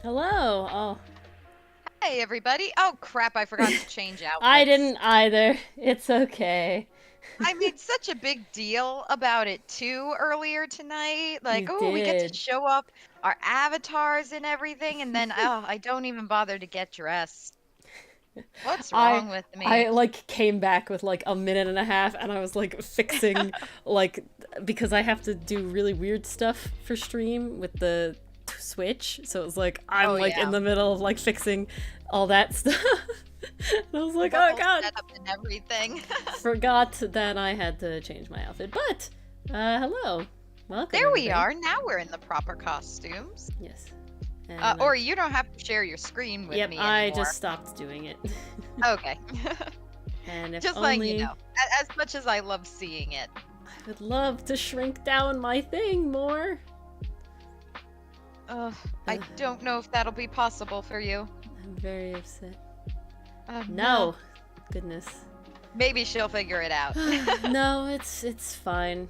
Hello. Oh, Hey everybody. Oh crap, I forgot to change I outfits. didn't either. It's okay. I made such a big deal about it too earlier tonight. Like, You oh, we get to did. show up our avatars and everything, and then I don't even bother to get dressed. What's I wrong with I me? like came back with like a minute and a half and I was like fixing like because I have to do really weird stuff for stream with the Switch. So it was like I'm Oh like in yeah, the middle of like fixing all that stuff. And I was like, the "Oh whole god, setup and everything. forgot that I had to change my outfit." But hello. Welcome There we everybody. are. Now we're in the proper costumes. Yes. And Ori, you don't have to share your screen with yep, me I anymore. just stopped doing it. Okay. And if Just letting you only know. As much as I love seeing it. I would love to shrink down my thing more. Ugh, I Ugh, don't know if that'll be possible for you. I'm very upset. Oh no. No, goodness. Maybe she'll figure it out. No, it's fine.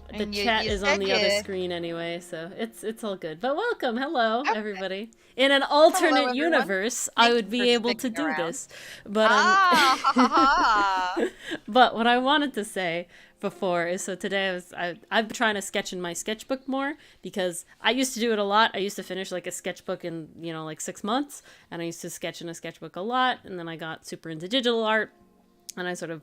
The And chat you is on said the other you. screen anyway, so it's all good. But welcome, hello Okay. everybody. In an Hello, alternate everyone. universe, I Thank would you for be able to sticking do around. this, but Ah, ha ha ha. but what I wanted to say before is so today I've been trying to sketch in my sketchbook more because I used to do it a lot. I used to finish like a sketchbook in like 6 months, and I used to sketch in a sketchbook a lot, and then I got super into digital art, and I sort of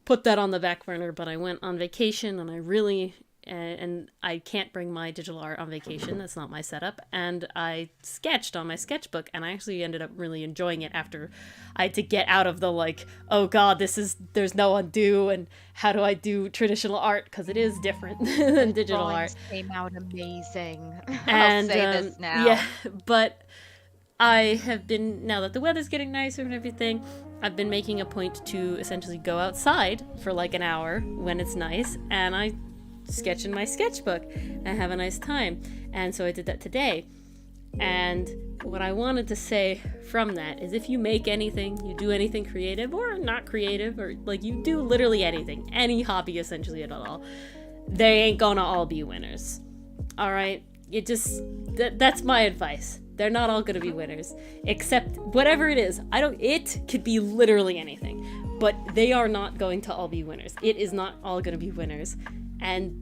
put that on the back burner. But I went on vacation, and I really and I can't bring my digital art on vacation. That's not my setup. And I sketched on my sketchbook, and I actually ended up really enjoying it after I had to get out of the like, oh god, there's no undo, and how do I do traditional art because it is different than The digital art. drawings came out amazing. I'll And say this yeah, now. but I have been, now that the weather's getting nicer and everything, I've been making a point to essentially go outside for like an hour when it's nice, and I sketch in my sketchbook and have a nice time. And so I did that today. And what I wanted to say from that is if you make anything, you do anything creative or not creative, or like you do literally anything, any hobby essentially at all, they ain't gonna all be winners. All right? It just that's my advice. They're not all gonna be winners, except whatever it is. It could be literally anything, but they are not going to all be winners. It is not all gonna be winners, and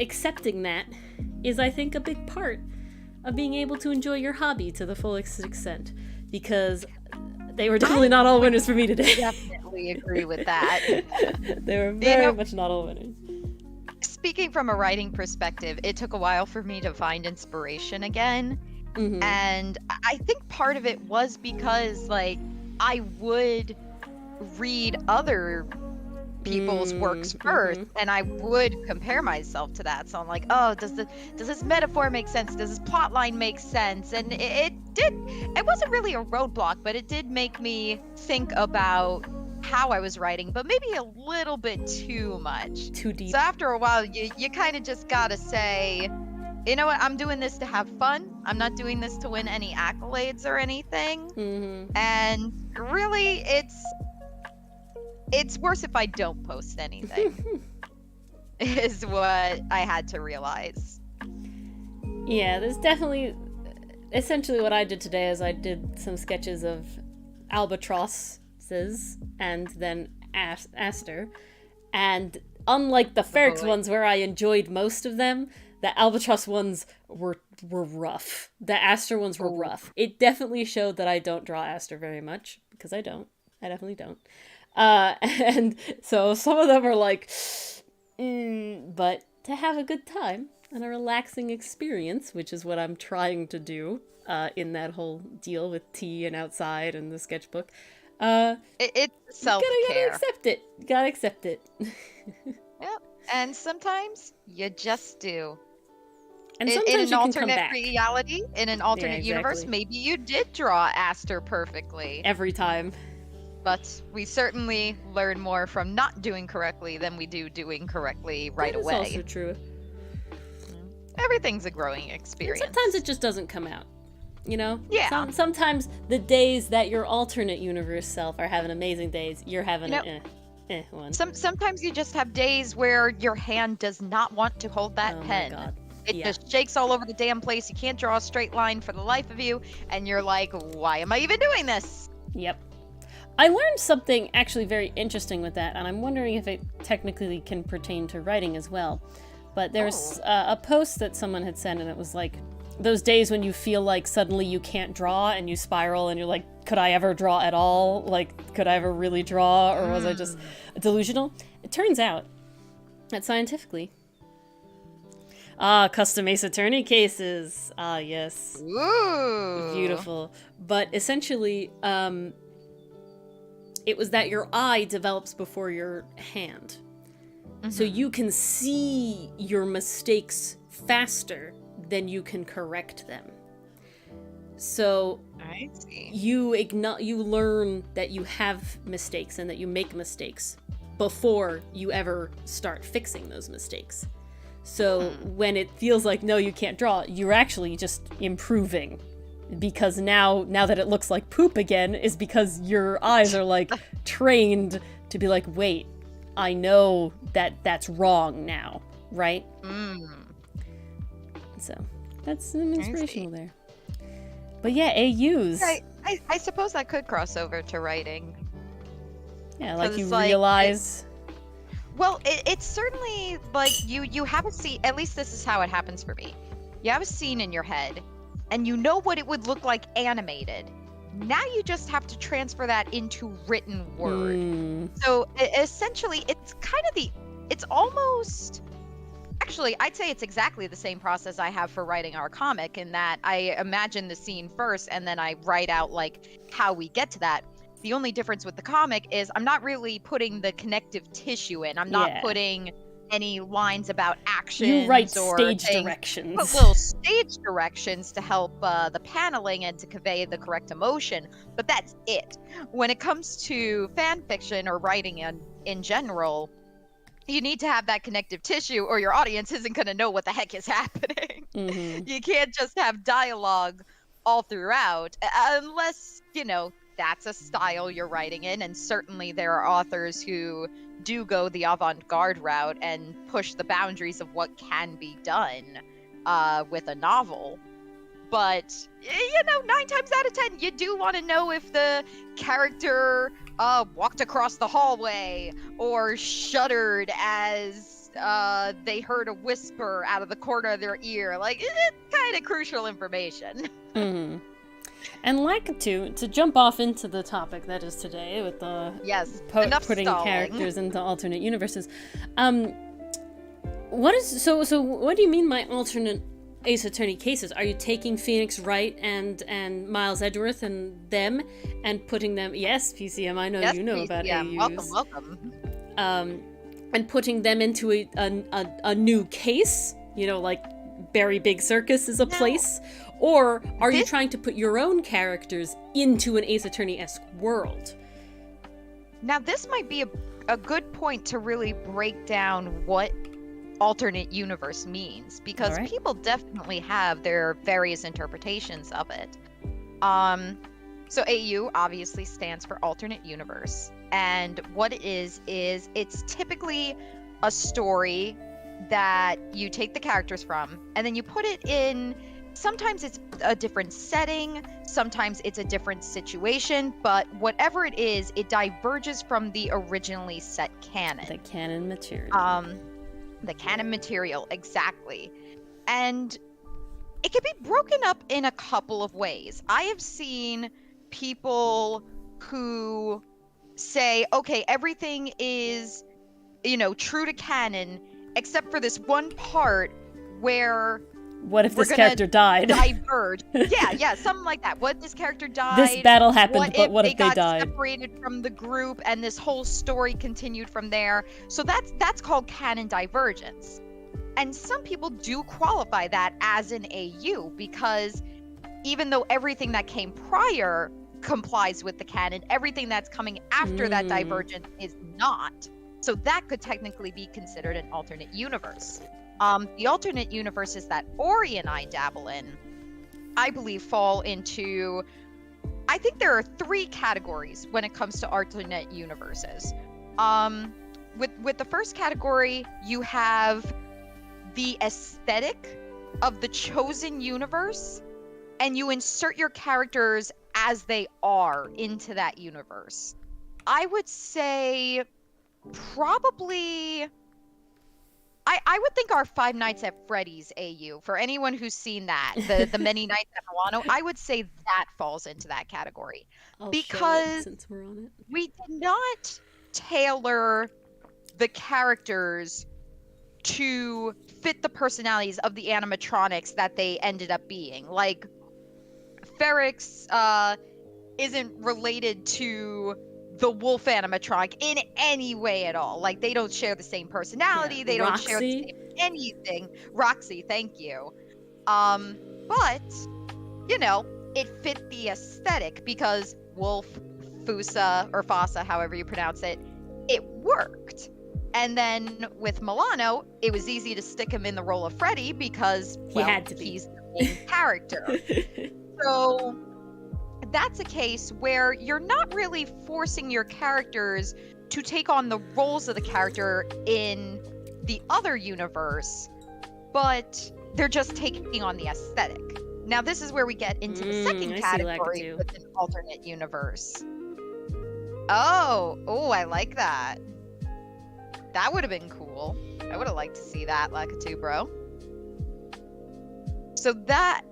accepting that is, I think, a big part of being able to enjoy your hobby to the fullest extent, because they were definitely I not all would winners for me today. definitely agree with that. They were You very know, much not all winners. speaking from a writing perspective, it took a while for me to find inspiration again. Mm-hmm. And I think part of it was because, like, I would read other people's works first, Mm-hmm. and I would compare myself to that. So I'm like, oh, does this metaphor make sense? Does this plot line make sense? And it did. It wasn't really a roadblock, but it did make me think about how I was writing, but maybe a little bit too much. Too deep. So after a while, you kind of just gotta say, you know what? I'm doing this to have fun. I'm not doing this to win any accolades or anything. Mm-hmm. And really, it's worse if I don't post anything. Is what I had to realize. Yeah, there's definitely, essentially what I did today is I did some sketches of albatrosses and then Aster, and unlike the Ferrex Boy. ones where I enjoyed most of them, the albatross ones were rough. The Aster ones were Oh. rough. It definitely showed that I don't draw Aster very much, because I don't. I definitely don't. And so some of them are like, but to have a good time and a relaxing experience, which is what I'm trying to do in that whole deal with tea and outside and the sketchbook. It's You gotta self-care. accept it. Gotta accept it. Yep. And sometimes you just do. And In sometimes an you can come alternate back. reality, in an alternate universe, exactly. maybe you did draw Aster perfectly. Every time. But we certainly learn more from not doing correctly than we do doing correctly right That is away. also true. Everything's a growing And experience. sometimes it just doesn't come out. Yeah. Sometimes the days that your alternate universe self are having amazing days, you're having You know, one. sometimes you just have days where your hand does not want to hold that Oh my pen. god. It just shakes all over the damn place. You can't draw a straight line for the life of you, and you're like, why am I even doing this? Yep. I learned something actually very interesting with that, and I'm wondering if it technically can pertain to writing as well. But there's a post that someone had sent, and it was like, those days when you feel like suddenly you can't draw and you spiral and you're like, could I ever draw at all? Like, could I ever really draw, or was I just delusional? It turns out that scientifically... custom Ace Attorney cases. Yes. Ooh. Beautiful. But essentially, it was that your eye develops before your hand. So you can see your mistakes faster than you can correct them. So I see. You learn that you have mistakes and that you make mistakes before you ever start fixing those mistakes. So when it feels like, no, you can't draw, you're actually just improving. Because now that it looks like poop again is because your eyes are like trained to be like, wait, I know that that's wrong now, right? So that's an inspirational there. But yeah, AUs. I suppose that could cross over to writing. Yeah, like you realize... Well, it's certainly like you have a scene, at least this is how it happens for me. You have a scene in your head and you know what it would look like animated. Now you just have to transfer that into written word. So essentially it's almost, actually I'd say it's exactly the same process I have for writing our comic, in that I imagine the scene first and then I write out like how we get to that. The only difference with the comic is I'm not really putting the connective tissue in. I'm not putting any lines about actions. You write or stage things. directions. Put little stage directions to help the paneling and to convey the correct emotion. But that's it. When it comes to fan fiction or writing in general, you need to have that connective tissue or your audience isn't going to know what the heck is happening. You can't just have dialogue all throughout unless, that's a style you're writing in, and certainly there are authors who do go the avant-garde route and push the boundaries of what can be done with a novel. But 9 times out of 10 you do want to know if the character walked across the hallway or shuddered as they heard a whisper out of the corner of their ear. Like, it's kind of crucial information. And like to jump off into the topic that is today with the putting characters into alternate universes. What do you mean by alternate Ace Attorney cases? Are you taking Phoenix Wright and Miles Edgeworth and them and putting them? Yes, PCM. I know you know about AUs. Welcome. And putting them into a new case. Like Berry Big Circus is a place. Or are you trying to put your own characters into an Ace Attorney-esque world? Now, this might be a good point to really break down what alternate universe means, because people definitely have their various interpretations of it. So AU obviously stands for alternate universe. And what it is it's typically a story that you take the characters from, and then you put it in... Sometimes it's a different setting, sometimes it's a different situation, but whatever it is, it diverges from the originally set canon. The canon material. The canon material, exactly. And it can be broken up in a couple of ways. I have seen people who say, okay, everything is, true to canon, except for this one part where... What if this character died? Diverge. Yeah, something like that. What if this character died? This battle happened, but what if they died? Got separated from the group, and this whole story continued from there. So that's called canon divergence. And some people do qualify that as an AU, because even though everything that came prior complies with the canon, everything that's coming after that divergence is not. So that could technically be considered an alternate universe. The alternate universes that Ori and I dabble in, I believe, fall into... I think there are 3 categories when it comes to alternate universes. With the first category, you have the aesthetic of the chosen universe, and you insert your characters as they are into that universe. I would say probably I would think our Five Nights at Freddy's AU, for anyone who's seen that, the Many Nights at Milano, I would say that falls into that category. I'll show it Because since we're on it. we did not tailor the characters to fit the personalities of the animatronics that they ended up being. Like, Ferrex isn't related to the wolf animatronic in any way at all. Like, they don't share the same personality. Yeah, They don't share the Roxy. same anything. Roxy, thank you. But, you know, it fit the aesthetic because wolf, Fusa, or Fossa, however you pronounce it, it worked. And then with Milano, it was easy to stick him in the role of Freddy because, well, He had to be. he's the main character. So that's a case where you're not really forcing your characters to take on the roles of the character in the other universe, but they're just taking on the aesthetic. Now, this is where we get into the second I see category Lakitu. with an alternate universe. Oh, I like that. That would have been cool. I would have liked to see that, Lakitu, bro. So that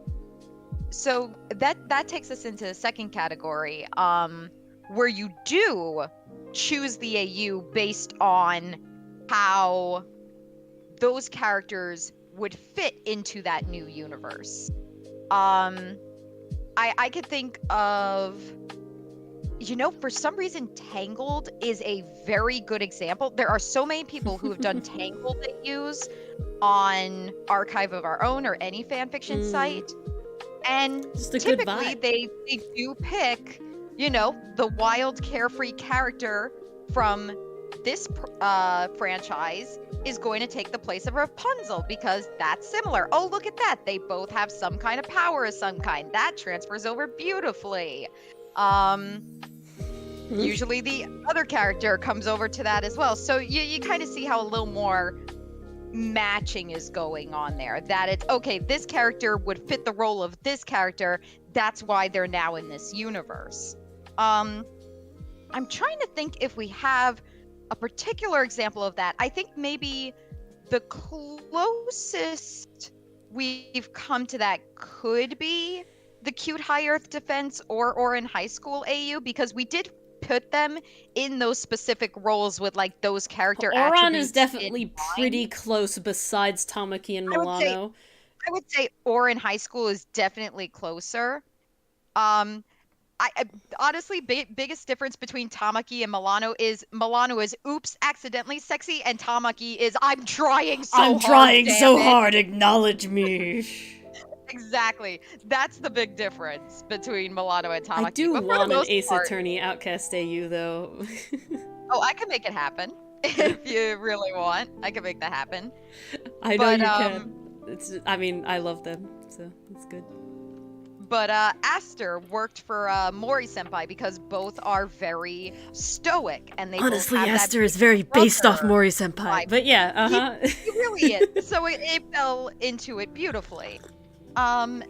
takes us into the second category, where you do choose the AU based on how those characters would fit into that new universe. I could think of, you know, for some reason, Tangled is a very good example. There are so many people who have done Tangled AUs on Archive of Our Own or any fanfiction site. And Just a good typically vibe. they do pick, you know, the wild carefree character from this franchise is going to take the place of Rapunzel because that's similar. Oh, look at that. They both have some kind of power of some kind. That transfers over beautifully. Usually the other character comes over to that as well. So you kind of see how a little more matching is going on there. That it's, okay, this character would fit the role of this character. That's why they're now in this universe. I'm trying to think if we have a particular example of that. I think maybe the closest we've come to that could be the Cute High Earth Defense or in High School AU, because we did put them in those specific roles with like those character Oron attributes. is definitely pretty close besides Tamaki and Milano. I would say Or in High School is definitely closer. I honestly, biggest difference between Tamaki and Milano is oops, accidentally sexy, and Tamaki is I'm trying so hard. I'm trying damn so it. hard, acknowledge me. Exactly. That's the big difference between Milano and Tamaki. I do but for the want an most Ace part, Attorney Outcast AU though. Oh, I can make it happen. If you really want, I can make that happen. I know But, you can. I mean, I love them, so it's good. But Aster worked for Mori Senpai because both are very stoic, and they Honestly, both have that Aster is very based off brother Mori Senpai. vibe. But yeah, He really is. So it fell into it beautifully. And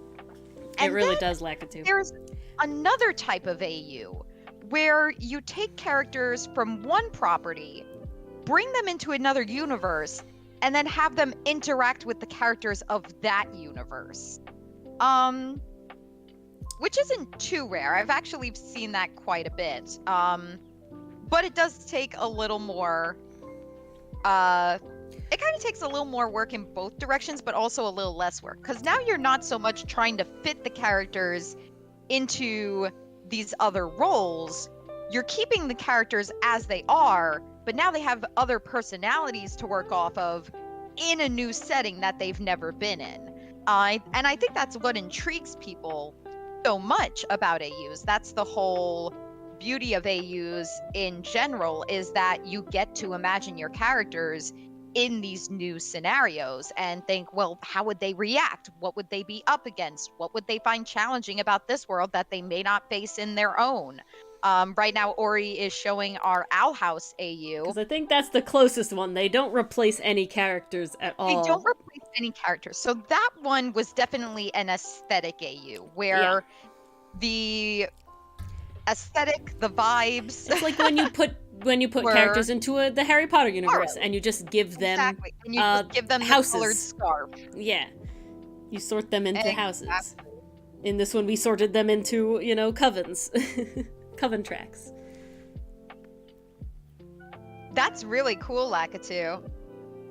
it really then does Lakitu. there's another type of AU where you take characters from one property, bring them into another universe, and then have them interact with the characters of that universe. Which isn't too rare. I've actually seen that quite a bit. But it does take a little more, it kind of takes a little more work in both directions, but also a little less work. Because now you're not so much trying to fit the characters into these other roles. You're keeping the characters as they are, but now they have other personalities to work off of in a new setting that they've never been in. And I think that's what intrigues people so much about AUs. That's the whole beauty of AUs in general, is that you get to imagine your characters in these new scenarios and think, well, how would they react? What would they be up against? What would they find challenging about this world that they may not face in their own? Right now, Ori is showing our Owl House AU. Because I think that's the closest one. They don't replace any characters at all. They don't replace any characters. So that one was definitely an aesthetic AU, Yeah. where the aesthetic, the vibes. It's like when you put Were- characters into the Harry Potter universe and you just give them Exactly. And you just give them houses. the colored scarf. Yeah. You sort them into Exactly. houses. In this one, we sorted them into, covens. Coven tracks. That's really cool, Lakitu.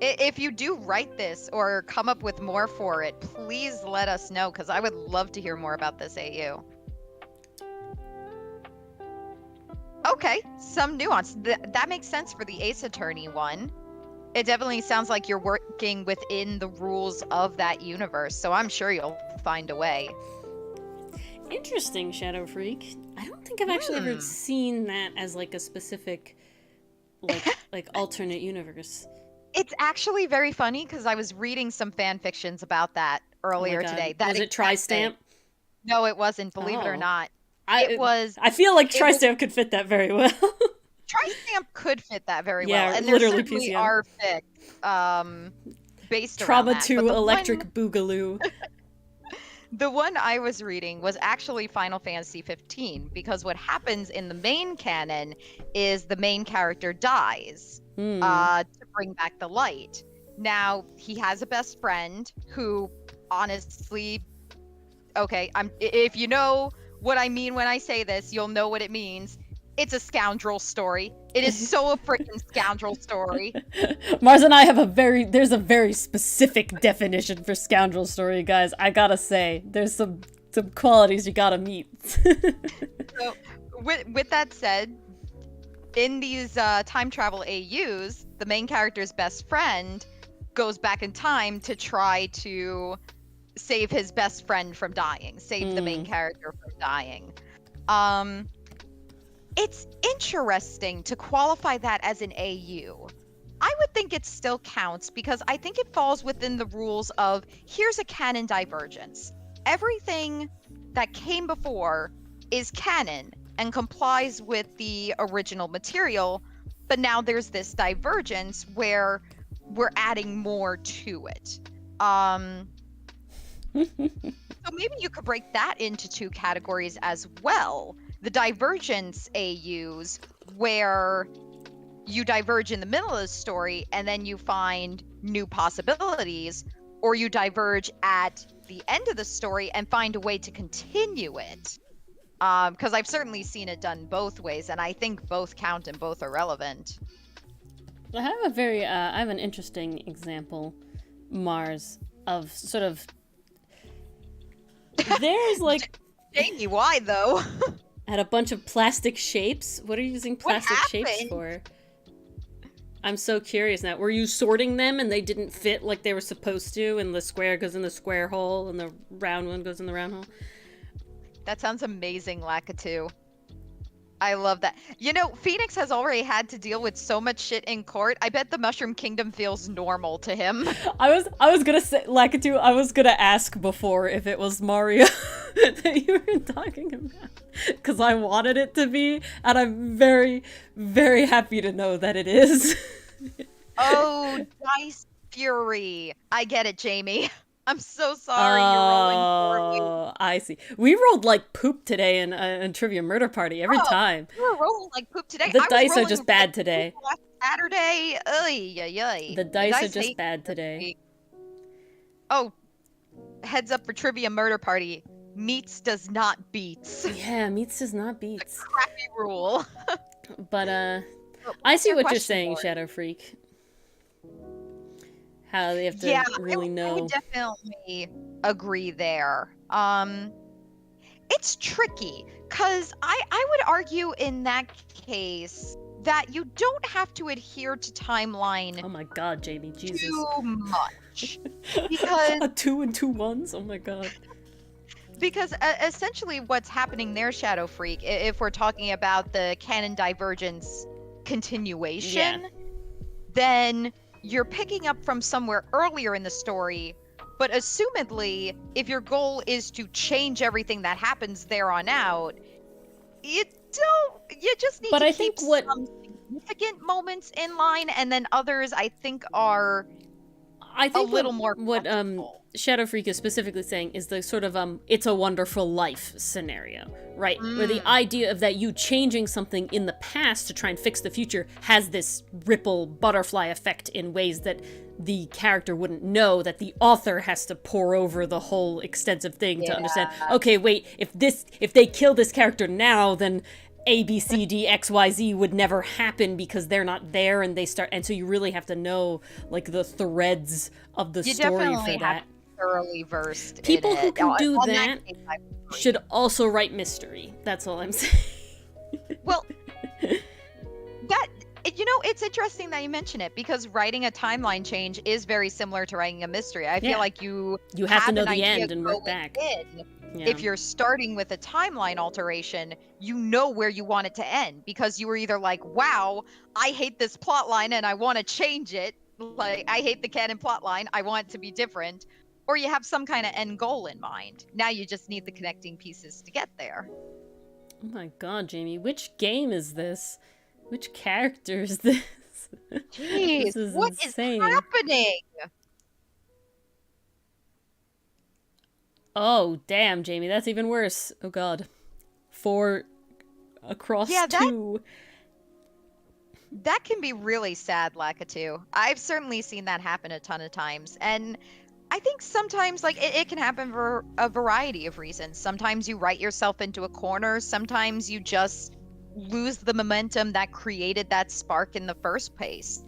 If you do write this or come up with more for it, please let us know, because I would love to hear more about this AU. Okay, some nuance. That makes sense for the Ace Attorney one. It definitely sounds like you're working within the rules of that universe, so I'm sure you'll find a way. Interesting, Shadow Freak. I don't think I've actually ever seen that as like a specific, like alternate universe. It's actually very funny because I was reading some fan fictions about that earlier today. Was it Tri-Stamp? No, it wasn't. Believe it or not, it was. I feel like Tri-Stamp could fit that very well. Tri-Stamp could fit that very Yeah, well, and there literally certainly PCM. are fics based Trauma around that. 2 But the Electric Boogaloo. The one I was reading was actually Final Fantasy 15, because what happens in the main canon is the main character dies to bring back the light. Now, he has a best friend who, honestly, okay, if you know what I mean when I say this, you'll know what it means. It's a scoundrel story. It is so a freaking scoundrel story. Mars and I have there's a very specific definition for scoundrel story, guys. I gotta say, there's some qualities you gotta meet. So, with that said, in these time travel AUs, the main character's best friend goes back in time to try to save his best friend from dying, save the main character from dying. It's interesting to qualify that as an AU. I would think it still counts because I think it falls within the rules of here's a canon divergence. Everything that came before is canon and complies with the original material, but now there's this divergence where we're adding more to it. So maybe you could break that into two categories as well. The divergence AUs, where you diverge in the middle of the story and then you find new possibilities, or you diverge at the end of the story and find a way to continue it. Because I've certainly seen it done both ways, and I think both count and both are relevant. I have an interesting example, Mars, of sort of. There's like. Jamie, why though? Had a bunch of plastic shapes. What are you using plastic shapes for? I'm so curious now. Were you sorting them and they didn't fit like they were supposed to, and the square goes in the square hole and the round one goes in the round hole? That sounds amazing, Lakitu. I love that. You know, Phoenix has already had to deal with so much shit in court. I bet the Mushroom Kingdom feels normal to him. I was gonna say, Lakitu, I was gonna ask before if it was Mario that you were talking about. Because I wanted it to be, and I'm very, very happy to know that it is. Oh, Dice Fury. I get it, Jamie. I'm so sorry you're rolling poorly. Oh, I see. We rolled like poop today in Trivia Murder Party every time. You were rolling like poop today. The dice are just bad today. Last Saturday. Oy. The dice are just bad today. Oh, heads up for Trivia Murder Party. Meets does not beats. Yeah, meets does not beats. It's a crappy rule. But I see what you're saying, Shadow Freak. How they have to really know. I would definitely agree there. It's tricky because I would argue in that case that you don't have to adhere to timeline. Oh my God, Jamie, Jesus. Too much. Because 2 and 2 1s. Oh my God. Because essentially what's happening there, Shadow Freak, if we're talking about the canon divergence continuation, then you're picking up from somewhere earlier in the story, but assumedly, if your goal is to change everything that happens there on out, you just need to keep some significant moments in line, and then others I think are I a think little more what flexible. Shadow Freak is specifically saying is the sort of It's a Wonderful Life scenario, right? Where the idea of that you changing something in the past to try and fix the future has this ripple butterfly effect in ways that the character wouldn't know, that the author has to pore over the whole extensive thing to understand, okay, wait, if they kill this character now, then A, B, C, D, X, Y, Z would never happen because they're not there, and so you really have to know like the threads of the You story definitely for that. have to be thoroughly versed People in it. who can do On that case, I would agree. should also write mystery. That's all I'm saying. Well, it's interesting that you mention it, because writing a timeline change is very similar to writing a mystery. I feel like you have to know an the idea end and work going back. in. Yeah. If you're starting with a timeline alteration, you know where you want it to end, because you were either like, wow, I hate this plot line and I want to change it. Like, I hate the canon plot line, I want it to be different. Or you have some kind of end goal in mind. Now you just need the connecting pieces to get there. Oh my god, Jamie, which game is this? Which character is this? Jeez, This is what insane. is happening? Oh, damn, Jamie, that's even worse. Oh god. 4 across 2. That can be really sad, Lakitu. I've certainly seen that happen a ton of times. And I think sometimes, like, it can happen for a variety of reasons. Sometimes you write yourself into a corner. Sometimes you just lose the momentum that created that spark in the first place.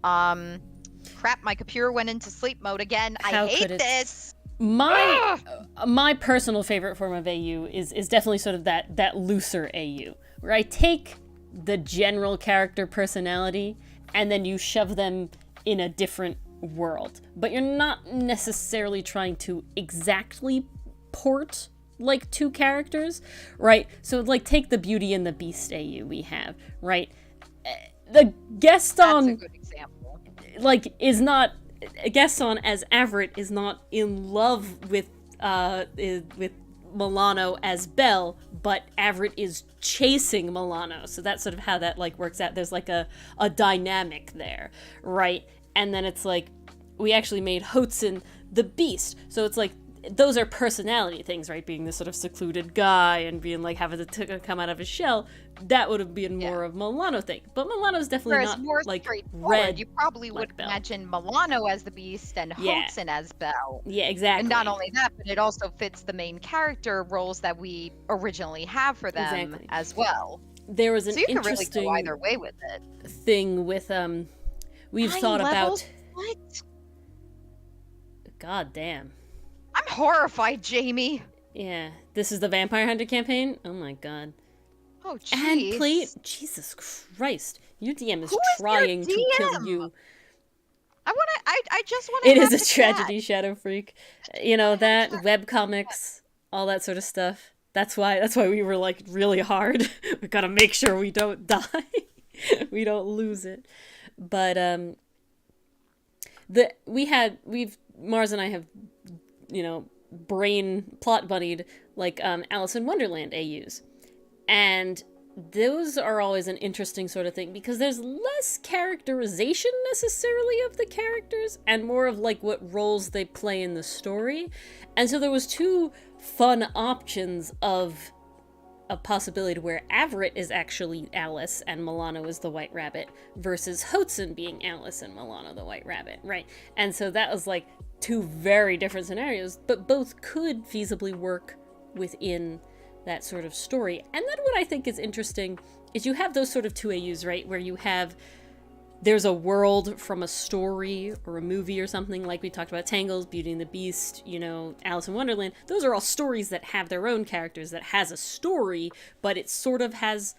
Crap, my computer went into sleep mode again. I hate this. My personal favorite form of AU is definitely sort of that looser AU, where I take the general character personality and then you shove them in a different world, but you're not necessarily trying to exactly port like 2 characters, right? So like take the Beauty and the Beast AU we have, right? The Gaston, that's a good example, like, is not, Gaston as Everett is not in love with Milano as Belle, but Everett is chasing Milano. So that's sort of how that like works out. There's like a dynamic there, right? And then it's like, we actually made Hotsun the Beast. So it's like, those are personality things, right? Being this sort of secluded guy and being like having to come out of his shell. That would have been more of Milano thing. But Milano's definitely not more like red. You probably like would Belle. Imagine Milano as the Beast and Hotsun as Belle. Yeah, exactly. And not only that, but it also fits the main character roles that we originally have for them as well. There was an so you interesting can really go either way with it. Thing with we've thought about what? God damn. I'm horrified, Jamie. Yeah, this is the Vampire Hunter campaign. Oh my god. Oh jeez. And Jesus Christ, your DM is trying to kill you. I just want to. It is a tragedy, Shadow Freak. You know that webcomics, all that sort of stuff. That's why we were like really hard. We gotta make sure we don't die, we don't lose it. But Mars and I have, you know, brain plot bunnied like Alice in Wonderland AUs, and those are always an interesting sort of thing because there's less characterization necessarily of the characters and more of like what roles they play in the story. And so there was 2 fun options of a possibility where Everett is actually Alice and Milano is the White Rabbit versus Hotsun being Alice and Milano the White Rabbit, right? And so that was like 2 very different scenarios, but both could feasibly work within that sort of story. And then what I think is interesting is you have those sort of 2 AUs, right? Where you have, there's a world from a story or a movie or something, like we talked about Tangles, Beauty and the Beast, you know, Alice in Wonderland. Those are all stories that have their own characters, that has a story, but it sort of has,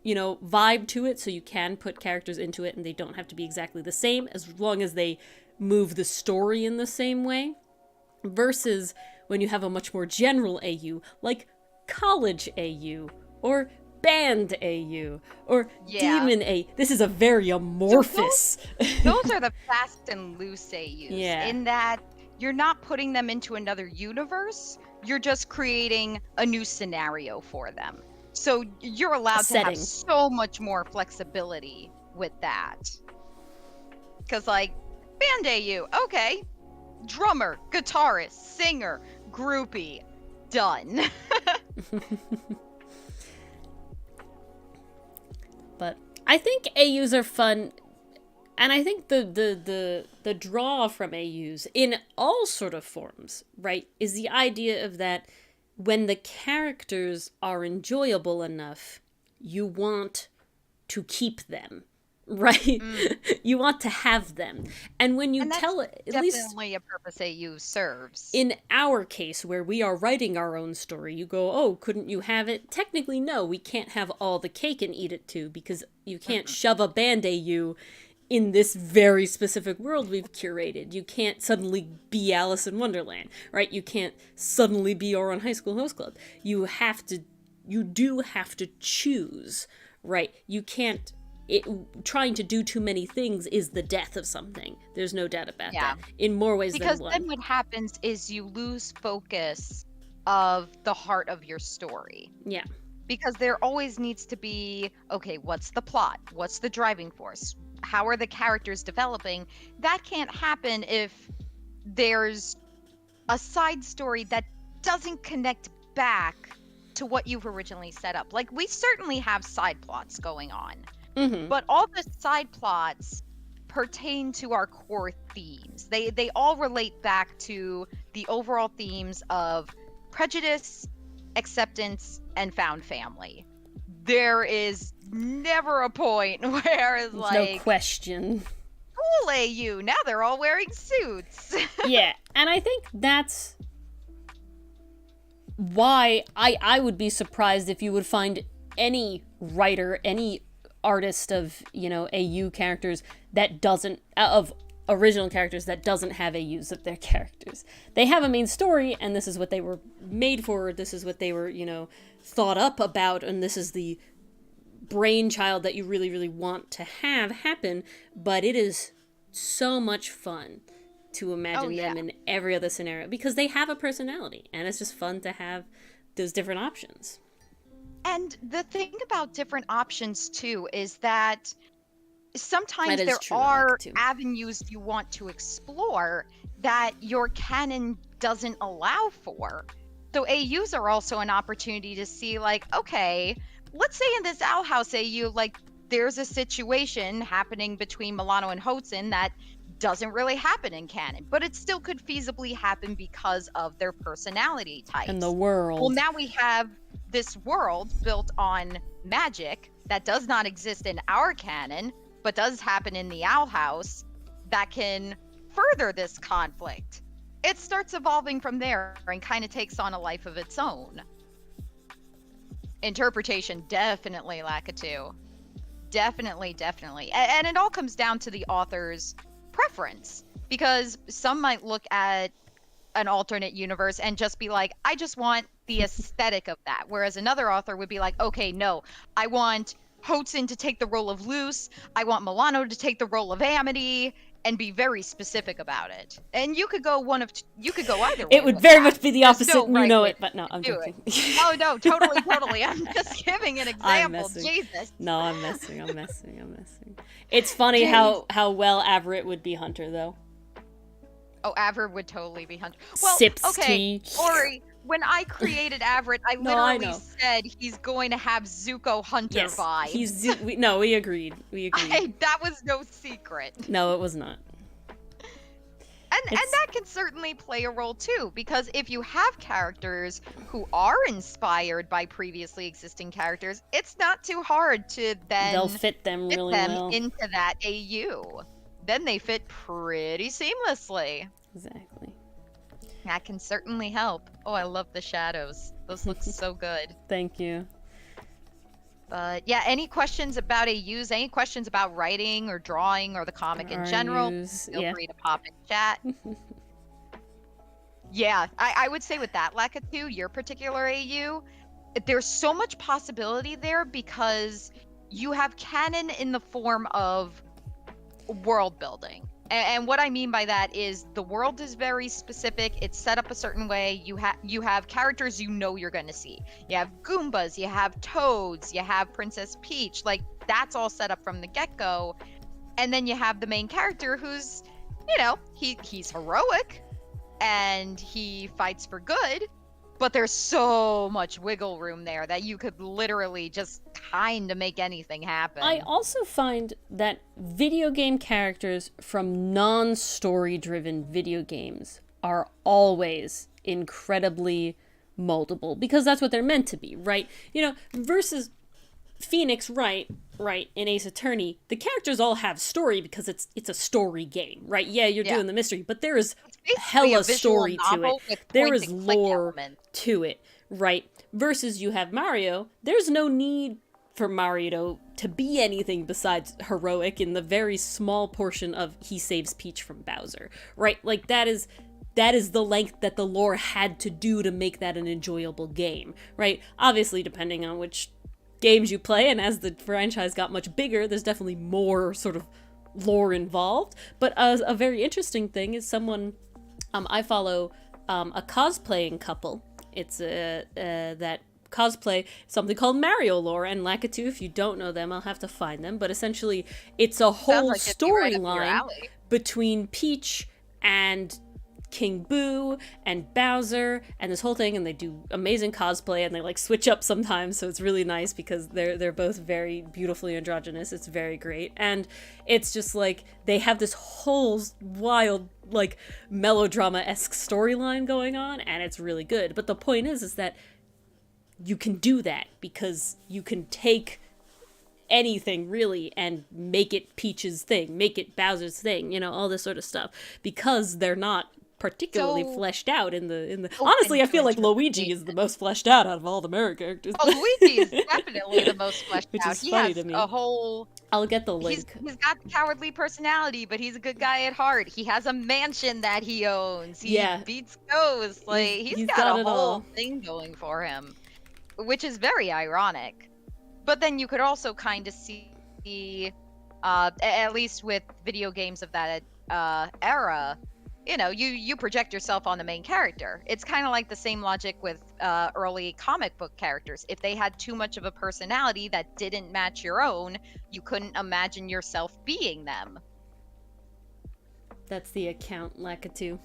you know, vibe to it, so you can put characters into it and they don't have to be exactly the same as long as they move the story in the same way. Versus when you have a much more general AU, like college AU, or band AU, or demon AU. This is a very amorphous. So those are the fast and loose AUs. Yeah. In that you're not putting them into another universe, you're just creating a new scenario for them. So you're allowed to have so much more flexibility with that. Because, like, Band AU. Okay. Drummer, guitarist, singer, groupie. Done. But I think AUs are fun, and I think the draw from AUs in all sort of forms, right, is the idea of that when the characters are enjoyable enough, you want to keep them, right? You want to have them. And when you And that's tell it, at least definitely a purpose AU serves. in our case, where we are writing our own story, you go, oh, couldn't you have it? Technically, no, we can't have all the cake and eat it too, because you can't shove a band AU in this very specific world we've curated. You can't suddenly be Alice in Wonderland, right? You can't suddenly be Ouran High School Host Club. You do have to choose, right? You can't, trying to do too many things is the death of something. There's no doubt about that. In more ways because than one. then what happens is you lose focus of the heart of your story. Yeah. Because there always needs to be, okay, what's the plot? What's the driving force? How are the characters developing? That can't happen if there's a side story that doesn't connect back to what you've originally set up. Like, we certainly have side plots going on, but all the side plots pertain to our core themes. They all relate back to the overall themes of prejudice, acceptance, and found family. There is never a point where it's like, no question. Cool AU, now they're all wearing suits. Yeah, and I think that's why I would be surprised if you would find any writer, any artist of, AU characters that doesn't, of original characters that doesn't have AUs of their characters. They have a main story, and this is what they were made for, this is what they were, thought up about, and this is the brainchild that you really, really want to have happen, but it is so much fun to imagine them in every other scenario, because they have a personality, and it's just fun to have those different options. And the thing about different options, too, is that sometimes there are avenues you want to explore that your canon doesn't allow for. So AUs are also an opportunity to see, like, okay, let's say in this Owl House AU, like, there's a situation happening between Milano and Hotsun that doesn't really happen in canon, but it still could feasibly happen because of their personality types. And the world. Well, now we have this world built on magic that does not exist in our canon, but does happen in the Owl House, that can further this conflict. It starts evolving from there and kind of takes on a life of its own. Interpretation, definitely, Lakitu. Definitely. And it all comes down to the author's preference, because some might look at an alternate universe and just be like, I just want the aesthetic of that. Whereas another author would be like, okay, no, I want Hotsun to take the role of Luce, I want Milano to take the role of Amity, and be very specific about it. And you could go you could go either way. It would very much be the opposite, and you know it, but no, I'm joking. Oh no, totally. I'm just giving an example. Jesus. No, I'm messing. It's funny how well Averett would be Hunter, though. Oh, Averett would totally be Hunter. Well, Sips okay, tea. Ori, when I created Averett, I literally said he's going to have Zuko Hunter vibes. We agreed. That was no secret. No, it was not. And that can certainly play a role too, because if you have characters who are inspired by previously existing characters, it's not too hard to then they'll fit them really well into that AU. Then they fit pretty seamlessly. Exactly. That can certainly help. Oh, I love the shadows. Those look so good. Thank you. But yeah, any questions about AUs? Any questions about writing or drawing or the comic in general? Feel free to pop in chat. Yeah, I would say with that, Lakitu, your particular AU, there's so much possibility there because you have canon in the form of world building. And what I mean by that is the world is very specific. It's set up a certain way. You have characters you're going to see. You have Goombas, you have Toads, you have Princess Peach. Like, that's all set up from the get-go. And then you have the main character who's he's heroic and he fights for good, but there's so much wiggle room there that you could literally just kind of make anything happen. I also find that video game characters from non-story driven video games are always incredibly moldable, because that's what they're meant to be, right? Versus Phoenix, right, in Ace Attorney, the characters all have story because it's a story game, right? Yeah, you're doing the mystery, but there is hella story to it. There is lore to it, right? Versus you have Mario, there's no need for Mario to be anything besides heroic in the very small portion of he saves Peach from Bowser, right? Like, that is the length that the lore had to do to make that an enjoyable game, right? Obviously, depending on which games you play, and as the franchise got much bigger, there's definitely more sort of lore involved. But a very interesting thing is someone I follow, a cosplaying couple. It's that cosplay something called Mario lore, and Lakitu, if you don't know them, I'll have to find them, but essentially it's a whole storyline between Peach and King Boo and Bowser and this whole thing, and they do amazing cosplay, and they like switch up sometimes, so it's really nice because they're both very beautifully androgynous. It's very great, and it's just like they have this whole wild like melodrama-esque storyline going on, and it's really good. But the point is that you can do that because you can take anything really and make it Peach's thing, make it Bowser's thing, all this sort of stuff, because they're not particularly fleshed out in the honestly, I feel like Luigi is the most fleshed out of all the Mario characters. Luigi is definitely the most fleshed Which out. is He funny has to me. a whole... I'll get the link. He's got the cowardly personality, but he's a good guy at heart. He has a mansion that he owns. He beats ghosts. Like, he's got a whole thing going for him, which is very ironic. But then you could also kind of see, at least with video games of that era, you project yourself on the main character. It's kind of like the same logic with early comic book characters. If they had too much of a personality that didn't match your own, you couldn't imagine yourself being them. That's the account, Lakitu.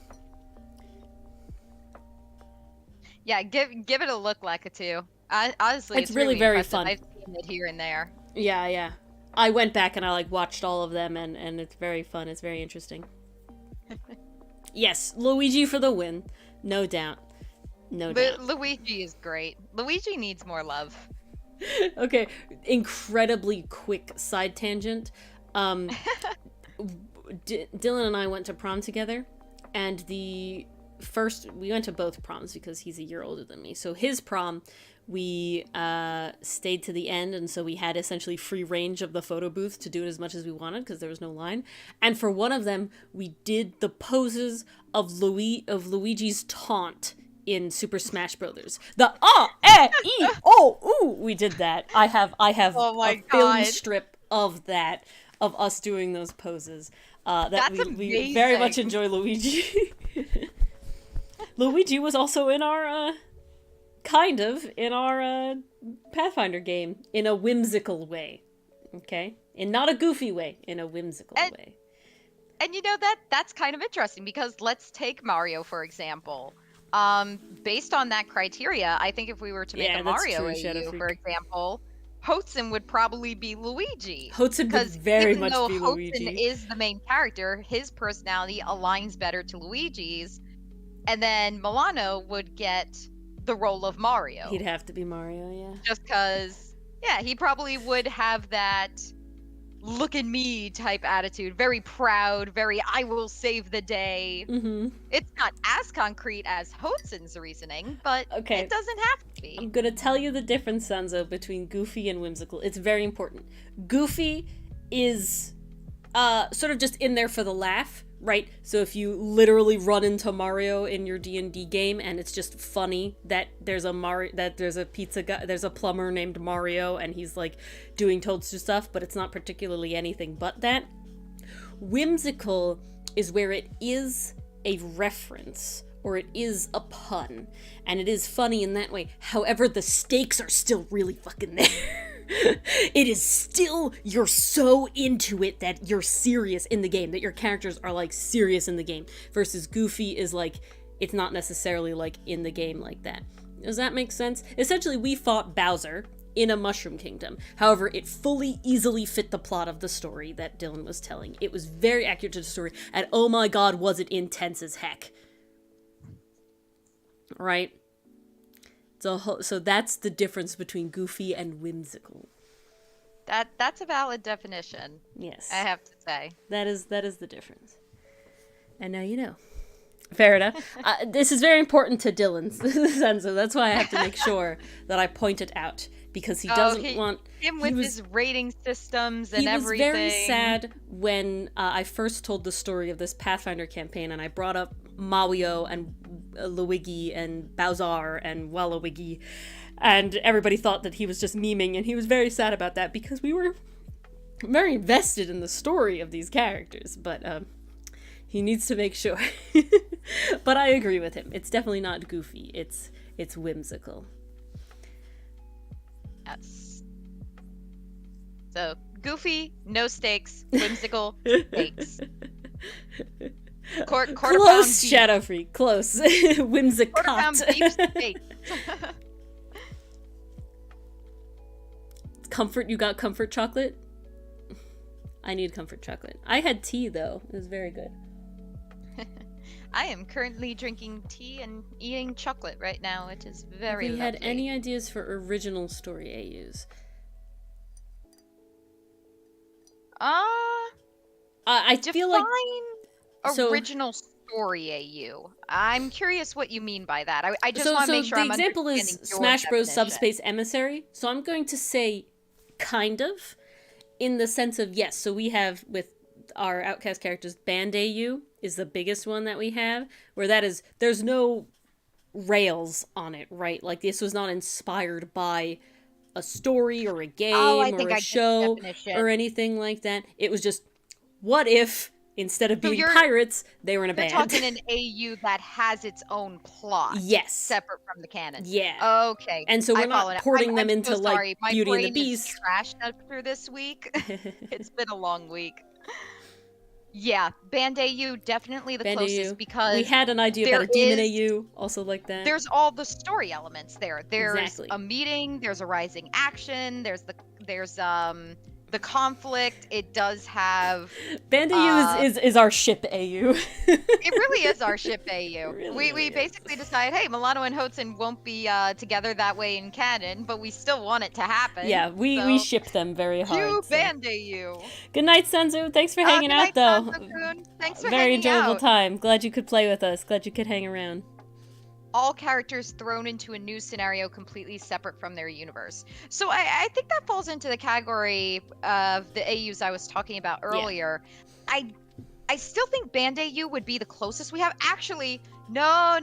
Yeah, give it a look, Lakitu. Honestly, it's really very impressive. fun. I've seen it here and there. Yeah. I went back and I watched all of them, and it's very fun. It's very interesting. Yes, Luigi for the win. No doubt. But Luigi is great. Luigi needs more love. Okay, incredibly quick side tangent. Dylan and I went to prom together, and we went to both proms because he's a year older than me. So his prom, we stayed to the end, and so we had essentially free range of the photo booth to do it as much as we wanted because there was no line. And for one of them, we did the poses of Luigi's taunt in Super Smash Brothers. The we did that. I have a film strip of that, of us doing those poses. We very much enjoy Luigi. Luigi was also in our Pathfinder game in a whimsical way. Okay? In not a goofy way, in a whimsical way. And that's kind of interesting because let's take Mario, for example. Based on that criteria, I think if we were to make a Mario AU, for example, Hotzen would probably be Luigi. Hotzen could very much be Luigi. Luigi. Hotzen is the main character, his personality aligns better to Luigi's, and then Milano would get the role of Mario. He'd have to be Mario, yeah. Just because, he probably would have that look at me type attitude. Very proud, very I will save the day. Mm-hmm. It's not as concrete as Hotzen's reasoning, but it doesn't have to be. I'm going to tell you the difference, Sanzo, between goofy and whimsical. It's very important. Goofy is sort of just in there for the laugh, right? So if you literally run into Mario in your D&D game and it's just funny that there's a pizza guy, there's a plumber named Mario and he's like doing Toadster stuff, but it's not particularly anything but that. Whimsical is where it is a reference or it is a pun and it is funny in that way. However, the stakes are still really fucking there. It is still, you're so into it that you're serious in the game, that your characters are like serious in the game, versus Goofy is like, it's not necessarily like in the game like that. Does that make sense? Essentially, we fought Bowser in a Mushroom Kingdom. However, it fully, easily fit the plot of the story that Dylan was telling. It was very accurate to the story, and oh my god, was it intense as heck. Right? So that's the difference between goofy and whimsical. That's a valid definition. Yes. I have to say. That is the difference. And now you know. Fair enough. This is very important to Dylan's Senzo. That's why I have to make sure that I point it out, because he doesn't want him with his rating systems and everything. He was very sad when I first told the story of this Pathfinder campaign, and I brought up Mawio and Luigi and Bowser and Waluigi, and everybody thought that he was just memeing, and he was very sad about that because we were very invested in the story of these characters. But he needs to make sure. But I agree with him. It's definitely not goofy. It's whimsical. Yes. So, goofy, no stakes, whimsical, stakes. Quarter Close, Shadow Freak. Close. Whimsicott. Quarter pound beef steak. Comfort, you got comfort chocolate? I need comfort chocolate. I had tea, though. It was very good. I am currently drinking tea and eating chocolate right now, which is very Have you lovely. had any ideas for original story AUs? I feel like original story AU. I'm curious what you mean by that. I just want to make sure the I'm example is understanding your Smash Bros. definition. Subspace Emissary. So I'm going to say kind of, in the sense of, yes, so we have with our Outcast characters, Band AU is the biggest one that we have, where that is, there's no rails on it, right? Like, this was not inspired by a story or a game or a show or anything like that. It was just, what if instead of being pirates, they were in a band? You're talking an AU that has its own plot. Yes. Separate from the canon. Yeah. Okay. And so we're not porting them into, so like, Beauty and the Beast. My brain is trashed up through this week. It's been a long week. Yeah, Band AU definitely the closest, because we had an idea about a Demon AU, also like that. There's all the story elements there. There's exactly. a meeting, there's a rising action, there's the conflict. It does have Band AU is our ship AU. It really is our ship AU. Really, we basically decide, hey, Milano and Hotsun won't be together that way in canon, but we still want it to happen. Yeah, we ship them very hard. You Band AU. Good night, Senzu. Thanks for hanging out, though. Thanks for very hanging enjoyable out. time. Glad you could play with us. Glad you could hang around. All characters thrown into a new scenario completely separate from their universe. So I think that falls into the category of the AUs I was talking about earlier. Yeah. I still think Band AU would be the closest we have. Actually, no.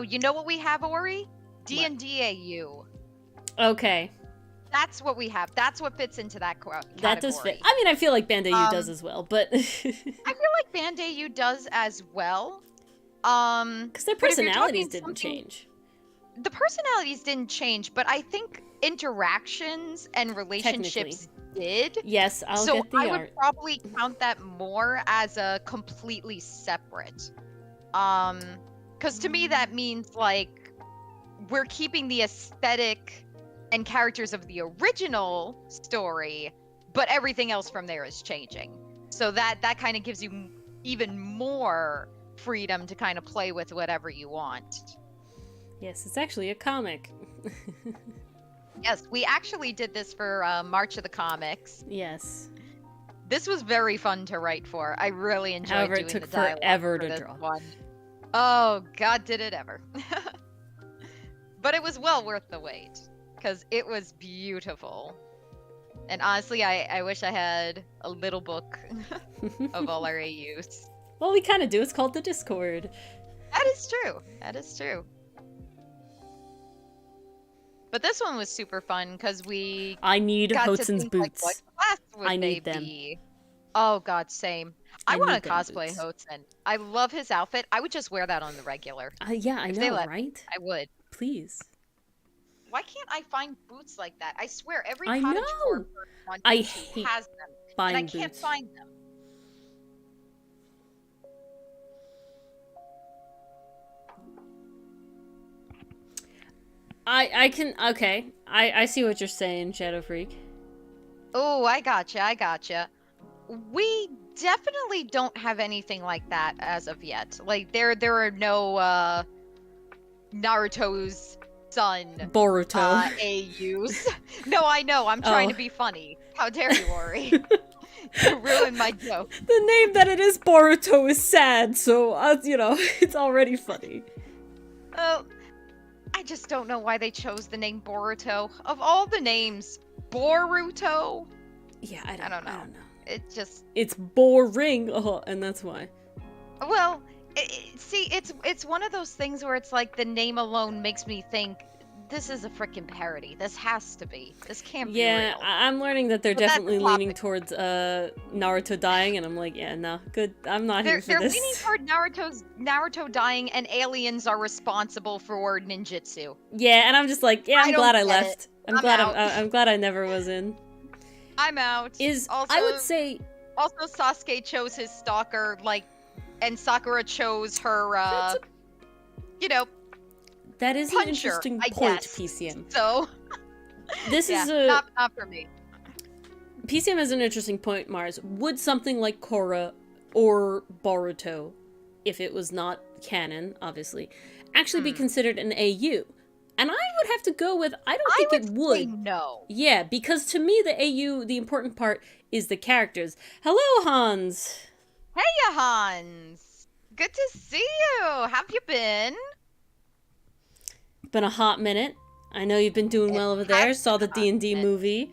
You know what we have, Ori? D&D AU. Okay. That's what we have. That's what fits into that category. That does fit. I mean, I feel like Band AU does as well, but... I feel like Band AU does as well. Because their personalities didn't change. The personalities didn't change, but I think interactions and relationships did. Yes, I'll get the art. So I would probably count that more as a completely separate. Because to me that means, like, we're keeping the aesthetic and characters of the original story, but everything else from there is changing. So that kind of gives you even more freedom to kind of play with whatever you want. Yes, it's actually a comic. Yes, we actually did this for March of the Comics. Yes. This was very fun to write for. I really enjoyed doing the dialogue. However, it took forever to draw. One. Oh, God, did it ever. But it was well worth the wait, because it was beautiful. And honestly, I wish I had a little book of all our AUs. Well, we kind of do. It's called the Discord. That is true. That is true. But this one was super fun because we I need got Hotsun's to think, boots. Like, what class would I need they them. Be? Oh God, same. I want to cosplay boots. Hotsun. I love his outfit. I would just wear that on the regular. Yeah, I If they know, let right? me, I would. Please. Why can't I find boots like that? I swear, every I cottagecore know. person on I YouTube hate has them, and buying I can't boots. find them. I can, okay. I see what you're saying, Shadow Freak. Oh, I gotcha. We definitely don't have anything like that as of yet. Like there are no Naruto's son Boruto. AUs. No, I know. I'm trying to be funny. How dare you, Ori? You ruined my joke. The name that it is Boruto is sad, so, you know, it's already funny. Oh, I just don't know why they chose the name Boruto. Of all the names, Boruto? Yeah, I don't know. It just... It's boring, and that's why. Well, see, it's one of those things where it's like the name alone makes me think, this is a freaking parody. This has to be. This can't be real. Yeah, I'm learning that they're But that's definitely the leaning topic. towards Naruto dying, and I'm like, yeah, no, good. I'm not here for They're this. leaning toward Naruto dying, and aliens are responsible for ninjutsu. Yeah, and I'm just like, yeah, I'm glad I left. I'm out. I'm glad I never was in. I'm out. I would say also Sasuke chose his stalker, like, and Sakura chose her you know, that is puncher, an interesting I point, guess. PCM. So This yeah, is a not for me. PCM has an interesting point, Mars. Would something like Korra or Boruto, if it was not canon, obviously, actually be considered an AU? And I would have to go with, I don't think it would. Say no. Yeah, because to me, the AU, the important part is the characters. Hello, Hans! Hey, Hans! Good to see you! How have you been? Been a hot minute. I know you've been doing well over there. Saw the D&D movie.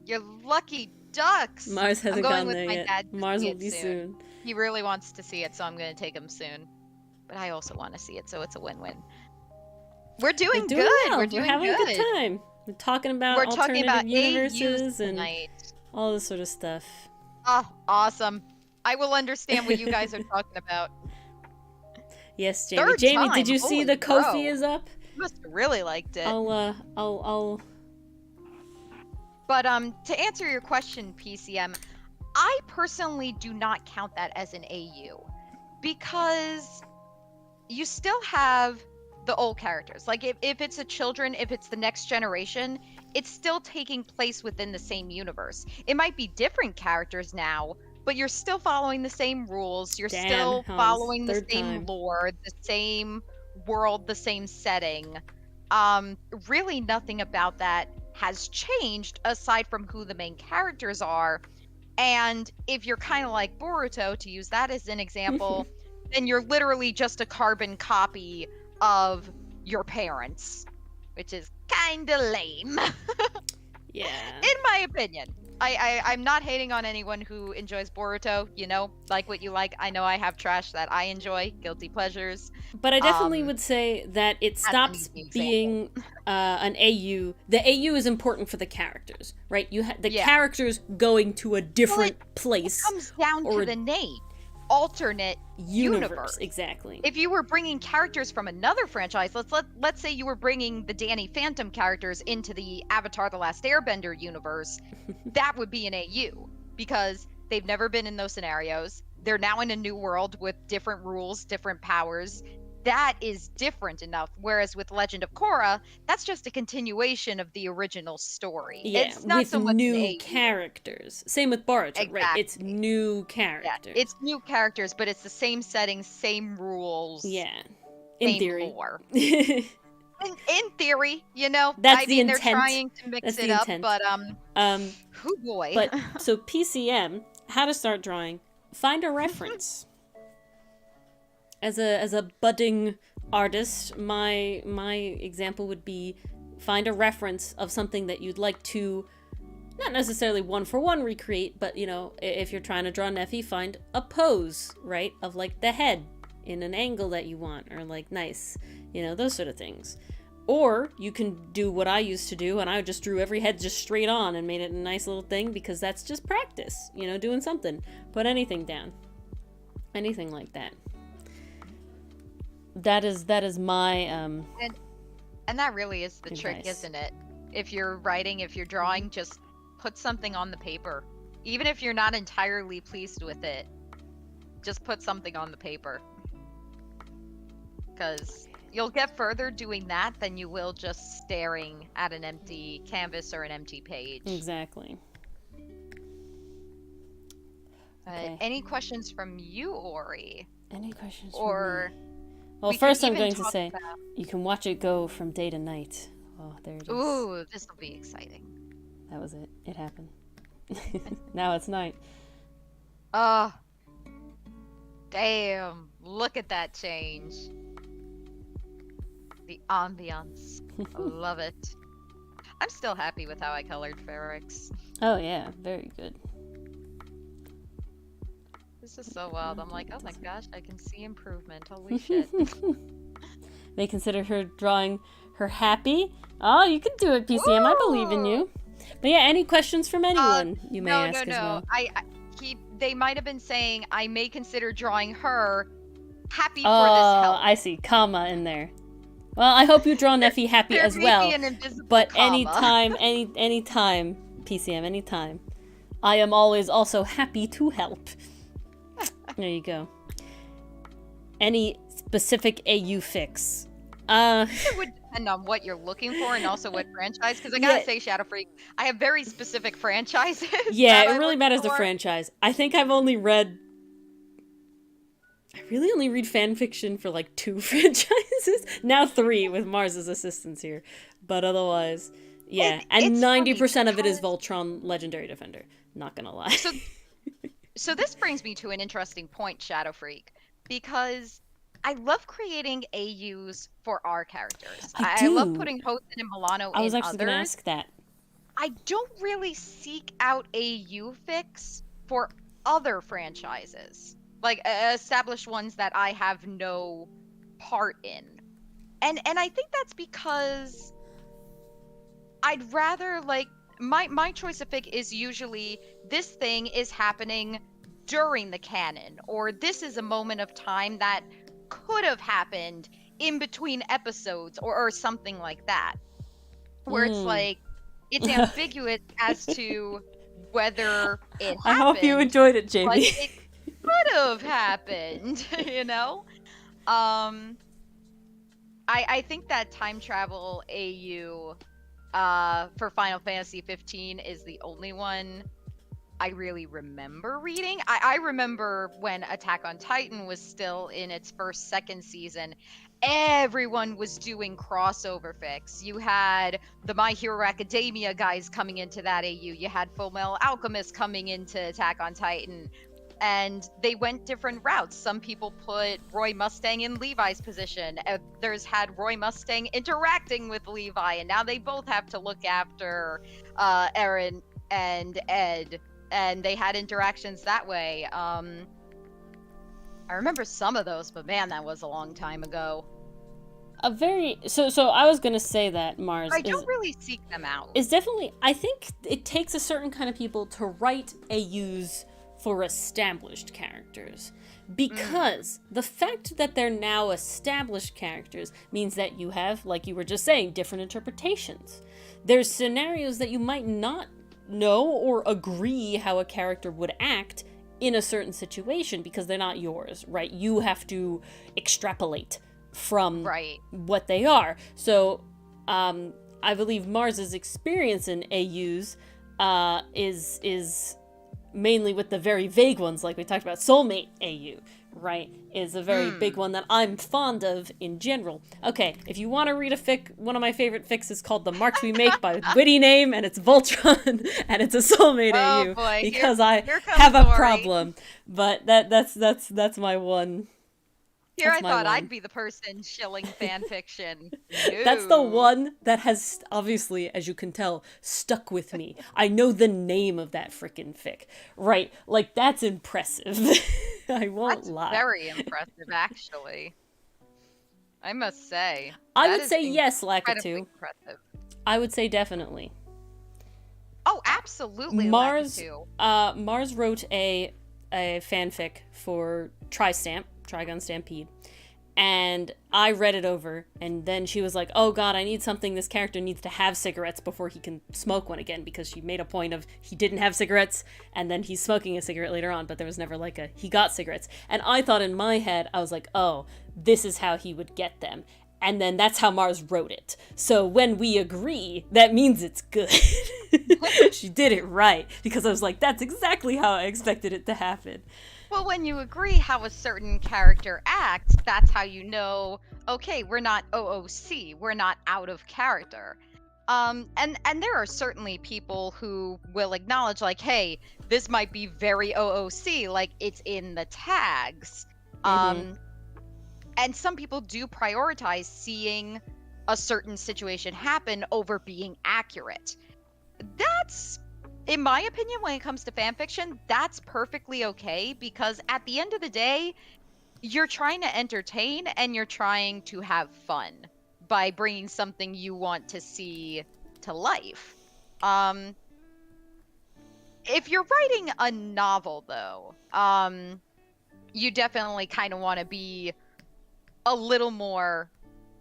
You're lucky ducks! Mars hasn't I'm going gone with there my yet. dad to Mars see will it be soon. He really wants to see it, so I'm going to take him soon. But I also want to see it, so it's a win-win. We're doing good. Well. We're doing having good. a good time. We're talking about alternative universes and all this sort of stuff. Oh, awesome. I will understand what you guys are talking about. Yes, Jamie. Third Jamie, time. did you see Holy the bro. Ko-fi is up? You must have really liked it. I'll But to answer your question, PCM, I personally do not count that as an AU because you still have the old characters. Like if it's if it's the next generation, it's still taking place within the same universe. It might be different characters now, but you're still following the same rules. You're still following the same lore, the same world, the same setting. Really nothing about that has changed aside from who the main characters are. And if you're kind of like Boruto, to use that as an example, then you're literally just a carbon copy of your parents, which is kind of lame. Yeah. In my opinion. I'm not hating on anyone who enjoys Boruto, you know, like what you like. I know I have trash that I enjoy, guilty pleasures. But I definitely would say that it stops being an AU. The AU is important for the characters, right? You the characters going to a different place. It comes down to the name. Alternate universe. Exactly. If you were bringing characters from another franchise, let's say you were bringing the Danny Phantom characters into the Avatar: The Last Airbender universe, that would be an AU because they've never been in those scenarios. They're now in a new world with different rules, different powers. That is different enough. Whereas with Legend of Korra, that's just a continuation of the original story. Yeah, it's not with so much new characters. Same with Boruto, right? It's new characters. Yeah, it's new characters, but it's the same setting, same rules. Yeah, in same theory. Lore. in theory, you know. That's the intent. They're trying to mix it up, but oh boy. But so PCM, how to start drawing? Find a reference. As a budding artist, my example would be find a reference of something that you'd like to not necessarily one-for-one recreate, but, you know, if you're trying to draw Neffy, find a pose, right, of, like, the head in an angle that you want, or, like, nice, you know, those sort of things. Or you can do what I used to do, and I just drew every head just straight on and made it a nice little thing, because that's just practice, you know, doing something. Put anything down. Anything like that. That is my And that really is the trick, Advice. isn't it? If you're writing, if you're drawing, just put something on the paper. Even if you're not entirely pleased with it, just put something on the paper. Because you'll get further doing that than you will just staring at an empty canvas or an empty page. Exactly. Okay. Any questions from you, Ori? Any questions Or from me? Well, we first could I'm even going to talk say about- you can watch it go from day to night. Oh, there it is. Ooh, this will be exciting. That was it. It happened. Now it's night. Oh, damn. Look at that change. The ambiance. I love it. I'm still happy with how I colored Ferrix. Oh yeah, very good. This is so wild. I'm like, oh my gosh, I can see improvement. Holy shit. They consider her drawing her happy. Oh, you can do it, PCM. I believe in you. But yeah, any questions from anyone you may ask as well. They might have been saying I may consider drawing her happy for this help. I see. Comma in there. Well, I hope you draw Neffy happy There as may well. be an invisible But comma. anytime, PCM, anytime. I am always also happy to help. There you go. Any specific AU fix? It would depend on what you're looking for and also what franchise. Because I gotta say, Shadow Freak, I have very specific franchises. Yeah, that it I really look matters the for. franchise. I think I really only read fan fiction for like 2 franchises. Now 3 with Mars's assistance here. But otherwise, yeah. And it's 90% of it is funny Voltron Legendary Defender. Not gonna lie. So this brings me to an interesting point, Shadow Freak, because I love creating AUs for our characters. I love do. putting Hosen and Milano I was in actually gonna others. ask that. I don't really seek out AU fics for other franchises, like established ones that I have no part in. And I think that's because I'd rather, like, my choice of fic is usually this thing is happening during the canon, or this is a moment of time that could have happened in between episodes, or something like that, where it's like it's ambiguous as to whether it happened. I hope you enjoyed it, JB. But it could have happened, you know? I think that time travel AU for Final Fantasy 15 is the only one I really remember reading. I remember when Attack on Titan was still in its second season, everyone was doing crossover fics. You had the My Hero Academia guys coming into that AU. You had Full Metal Alchemist coming into Attack on Titan. And they went different routes. Some people put Roy Mustang in Levi's position. Others had Roy Mustang interacting with Levi, and now they both have to look after Eren and Ed, and they had interactions that way. I remember some of those, but man, that was a long time ago. So I was gonna say that Mars I don't really seek them out. Is definitely, I think it takes a certain kind of people to write AUs for established characters, because the fact that they're now established characters means that you have, like you were just saying, different interpretations. There's scenarios that you might not know or agree how a character would act in a certain situation because they're not yours, right? You have to extrapolate from what they are. So I believe Mars's experience in AUs is mainly with the very vague ones, like we talked about. Soulmate AU, right, is a very big one that I'm fond of in general. Okay, if you want to read a fic, one of my favorite fics is called The Marks We Make by Witty Name, and it's Voltron, and it's a Soulmate AU, boy. because here have a Ori. problem. But that's my one. Here That's I thought my I'd one. be the person shilling fan fiction. That's the No. one that has, obviously, as you can tell, stuck with me. I know the name of that frickin' fic. Right, like, that's impressive. I won't That's lie. very impressive, actually. I must say. I that would is say yes, incredibly Lakitu. impressive. I would say definitely. Oh, absolutely, Mars, Lakitu. Mars wrote a fanfic for Trigun Stampede, And I read it over, and then she was like, oh god, I need something, this character needs to have cigarettes before he can smoke one again, because she made a point of he didn't have cigarettes, and then he's smoking a cigarette later on, but there was never like a, he got cigarettes. And I thought in my head, I was like, oh, this is how he would get them. And then that's how Mars wrote it. So when we agree, that means it's good. She did it right, because I was like, that's exactly how I expected it to happen. Well, when you agree how a certain character acts, that's how you know, okay, we're not OOC, we're not out of character. And there are certainly people who will acknowledge, like, hey, this might be very OOC, like it's in the tags. And some people do prioritize seeing a certain situation happen over being accurate. That's, in my opinion, when it comes to fanfiction, that's perfectly okay, because at the end of the day, you're trying to entertain and you're trying to have fun by bringing something you want to see to life. If you're writing a novel, though, you definitely kind of want to be a little more,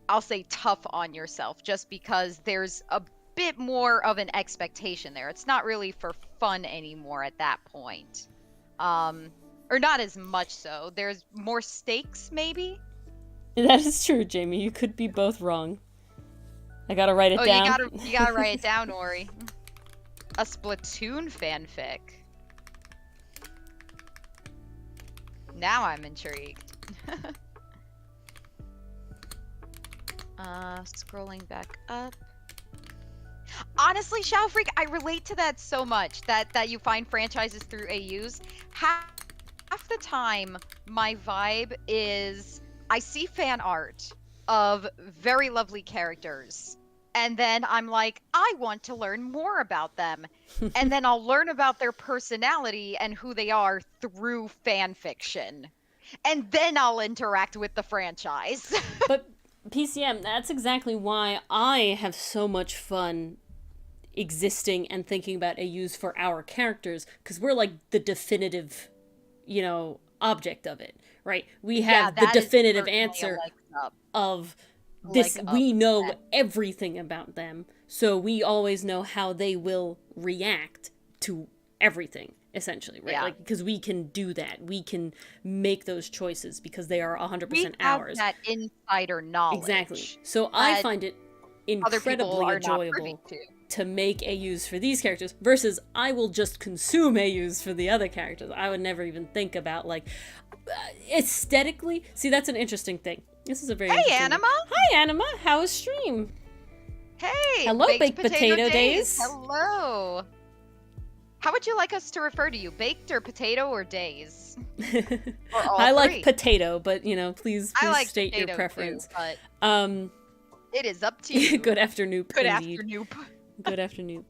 I'll say, tough on yourself, just because there's a bit more of an expectation there. It's not really for fun anymore at that point. Or not as much so. There's more stakes, maybe? That is true, Jamie. You could be both wrong. I gotta write it down. You gotta write it down, Ori. A Splatoon fanfic. Now I'm intrigued. Scrolling back up. Honestly, Shao Freak, I relate to that so much, that you find franchises through AUs. Half the time, my vibe is I see fan art of very lovely characters, and then I'm like, I want to learn more about them. And then I'll learn about their personality and who they are through fan fiction. And then I'll interact with the franchise. But PCM, that's exactly why I have so much fun existing and thinking about AUs for our characters, because we're like the definitive, object of it, right? We have the definitive answer of this. We know everything about them, so we always know how they will react to everything, essentially, right? Like, because we can do that. We can make those choices because they are 100% ours. That insider knowledge. Exactly. So I find it incredibly enjoyable to make AUs for these characters versus I will just consume AUs for the other characters. I would never even think about, like, aesthetically. See, that's an interesting thing. This is a very interesting Anima. Thing. Hi, Anima. How was stream? Hey. Hello, Baked Potato Days. Hello. How would you like us to refer to you? Baked or potato or days? Or all I three? like potato, but please like state your preference. Too, but it is up to you. Good afternoon. Good afternoon. Good afternoon.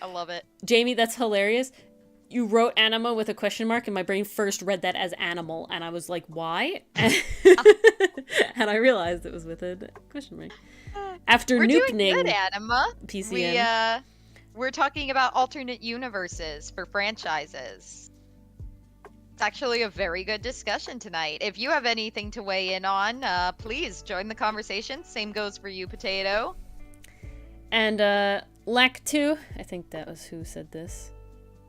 I love it. Jamie, that's hilarious. You wrote anima with a question mark, and my brain first read that as animal, and I was like, why? And I realized it was with a question mark. After We're noopning, doing good, Anima. PCM. We're talking about alternate universes for franchises. It's actually a very good discussion tonight. If you have anything to weigh in on, please join the conversation. Same goes for you, Potato. And Lack2, I think that was who said this.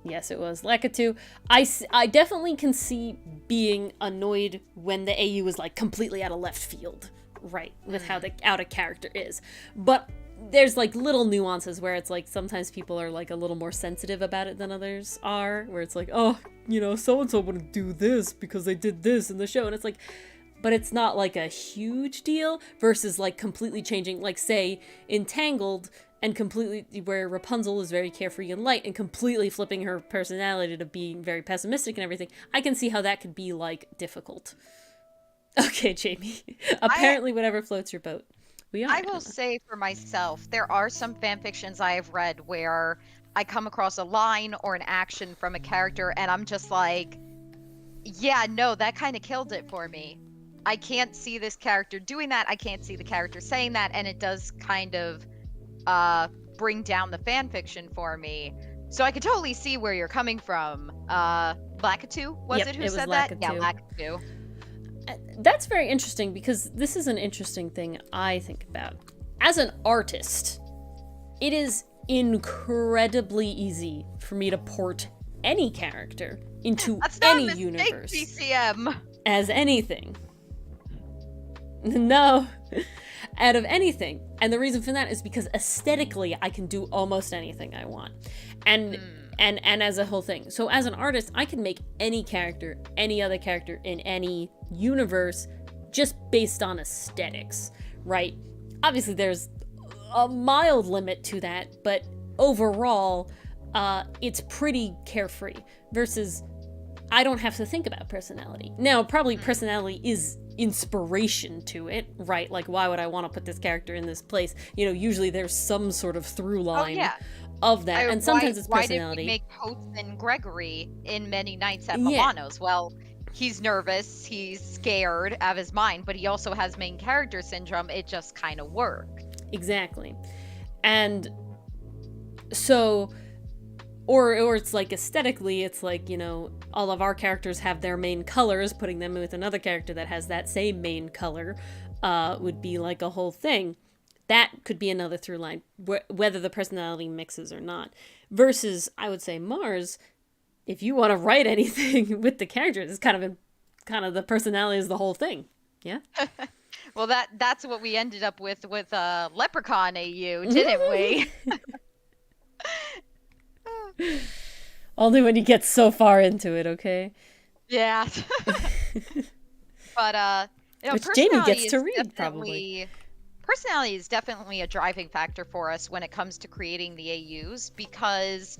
Yes, it was Lack2. I definitely can see being annoyed when the AU is like completely out of left field, right, with how the out of character is. But there's like little nuances where it's like sometimes people are like a little more sensitive about it than others are, where it's like, oh, so-and-so wouldn't do this because they did this in the show. And it's like, but it's not like a huge deal versus like completely changing, like say Entangled and completely where Rapunzel is very carefree and light and completely flipping her personality to being very pessimistic and everything. I can see how that could be like difficult. Okay, Jamie. Apparently whatever floats your boat. I will say for myself, there are some fanfictions I have read where I come across a line or an action from a character and I'm just like, yeah, no, that kind of killed it for me. I can't see this character doing that. I can't see the character saying that. And it does kind of bring down the fanfiction for me. So I could totally see where you're coming from. Lackatu, was it who said that? Yeah, Lackatu. That's very interesting, because this is an interesting thing I think about. As an artist, it is incredibly easy for me to port any character into any universe BCM. as anything. No, out of anything. And the reason for that is because aesthetically I can do almost anything I want. And as a whole thing. So as an artist, I can make any character, any other character in any universe just based on aesthetics, right? Obviously there's a mild limit to that, but overall, it's pretty carefree, versus I don't have to think about personality. Now, probably personality is inspiration to it, right? Like, why would I want to put this character in this place? You know, usually there's some sort of through line of that, and sometimes it's personality. Why did we make Hudson Gregory in Many Nights at Milano's? Well, he's nervous, he's scared out of his mind, but he also has main character syndrome. It just kind of worked. Exactly. And so, or it's like aesthetically, it's like, you know, all of our characters have their main colors, putting them with another character that has that same main color would be like a whole thing. That could be another through line, whether the personality mixes or not. Versus, I would say, Mars, if you want to write anything with the characters, it's kind of the personality is the whole thing. Yeah? Well, that's what we ended up with Leprechaun AU, didn't we? Only when you get so far into it, okay? Yeah. But which Jamie gets to read, probably. Personality is definitely a driving factor for us when it comes to creating the AUs, because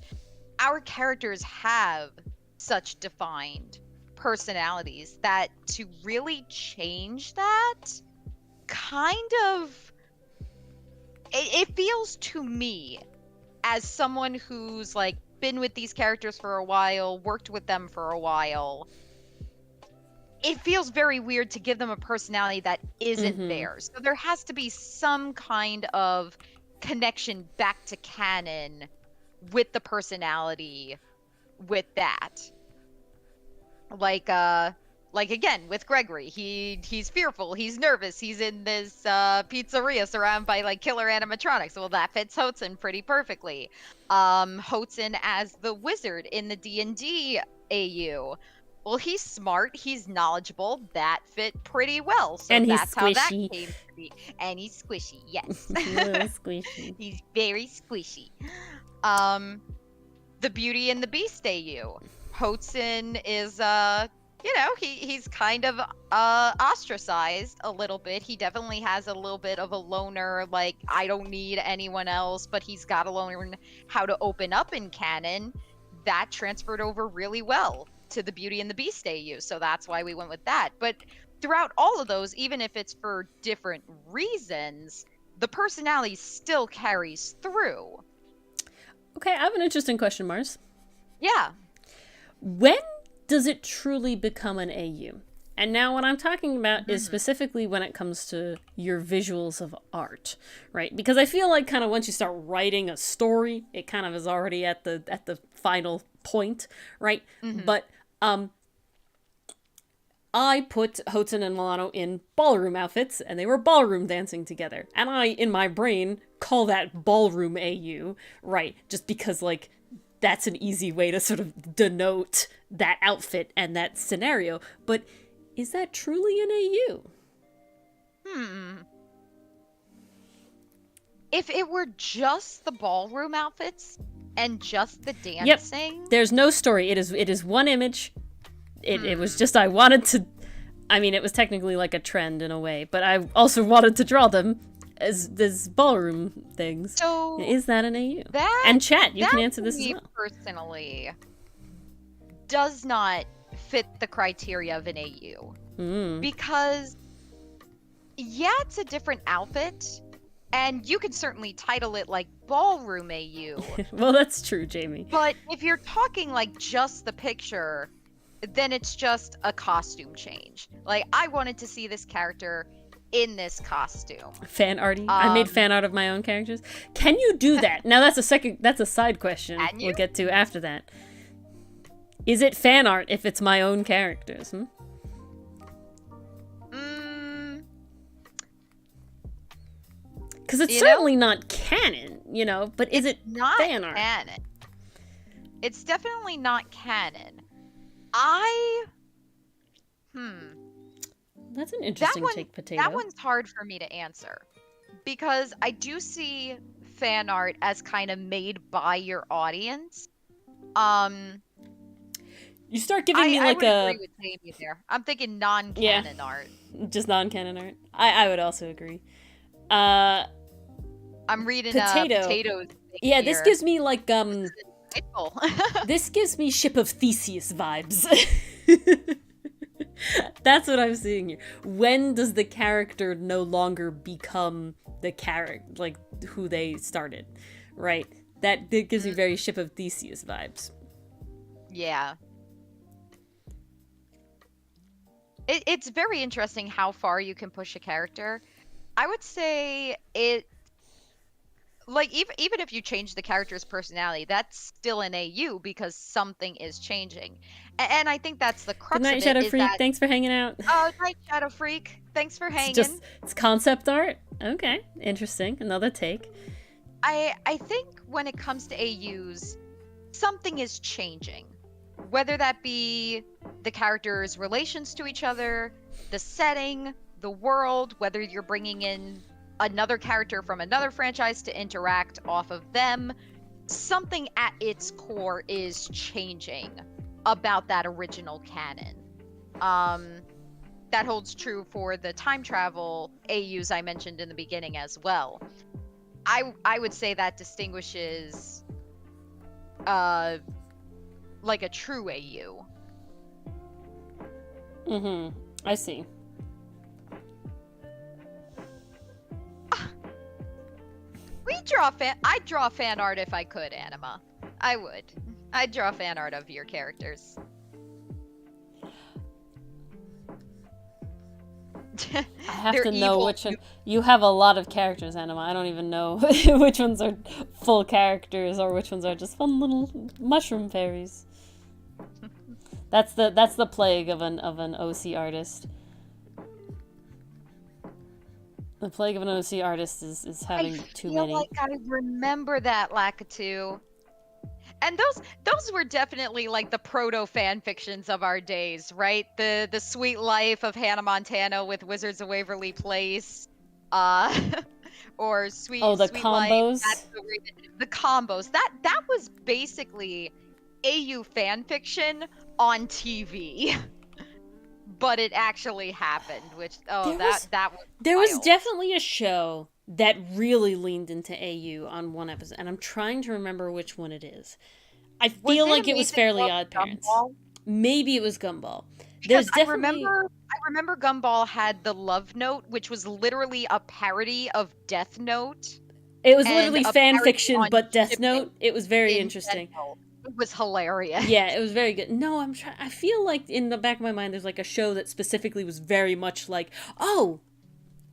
our characters have such defined personalities that to really change that kind of it feels to me, as someone who's like been with these characters for a while, worked with them for a while, it feels very weird to give them a personality that isn't theirs. So there has to be some kind of connection back to canon with the personality with that. Like again with Gregory, he's fearful, he's nervous, he's in this pizzeria surrounded by like killer animatronics. Well, that fits Hudson pretty perfectly. Hudson as the wizard in the D&D AU. Well, he's smart, he's knowledgeable, that fit pretty well. So and that's squishy. How that came to be. And he's squishy, yes. Squishy. He's very squishy. The Beauty and the Beast AU. Hudson is you know, he's kind of ostracized a little bit. He definitely has a little bit of a loner, like, I don't need anyone else, but he's got to learn how to open up in canon. That transferred over really well to the Beauty and the Beast AU, so that's why we went with that. But throughout all of those, even if it's for different reasons, the personality still carries through. Okay, I have an interesting question, Mars. Yeah. When does it truly become an AU? And now what I'm talking about is specifically when it comes to your visuals of art, right? Because I feel like kind of once you start writing a story, it kind of is already at the final point, right? But I put Hudson and Milano in ballroom outfits, and they were ballroom dancing together. And I, in my brain, call that ballroom AU, right? Just because, like, that's an easy way to sort of denote that outfit and that scenario. But is that truly an AU? If it were just the ballroom outfits and just the dancing... Yep. There's no story. It is one image. It was just, I wanted to... I mean, it was technically like a trend in a way, but I also wanted to draw them as ballroom things. So is that an AU? That, and chat, you can answer this as well. Personally, does not fit the criteria of an AU. Because, yeah, it's a different outfit, and you could certainly title it like Ballroom AU. Well, that's true, Jamie. But if you're talking like just the picture, then it's just a costume change. Like, I wanted to see this character in this costume. Fan arty? I made fan art of my own characters. Can you do that? Now that's a side question we'll get to after that. Is it fan art if it's my own characters? Because it's You know? certainly not canon, you know, but is it Not fan art? canon. It's definitely not canon. Hmm. That's an That interesting one, take, that potato. one's hard for me to answer because I do see fan art as kind of made by your audience. Um, You start giving me I like would a agree with Jamie there. I'm thinking non-canon art. just non-canon art. I would also agree. Uh, I'm reading potato. potatoes Yeah, this here. gives me like This is insightful. this gives me Ship of Theseus vibes. That's what I'm seeing here. When does the character no longer become the character, like who they started, right? That gives me very Ship of Theseus vibes. Yeah. It's very interesting how far you can push a character. I would say it, like, even if you change the character's personality, that's still an AU because something is changing. And I think that's the Good crux night, of it Shadow is Freak. that, Thanks for hanging out. oh, night, Shadow Freak. Thanks for It's hanging. it's concept art. Okay, interesting. Another take. I think when it comes to AUs, something is changing. Whether that be the characters' relations to each other, the setting, the world, whether you're bringing in another character from another franchise to interact off of them, something at its core is changing about that original canon. That holds true for the time travel AUs I mentioned in the beginning as well. I would say that distinguishes like a true AU. I see. I'd draw fan art if I could, Anima. I would. I'd draw fan art of your characters. I have They're to know evil. which one. You have a lot of characters, Anima. I don't even know which ones are full characters or which ones are just fun little mushroom fairies. That's the plague of an OC artist. The plague of an OC artist is having too many. I feel like I remember that, Lakitu. And those were definitely like the proto fan fictions of our days, right? The Sweet Life of Hannah Montana with Wizards of Waverly Place, or Sweet the Sweet combos. Life. The combos. That was basically AU fan fiction on TV. But it actually happened, which that was there was wild. definitely a show that really leaned into AU on one episode, and I'm trying to remember which one it is. I feel like it was Fairly Odd Parents. Gumball? Maybe it was Gumball. Because I remember Gumball had the Love Note, which was literally a parody of Death Note. It was literally fan fiction, but Death shipping Note. It was very in interesting. general. It was hilarious. Yeah, it was very good. No, I feel like in the back of my mind, there's like a show that specifically was very much like, oh,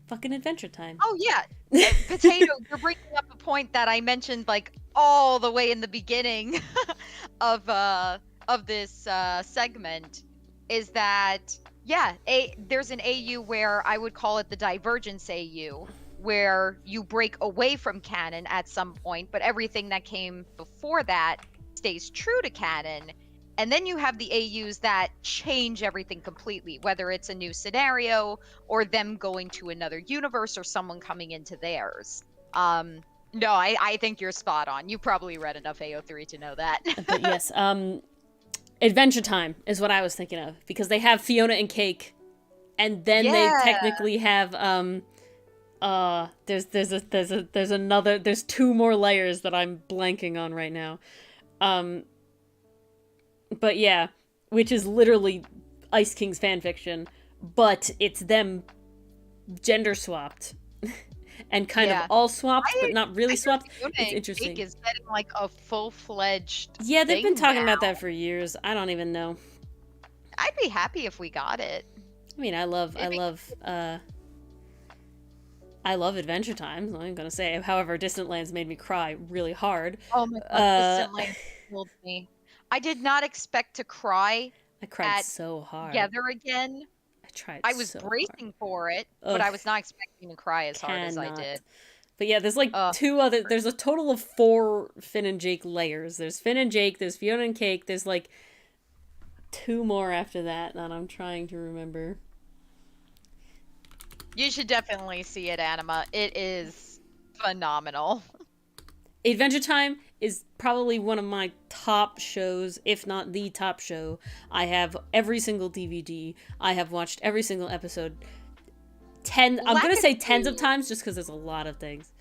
fucking Adventure Time. Oh yeah, Potato. You're bringing up a point that I mentioned like all the way in the beginning of this segment. Is that there's an AU where I would call it the Divergence AU, where you break away from canon at some point, but everything that came before that stays true to canon. And then you have the AUs that change everything completely, whether it's a new scenario or them going to another universe or someone coming into theirs. No, I think you're spot on. You probably read enough AO3 to know that. But yes, Adventure Time is what I was thinking of, because they have Fiona and Cake, and then they technically have there's two more layers that I'm blanking on right now. But yeah, which is literally Ice King's fanfiction, but it's them gender swapped and kind of all swapped, but not really swapped. It's interesting. Is getting like a full-fledged. Yeah, they've been talking now. about that for years. I don't even know. I'd be happy if we got it. I mean, I love Adventure Time. I'm gonna say, however, Distant Lands made me cry really hard. Oh my god, Distant Lands killed me. I did not expect to cry. I cried so hard. Together again. I tried. I was bracing for it, but I was not expecting to cry as hard as I did. But yeah, there's like there's a total of 4 Finn and Jake layers. There's Finn and Jake, there's Fiona and Cake, there's like 2 more after that I'm trying to remember. You should definitely see it, Anima. It is phenomenal. Adventure Time is probably one of my top shows, if not the top show. I have every single DVD. I have watched every single episode. I'm gonna say tens of times just because there's a lot of things.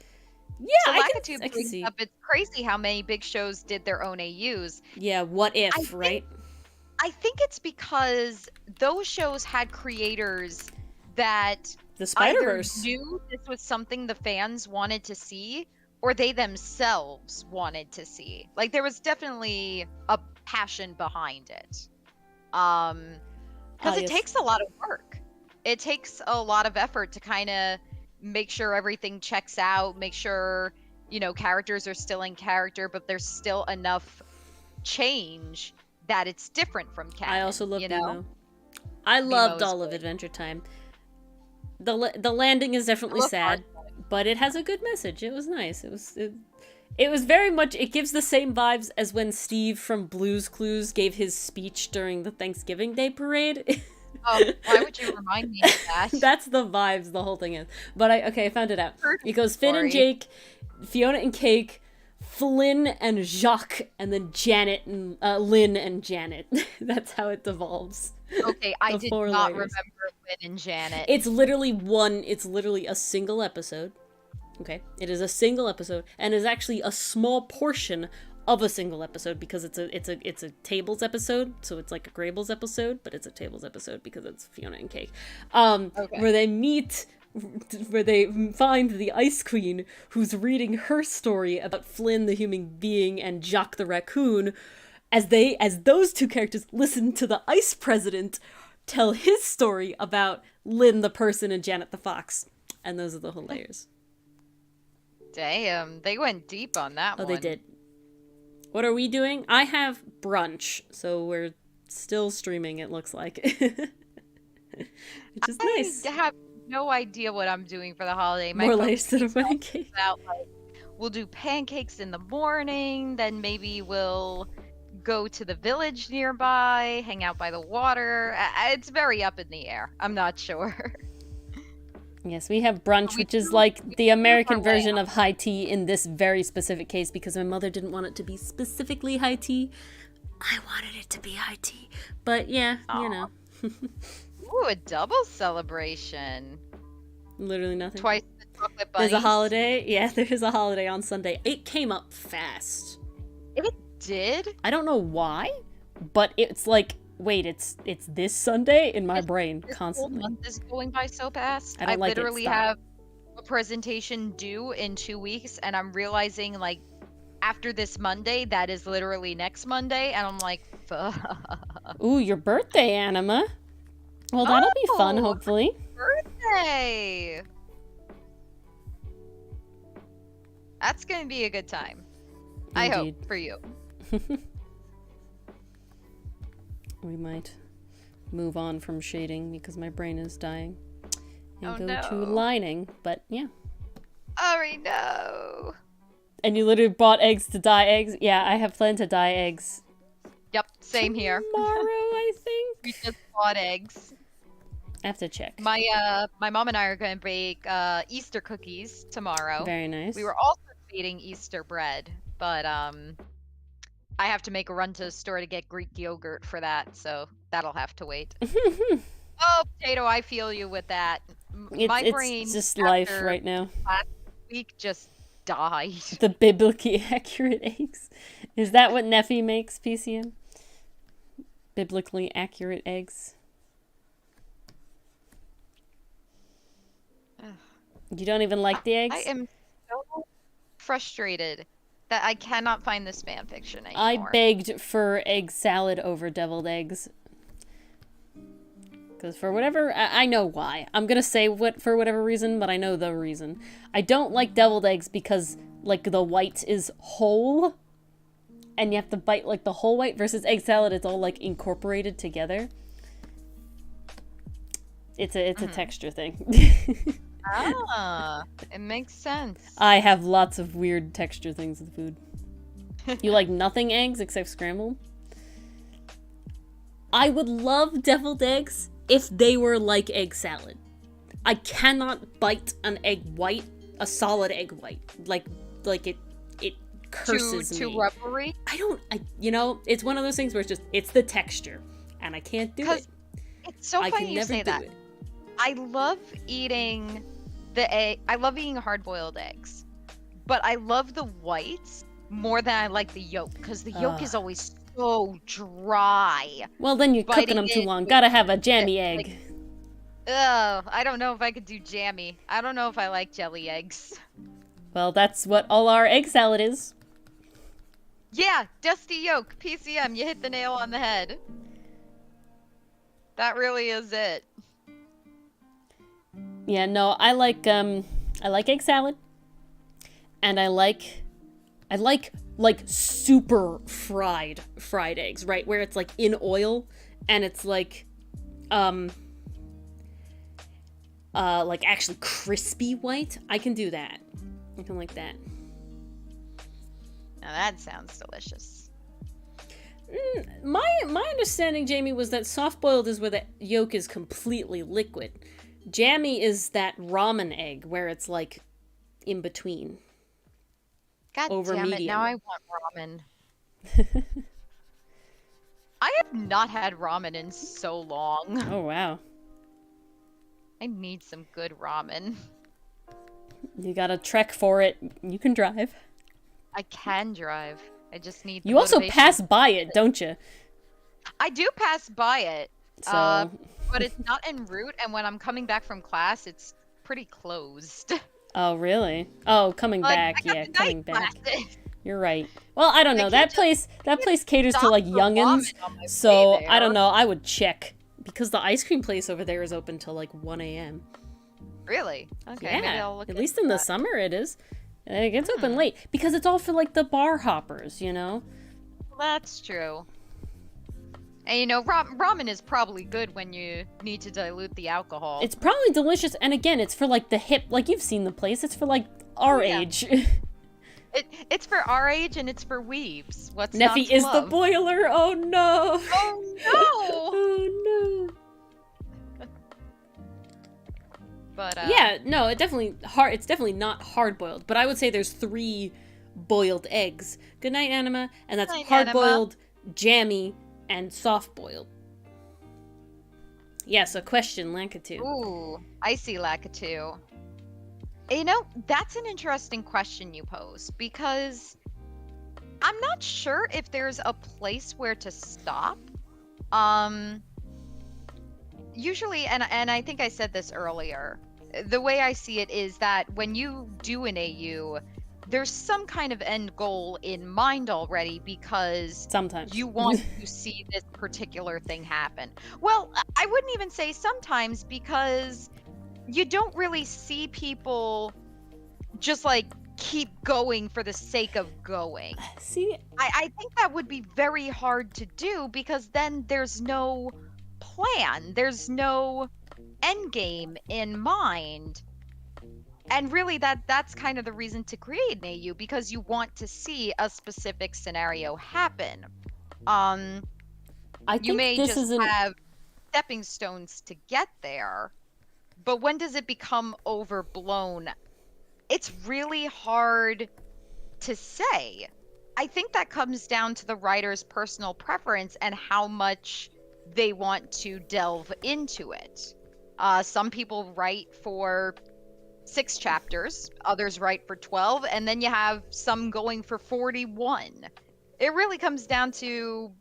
Yeah, I can see. It's crazy how many big shows did their own AUs. Yeah, what if, right? I think it's because those shows had creators that the Spider-Verse knew this was something the fans wanted to see, or they themselves wanted to see. Like, there was definitely a passion behind it. Because it takes a lot of work. It takes a lot of effort to kind of make sure everything checks out, make sure, characters are still in character, but there's still enough change that it's different from canon. I also love Nemo. I loved all of Adventure Time. The landing is definitely sad, but it has a good message. It was nice. It was very much, it gives the same vibes as when Steve from Blue's Clues gave his speech during the Thanksgiving Day parade. Oh, why would you remind me of that? That's the vibes the whole thing is. But I found it out. It goes Finn and Jake, Fiona and Cake, Flynn and Jacques, and then Janet and Lynn and Janet. That's how it devolves. Okay, I did not remember Lynn and Janet. It's literally a single episode. Okay, it is a single episode, and is actually a small portion of a single episode because it's a Tables episode, so it's like a Grable's episode, but it's a Tables episode because it's Fiona and Cake, where they find the Ice Queen, who's reading her story about Flynn the human being and Jacques the raccoon, as those 2 characters listen to the Ice President tell his story about Lynn the person and Janet the fox, and those are the whole layers. Damn, they went deep on that one. Oh, they did. What are we doing? I have brunch, so we're still streaming, it looks like. Which is nice. I have no idea what I'm doing for the holiday. More layers to the pancake. We'll do pancakes in the morning, then maybe we'll go to the village nearby, hang out by the water. It's very up in the air. I'm not sure. Yes, we have brunch, which is like the American version of high tea in this very specific case, because my mother didn't want it to be specifically high tea. I wanted it to be high tea. But yeah, Ooh, a double celebration. Literally nothing. Twice the chocolate bunnies. There's a holiday. Yeah, there is a holiday on Sunday. It came up fast. It did? I don't know why, but it's like, wait, it's this Sunday in my brain constantly. This whole month is going by so fast. I literally have a presentation due in 2 weeks, and I'm realizing, like, after this Monday, that is literally next Monday, and I'm like, fuck. Ooh, your birthday, Anima. Well, that'll be fun, hopefully. Birthday! That's gonna be a good time. Indeed. I hope, for you. We might move on from shading because my brain is dying and go to lining, but yeah. Ori, no. And you literally bought eggs to dye eggs? Yeah, I have planned to dye eggs. Yep, same here. Tomorrow, I think. We just bought eggs. I have to check. My mom and I are going to bake Easter cookies tomorrow. Very nice. We were also eating Easter bread, but I have to make a run to the store to get Greek yogurt for that, so that'll have to wait. Oh, Potato, I feel you with that. My brain, it's just life right now. Last week just died. The biblically accurate eggs. Is that what Neffy makes, PCM? Biblically accurate eggs. You don't even like the eggs? I am so frustrated that I cannot find this fan fiction anymore. I begged for egg salad over deviled eggs. Because for whatever... I know why. I'm going to say for whatever reason, but I know the reason. I don't like deviled eggs because, like, the white is whole. And you have to bite, like, the whole white versus egg salad. It's all, like, incorporated together. It's a texture thing. Ah, it makes sense. I have lots of weird texture things with food. You like nothing eggs except scrambled? I would love deviled eggs if they were like egg salad. I cannot bite an egg white, a solid egg white. Like it curses me. Too rubbery? It's one of those things where it's the texture. And I can't do it. It's so funny you say that. It. I love eating I love eating hard-boiled eggs. But I love the whites more than I like the yolk, because the yolk is always so dry. Well, then you're cooking them too long. Gotta have a jammy egg. I don't know if I could do jammy. I don't know if I like jelly eggs. Well, that's what all our egg salad is. Yeah, dusty yolk, PCM, you hit the nail on the head. That really is it. Yeah, no, I like egg salad. And I like super fried eggs, right? Where it's like in oil and it's like actually crispy white. I can do that. I can like that. Now that sounds delicious. My understanding, Jamie, was that soft boiled is where the yolk is completely liquid. Jammy is that ramen egg where it's like in between. God over damn medium. it, now I want ramen. I have not had ramen in so long. Oh, wow. I need some good ramen. You gotta trek for it. You can drive. I can drive. I just need the You also motivation. pass by it, don't you? I do pass by it. So... but it's not en route, and when I'm coming back from class, it's pretty closed. Oh, really? Oh, coming back. Yeah, coming back. You're right. Well, I don't know. That place caters to like youngins. So I don't know. I would check because the ice cream place over there is open till like 1 a.m. Really? Okay. Yeah. Maybe I'll look at least in the summer it is. It gets open late because it's all for like the bar hoppers, you know. That's true. And you know, ramen is probably good when you need to dilute the alcohol. It's probably delicious, and again, it's for like the hip. Like you've seen the place. It's for like our age. It's for our age and it's for weebs. What's Neffy is the boiler. Oh no. Oh no. Oh no. But yeah, no, it's definitely not hard boiled. But I would say there's 3 boiled eggs. Good night, Anima. And that's hard boiled, jammy, and soft boiled. Yeah, so question, Lankatu. Ooh, I see Lakitu. You know, that's an interesting question you pose, because I'm not sure if there's a place where to stop. Usually, and I think I said this earlier, the way I see it is that when you do an AU, there's some kind of end goal in mind already, because sometimes you want to see this particular thing happen. Well, I wouldn't even say sometimes, because you don't really see people just like keep going for the sake of going. See, I think that would be very hard to do, because then there's no plan, there's no end game in mind. And really that's kind of the reason to create an AU, because you want to see a specific scenario happen. I think you may this just have stepping stones to get there, but when does it become overblown? It's really hard to say. I think that comes down to the writer's personal preference and how much they want to delve into it. Some people write for 6 chapters, others write for 12, and then you have some going for 41. It really comes down to,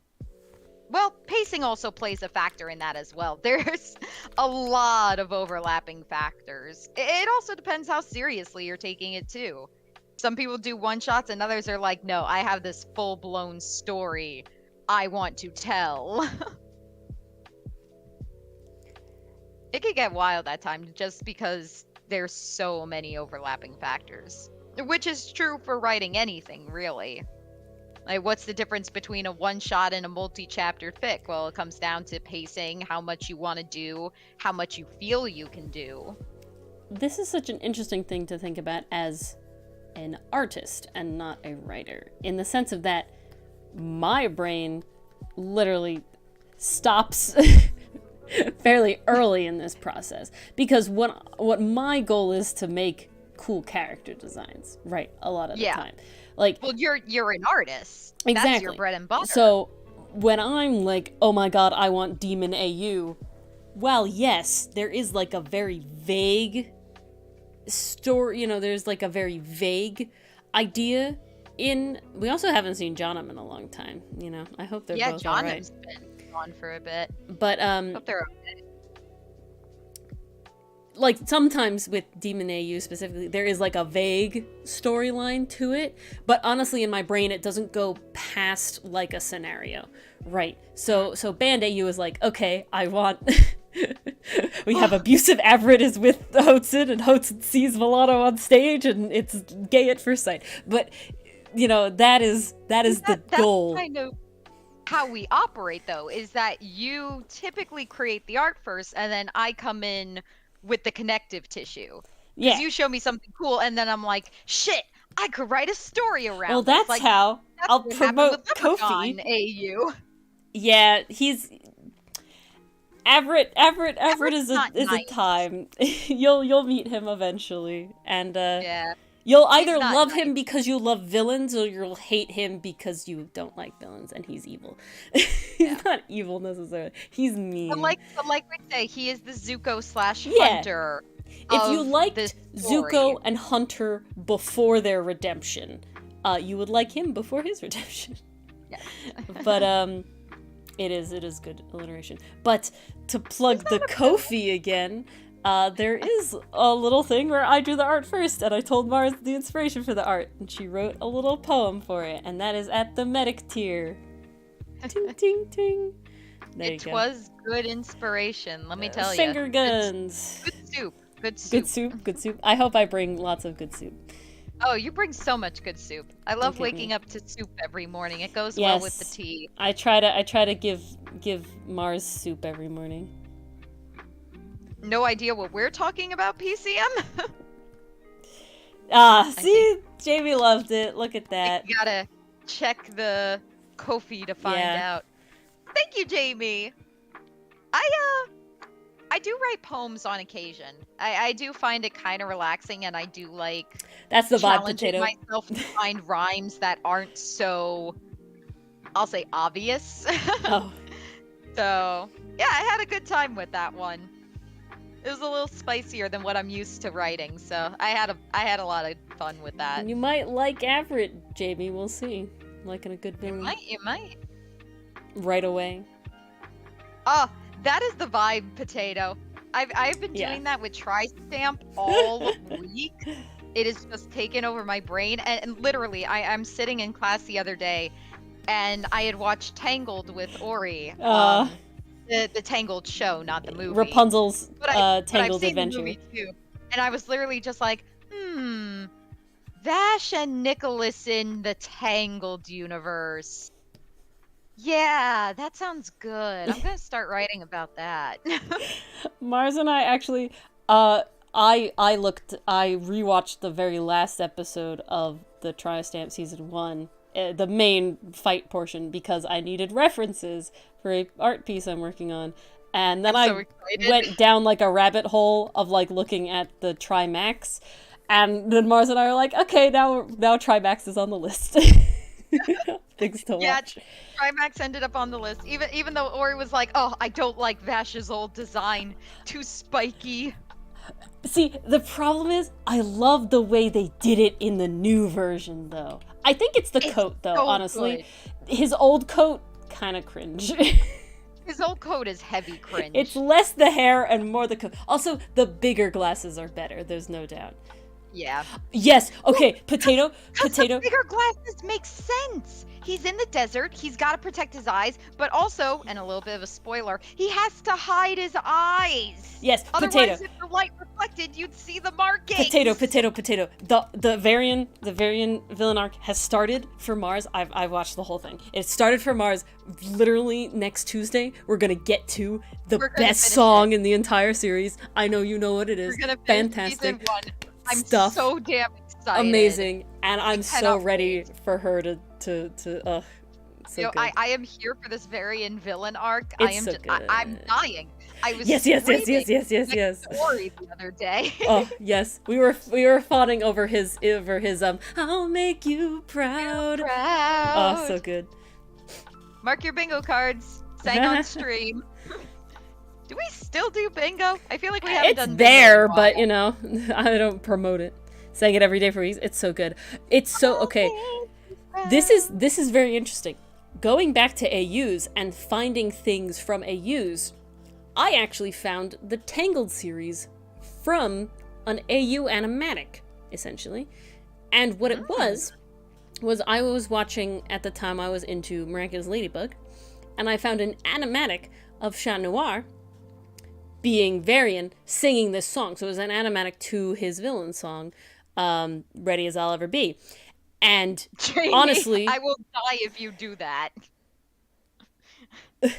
well, pacing also plays a factor in that as well. There's a lot of overlapping factors. It also depends how seriously you're taking it too. Some people do one-shots and others are like, no, I have this full-blown story I want to tell. It could get wild at times just because there's so many overlapping factors. Which is true for writing anything, really. Like, what's the difference between a one-shot and a multi-chapter fic? Well, it comes down to pacing, how much you want to do, how much you feel you can do. this is such an interesting thing to think about as an artist and not a writer, in the sense of that my brain literally stops fairly early in this process, because what my goal is to make cool character designs, right, a lot of the time. Like, well, you're an artist. Exactly. That's your bread and butter. So when I'm like, oh my god, I want Demon AU, well, yes, there is like a very vague story, you know, there's like a very vague idea in... We also haven't seen Johnum in a long time, you know. I hope they're both all right. Yeah, Johnum's been gone for a bit. But, hope they're okay. Like, sometimes with Demon AU specifically, there is like a vague storyline to it, but honestly in my brain it doesn't go past like a scenario, right? So Band AU is like, okay, I want... we have abusive Everett is with Hotsun, and Hotsun sees Milano on stage, and it's gay at first sight. But, you know, that is the goal. That's kind of how we operate, though, is that you typically create the art first, and then I come in with the connective tissue. Because you show me something cool, and then I'm like, shit, I could write a story around Well, that's like, how that's I'll promote Kofi. Kofi. AU. Yeah, he's... Everett is a time. You'll meet him eventually, and you'll either love him because you love villains, or you'll hate him because you don't like villains, and he's evil. He's not evil necessarily. He's mean. But like we say, he is the Zuko / Hunter. If you liked Zuko and Hunter before their redemption, you would like him before his redemption. Yeah. But it is good alliteration. But to plug the Kofi again, there is a little thing where I do the art first, and I told Mars the inspiration for the art, and she wrote a little poem for it, and that is at the medic tier. Ting, ting, ting. There you go. It was good inspiration, let me tell you. Finger guns. Good soup. Good soup. I hope I bring lots of good soup. Oh, you bring so much good soup. I love waking up to soup every morning. It goes well with the tea. I try to give Mars soup every morning. No idea what we're talking about, PCM? See? Jamie loved it. Look at that. You gotta check the Kofi to find out. Thank you, Jamie. I do write poems on occasion. I do find it kind of relaxing, and I do like... That's the vibe, challenging Potato. myself to find rhymes that aren't so, I'll say, obvious. Oh. So, yeah, I had a good time with that one. It was a little spicier than what I'm used to writing, so I had a lot of fun with that. You might like Everett, Jamie. We'll see. Liking a good villain. You might. Right away. Oh, that is the vibe, Potato. I've been doing that with Tri-Stamp all week. It is just taken over my brain, and literally, I'm sitting in class the other day, and I had watched Tangled with Ori. The Tangled show, not the movie. Rapunzel's I've Tangled seen Adventure. The movie too, and I was literally just like, Vash and Nicholas in the Tangled universe. Yeah, that sounds good. I'm gonna start writing about that. Mars and I actually, I rewatched the very last episode of the Tri-Stamp season 1, the main fight portion, because I needed references for a art piece I'm working on, and then I went down like a rabbit hole of like looking at the Trimax, and then Mars and I were like, okay, now Trimax is on the list. Things to watch. Yeah, Trimax ended up on the list, even though Ori was like, oh, I don't like Vash's old design, too spiky. See, the problem is, I love the way they did it in the new version, though. I think it's the coat, though, so honestly. Good. His old coat, kind of cringe. His old coat is heavy cringe. It's less the hair and more the coat. Also, the bigger glasses are better, there's no doubt. Yeah. Yes. Okay. Potato. Because the Potato. bigger glasses make sense. He's in the desert. He's got to protect his eyes, but also, and a little bit of a spoiler, he has to hide his eyes. Yes. Otherwise, Potato. if the light reflected, you'd see the markings. Potato. The Varian villain arc has started for Mars. I've watched the whole thing. It started for Mars. Literally next Tuesday, we're gonna get to the best song in the entire series. I know you know what it is. We're gonna finish Fantastic season 1. I'm stuff. so damn excited. Amazing, and I'm so ready wait. for her to so good. I am here for this Varian villain arc. It's so good. I'm dying. I was yes. Ori the other day. Oh yes, we were fawning over his I'll make you proud. Oh, so good. Mark your bingo cards. Sang on stream. Do we still do bingo? I feel like we haven't done bingo. It's there, but you know, I don't promote it. Saying it every day for weeks. It's so good. It's so okay. This is very interesting. Going back to AUs and finding things from AUs, I actually found the Tangled series from an AU animatic, essentially. And what it was I was watching, at the time I was into Miraculous Ladybug, and I found an animatic of Chat Noir being Varian singing this song. So it was an animatic to his villain song, Ready as I'll Ever Be. And Jamie, honestly, I will die if you do that. I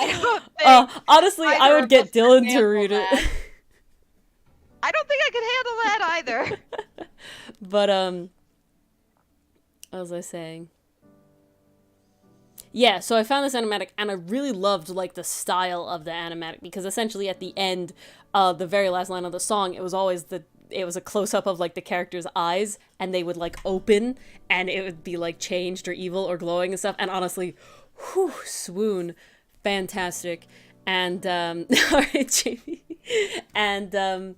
don't think. Honestly, I would get Dylan to read it. I don't think I could handle that either. But what was I saying? Yeah, so I found this animatic, and I really loved like the style of the animatic, because essentially at the end, the very last line of the song, it was always it was a close-up of like the character's eyes, and they would like open, and it would be like changed or evil or glowing and stuff. And honestly, whew, swoon, fantastic. And all right, Jamie, and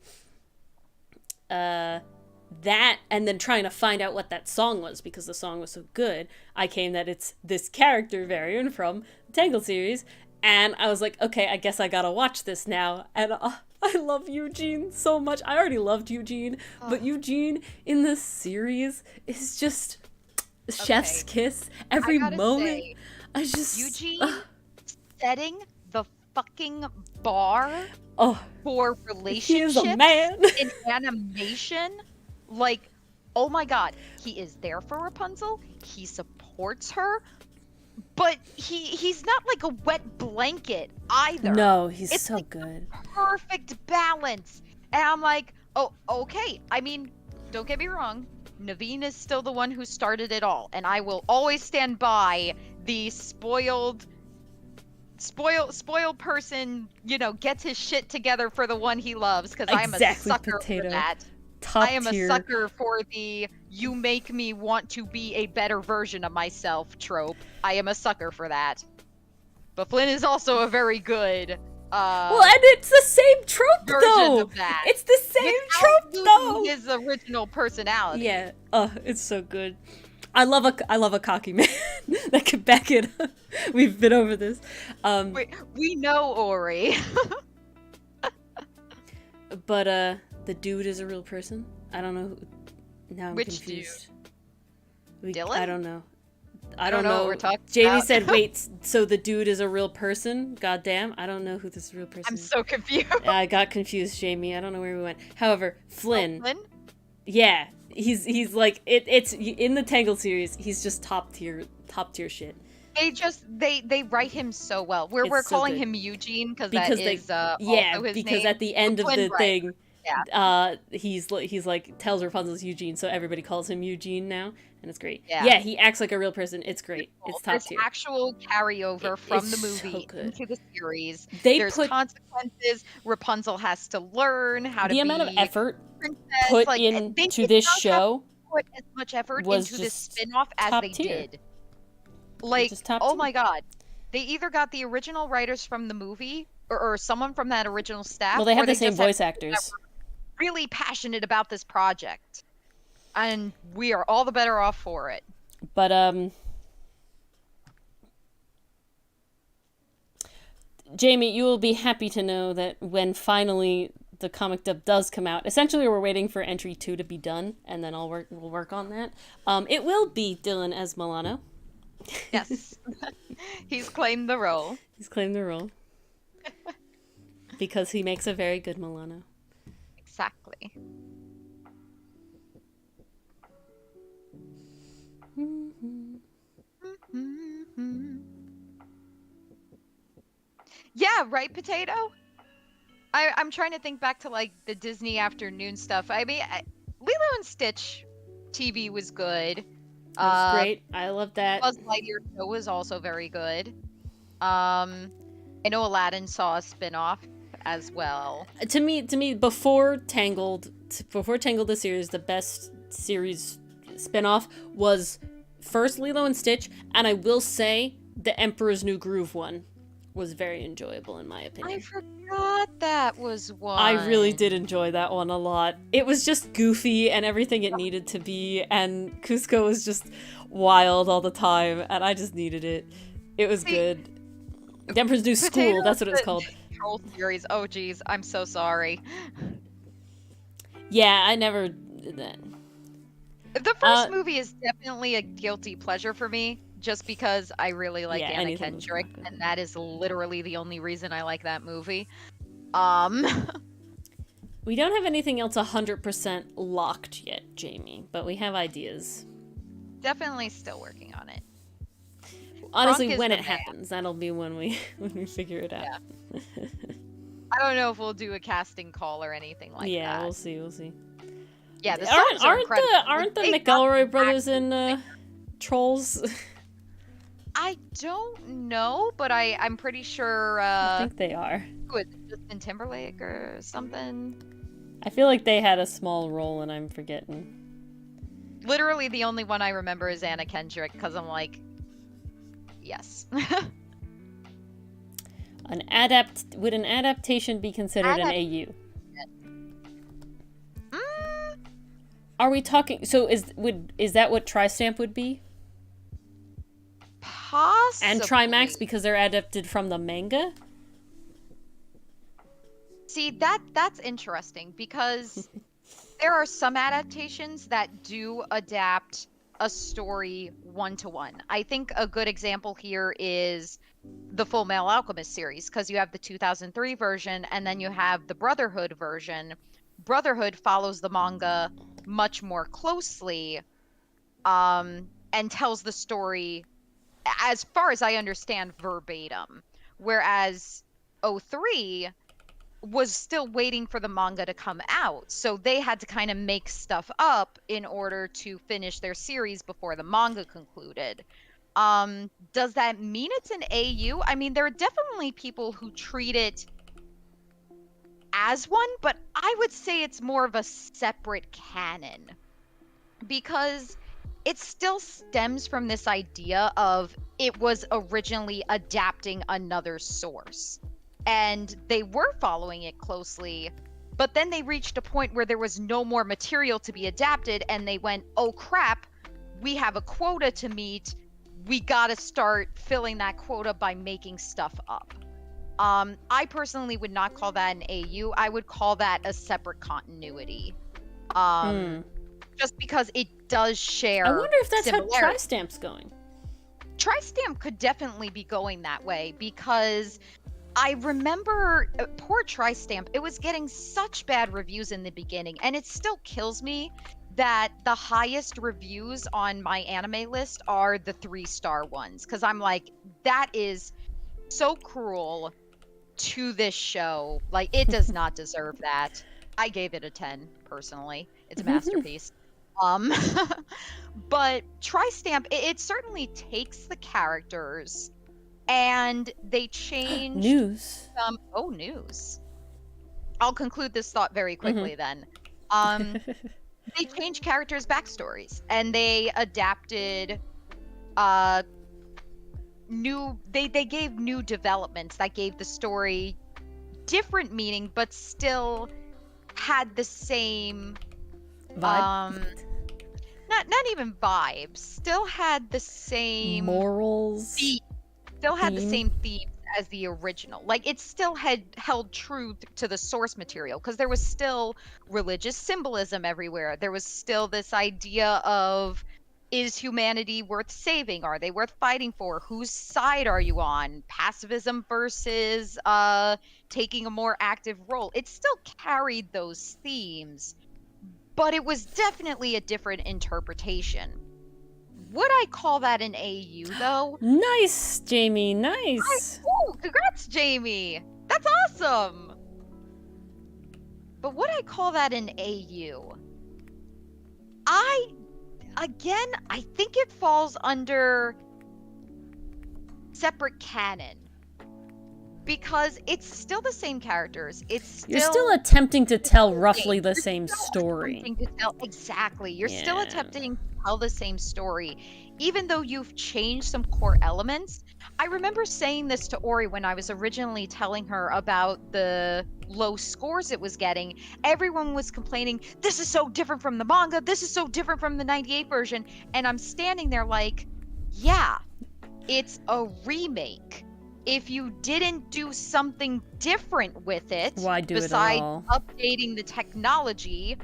that, and then trying to find out what that song was, because the song was so good, I came that it's this character Varian from the Tangled series, and I was like, okay, I guess I gotta watch this now. And I love Eugene so much. I already loved Eugene, but Eugene in this series is just chef's kiss every moment. I just Eugene setting the fucking bar for relationships he is a man. in animation. Like, oh my god, he is there for Rapunzel. He supports her, but he's not like a wet blanket either. No, he's it's so like good. Perfect balance. And I'm like, oh, okay. I mean, don't get me wrong. Naveen is still the one who started it all, and I will always stand by the spoiled person, you know, gets his shit together for the one he loves, because I'm a sucker for that. I am a sucker for the "you make me want to be a better version of myself" trope. I am a sucker for that. But Flynn is also a very good well, and it's the same trope though. Of that. It's the same trope though. His original personality. Yeah. It's so good. I love a cocky man that can back it up. We've been over this. We know Ori. But the dude is a real person. I don't know. Now I'm Which confused. Dylan? I don't know. I don't know what we're talking Jamie about. said, "Wait, so the dude is a real person?" Goddamn, I don't know who this real person is. I'm so confused. I got confused, Jamie. I don't know where we went. However, Flynn. Flynn? Yeah, he's like it's in the Tangled series. He's just top tier shit. They write him so well. We're so calling good. him Eugene because that is also his because name. at the end of the thing, yeah. He's like tells Rapunzel it's Eugene, so everybody calls him Eugene now, and it's great. Yeah, he acts like a real person. It's great. It's top tier. Actual carryover from the movie so into the series. There's consequences. Rapunzel has to learn how to be. The amount of effort princess. put into this show put as much effort was into this spin-off as they did. Like, oh my god. They either got the original writers from the movie or someone from that original staff. Well, they have the same voice actors. Really passionate about this project. And we are all the better off for it. But Jamie, you will be happy to know that when finally the comic dub does come out. Essentially, we're waiting for entry 2 to be done, and then we'll work on that. It will be Dylan as Milano. Yes. He's claimed the role. He's claimed the role. Because he makes a very good Milano. Exactly. Yeah, right, Potato? I'm trying to think back to, like, the Disney afternoon stuff. I mean, Lilo and Stitch TV was good. It was great. I love that. Buzz Lightyear show was also very good. I know Aladdin saw a spin-off as well. To me, before Tangled the series, the best series spin-off was first Lilo and Stitch, and I will say the Emperor's New Groove one was very enjoyable in my opinion. I forgot that was one. I really did enjoy that one a lot. It was just goofy and everything it needed to be, and Cusco was just wild all the time, and I just needed it. It was good. The Emperor's New School, that's what it was called. Troll series. Oh geez, I'm so sorry. Yeah, I never did that. The first movie is definitely a guilty pleasure for me, just because I really like Anna Kendrick, and that is literally the only reason I like that movie. We don't have anything else 100% locked yet, Jamie, but we have ideas. Definitely still working on it. Honestly, when it happens, that'll be when we figure it out. Yeah. I don't know if we'll do a casting call or anything like that. Yeah, we'll see. Yeah, the songs are incredible. Aren't the McElroy brothers in Trolls? I don't know, but I'm pretty sure. I think they are. Who is it, Justin Timberlake or something? I feel like they had a small role, and I'm forgetting. Literally, the only one I remember is Anna Kendrick, because I'm like, yes. Would an adaptation be considered an AU? Are we talking? So is that what Tri-Stamp would be? Possibly. And Trimax, because they're adapted from the manga? See, that's interesting, because there are some adaptations that do adapt a story one-to-one. I think a good example here is the Full Metal Alchemist series, because you have the 2003 version, and then you have the Brotherhood version. Brotherhood follows the manga much more closely, and tells the story, as far as I understand, verbatim. Whereas 03 was still waiting for the manga to come out, so they had to kind of make stuff up in order to finish their series before the manga concluded. Does that mean it's an AU? I mean, there are definitely people who treat it as one, but I would say it's more of a separate canon, because it still stems from this idea of it was originally adapting another source, and they were following it closely, but then they reached a point where there was no more material to be adapted, and they went, oh crap, we have a quota to meet, we gotta start filling that quota by making stuff up. I personally would not call that an AU. I would call that a separate continuity. Just because it does share. I wonder if that's how Tri-Stamp's going. Tri-Stamp could definitely be going that way, because I remember poor Tri-Stamp, it was getting such bad reviews in the beginning, and it still kills me that the highest reviews on my anime list are the 3-star ones, because I'm like, that is so cruel to this show. Like, it does not deserve that. I gave it a 10 personally. It's a masterpiece. But Tri-Stamp, it certainly takes the characters and they change news. News. I'll conclude this thought very quickly then. They changed characters' backstories, and they adapted they gave new developments that gave the story different meaning, but still had the same vibe. Not even vibes. Still had the same morals. Still had the same themes as the original. Like, it still had held true to the source material because there was still religious symbolism everywhere. There was still this idea of, is humanity worth saving? Are they worth fighting for? Whose side are you on? Pacifism versus taking a more active role. It still carried those themes, but it was definitely a different interpretation. Would I call that an AU, though? Nice, Jamie, nice. Oh, congrats, Jamie. That's awesome. But would I call that an AU? I think it falls under separate canon. Because it's still the same characters. You're still attempting to tell roughly the same story. Exactly. You're still attempting to tell the same story. Even though you've changed some core elements. I remember saying this to Ori when I was originally telling her about the low scores it was getting. Everyone was complaining, this is so different from the manga. This is so different from the 98 version. And I'm standing there like, yeah, it's a remake. If you didn't do something different with it, why do besides it at all? Updating the technology,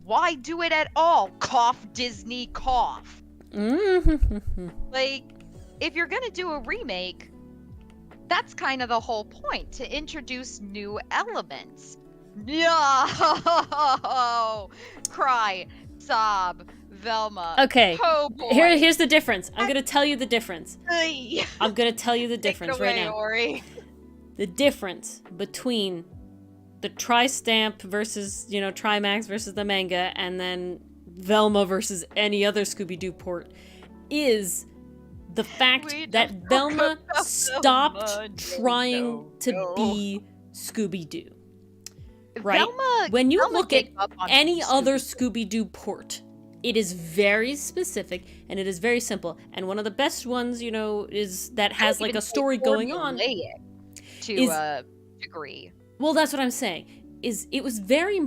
why do it at all? Cough, Disney, cough. Like, if you're gonna do a remake, that's kind of the whole point, to introduce new elements. No! Cry, sob, Velma. Okay, oh boy. Here's the difference. I'm gonna tell you the difference. I'm gonna tell you the difference Take it away, right now. Ori. The difference between the Tri-Stamp versus, Trimax versus the manga, and then Velma versus any other Scooby-Doo port, is the fact that Velma stopped trying to be Scooby-Doo. Right? When you look at any other Scooby-Doo port, it is very specific and it is very simple. And one of the best ones, is that has like a story going on. To a degree. Well, that's what I'm saying. It's very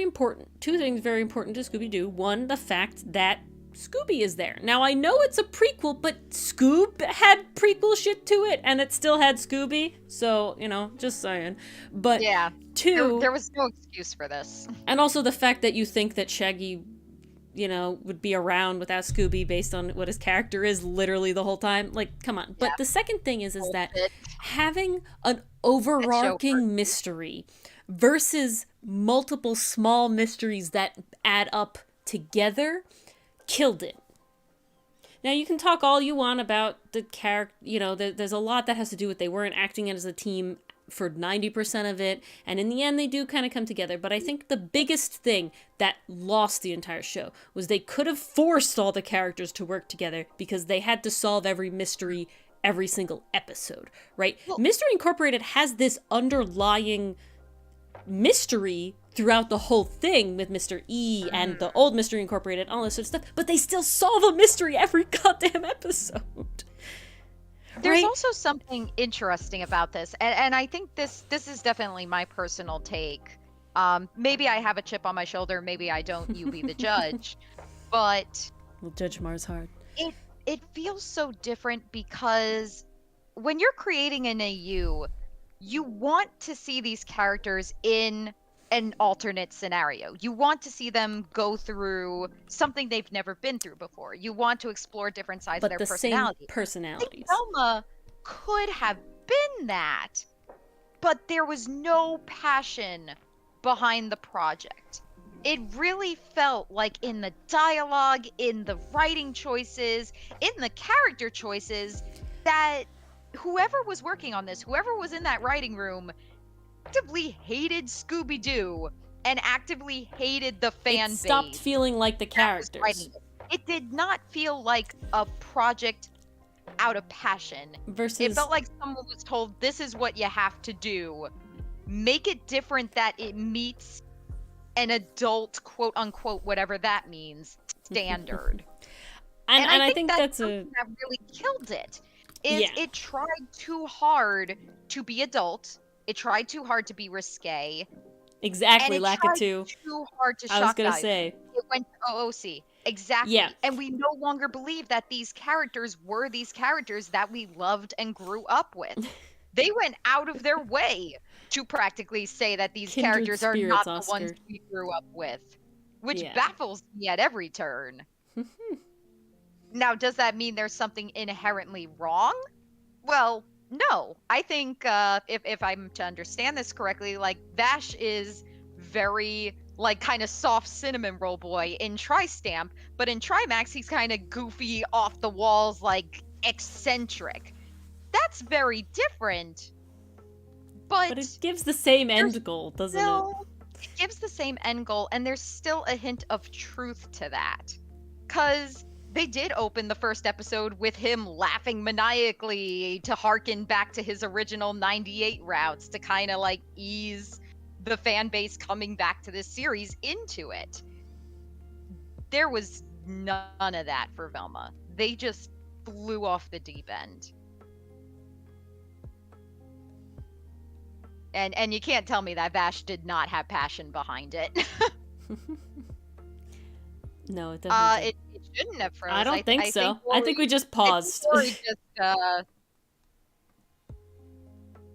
important. Two things very important to Scooby-Doo. One, the fact that Scooby is there. Now, I know it's a prequel, but Scoob had prequel shit to it, and it still had Scooby. So, just saying. But yeah, two, there was no excuse for this. And also the fact that you think that Shaggy, would be around without Scooby based on what his character is literally the whole time. Like, come on. But the second thing is that having an overarching mystery versus multiple small mysteries that add up together killed it. Now, you can talk all you want about the character, there's a lot that has to do with they weren't acting as a team for 90% of it, and in the end they do kind of come together. But I think the biggest thing that lost the entire show was they could have forced all the characters to work together because they had to solve every mystery every single episode, right? Well, Mystery Incorporated has this underlying mystery throughout the whole thing with Mr. E and the old Mystery Incorporated, all this sort of stuff, but they still solve a mystery every goddamn episode. There's also something interesting about this, and I think this is definitely my personal take. Maybe I have a chip on my shoulder, maybe I don't, you be the judge. But we'll judge Mars hard. It feels so different because when you're creating an AU, you want to see these characters in an alternate scenario. You want to see them go through something they've never been through before. You want to explore different sides of their personality. Same personalities. Velma could have been that, but there was no passion behind the project. It really felt like in the dialogue, in the writing choices, in the character choices, that whoever was working on this, whoever was in that writing room, actively hated Scooby-Doo and actively hated the fan base. It stopped feeling like the characters. It did not feel like a project out of passion. It felt like someone was told, this is what you have to do. Make it different that it meets an adult, quote unquote, whatever that means, standard. and I think that's that really killed it. It tried too hard to be adult. It tried too hard to be risque. Exactly, and lack it too. Too hard to shock. I was gonna guys. say. It went to OOC. Exactly. Yeah. And we no longer believe that these characters were these characters that we loved and grew up with. They went out of their way to practically say that these Kindred characters are spirits, not the ones Oscar. we grew up with, which Yeah. baffles me at every turn. Now, does that mean there's something inherently wrong? Well, no. I think if I'm to understand this correctly, like Vash is very like kind of soft cinnamon roll boy in Tri-Stamp, but in Trimax he's kind of goofy, off the walls, like eccentric. That's very different. But it gives the same end goal, doesn't it? It gives the same end goal, and there's still a hint of truth to that. Because they did open the first episode with him laughing maniacally to harken back to his original 98 routes to kind of like ease the fan base coming back to this series into it. There was none of that for Velma. They just flew off the deep end. And you can't tell me that Vash did not have passion behind it. No, it doesn't. It shouldn't have froze. I don't think so. Ori, I think we just paused.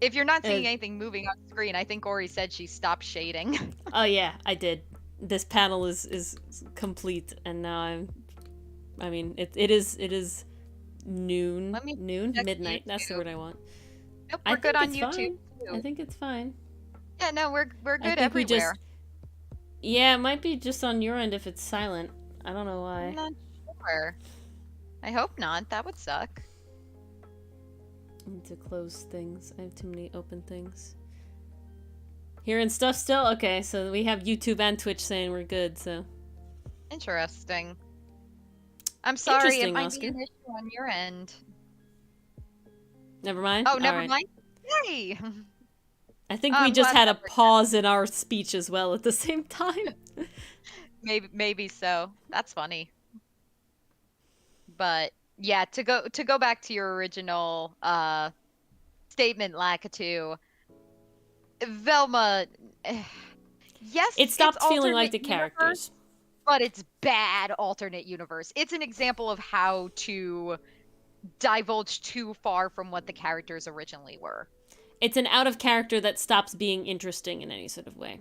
If you're not seeing anything moving on screen, I think Ori said she stopped shading. Oh yeah, I did. This panel is complete, and now I mean, it is noon, midnight. That's the word I want. Nope, we're good on YouTube fine. too. I think it's fine. Yeah, no, we're good everywhere. Yeah, it might be just on your end if it's silent. I don't know why. I'm not sure. I hope not. That would suck. I need to close things. I have too many open things. Hearing stuff still? Okay, so we have YouTube and Twitch saying we're good, so. Interesting. I'm sorry, it might be an issue on your end. Never mind? Oh, never mind? Yay! I think we just had a pause in our speech as well at the same time. Maybe so. That's funny. But yeah, to go back to your original statement, Lakitu, Velma, yes, it stopped feeling like the characters. But it's bad alternate universe. It's an example of how to divulge too far from what the characters originally were. It's an out of character that stops being interesting in any sort of way.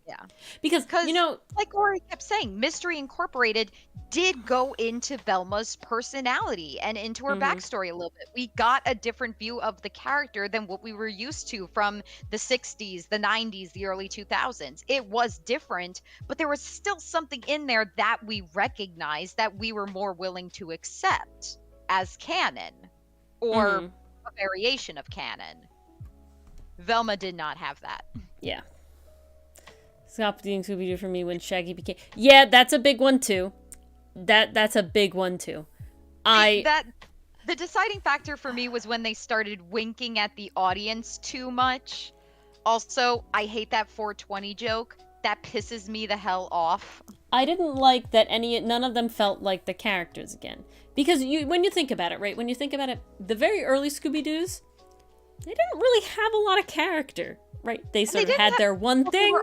Yeah. Because you know, like Ori kept saying, Mystery Incorporated did go into Velma's personality and into her backstory a little bit. We got a different view of the character than what we were used to from the 60s, the 90s, the early 2000s. It was different, but there was still something in there that we recognized that we were more willing to accept as canon or a variation of canon. Velma did not have that. Yeah. Stop being Scooby-Doo for me when Shaggy became... Yeah, that's a big one, too. That's a big one, too. The deciding factor for me was when they started winking at the audience too much. Also, I hate that 420 joke. That pisses me the hell off. I didn't like that none of them felt like the characters again. Because when you think about it, right? When you think about it, the very early Scooby-Doos, they didn't really have a lot of character. Right, they sort of had their one thing,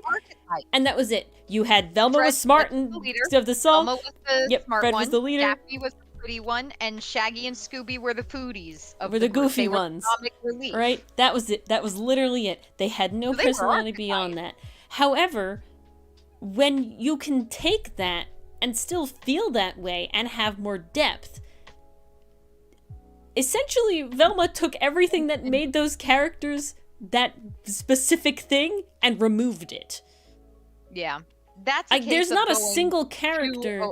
and that was it. You had Velma was smart and of the song. Velma was the smart Fred one. was the leader. Daphne was the pretty one, and Shaggy and Scooby were the foodies of were the goofy group. ones. Comic relief. Right, that was it. That was literally it. They had no personality beyond that. However, when you can take that and still feel that way and have more depth, essentially Velma took everything that made those characters that specific thing and removed it. Yeah. That's a case there's of not a single character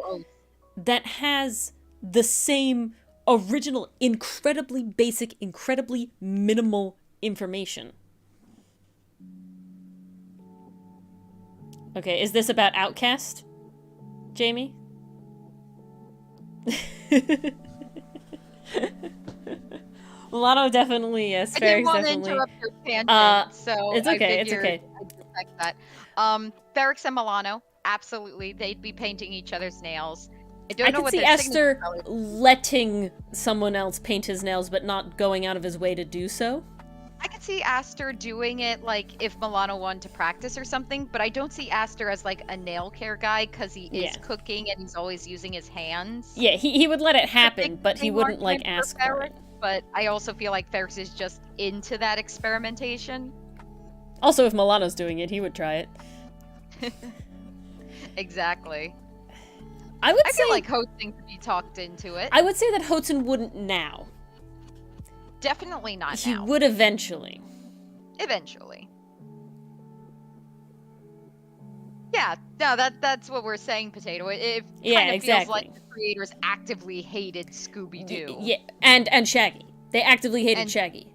that has the same original, incredibly basic, incredibly minimal information. Okay, is this about Outcast, Jamie? Mulatto definitely, yes. Ferrex definitely. I didn't want to interrupt your tangent, so it's okay. It's okay. I respect that. Ferrex and Milano, absolutely, they'd be painting each other's nails. I could see Esther letting someone else paint his nails, but not going out of his way to do so. I could see Aster doing it, like, if Milano wanted to practice or something, but I don't see Aster as, like, a nail care guy, because he is cooking and he's always using his hands. Yeah, he would let it happen, but he wouldn't, like, ask for it. but I also feel like Ferris is just into that experimentation. Also, if Milano's doing it, he would try it. Exactly. I feel like Hosting could be talked into it. I would say that Hotsun wouldn't now. Definitely not He now. would eventually. Eventually. Yeah, no, that's what we're saying, Potato. It kind of feels like the creators actively hated Scooby-Doo. Yeah, and Shaggy. They actively hated Shaggy.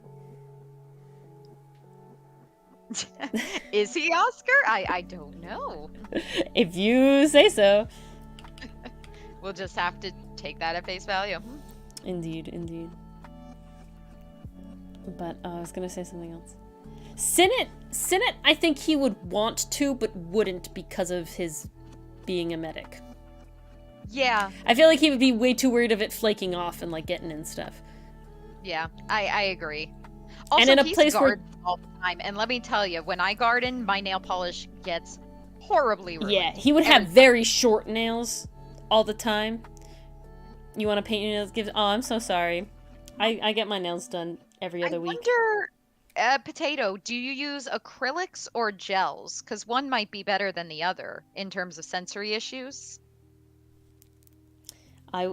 Is he, Oscar? I don't know. If you say so. We'll just have to take that at face value. Indeed, indeed. But I was gonna say something else. Sinnott, I think he would want to, but wouldn't because of his being a medic. Yeah. I feel like he would be way too worried of it flaking off and like getting in stuff. Yeah, I agree. Also, and in a he's place where all the time, and let me tell you, when I garden, my nail polish gets horribly ruined. Yeah, he would have very short nails all the time. You want to paint your nails? Oh, I'm so sorry. I get my nails done every other week. I wonder, Potato, do you use acrylics or gels? Because one might be better than the other in terms of sensory issues. My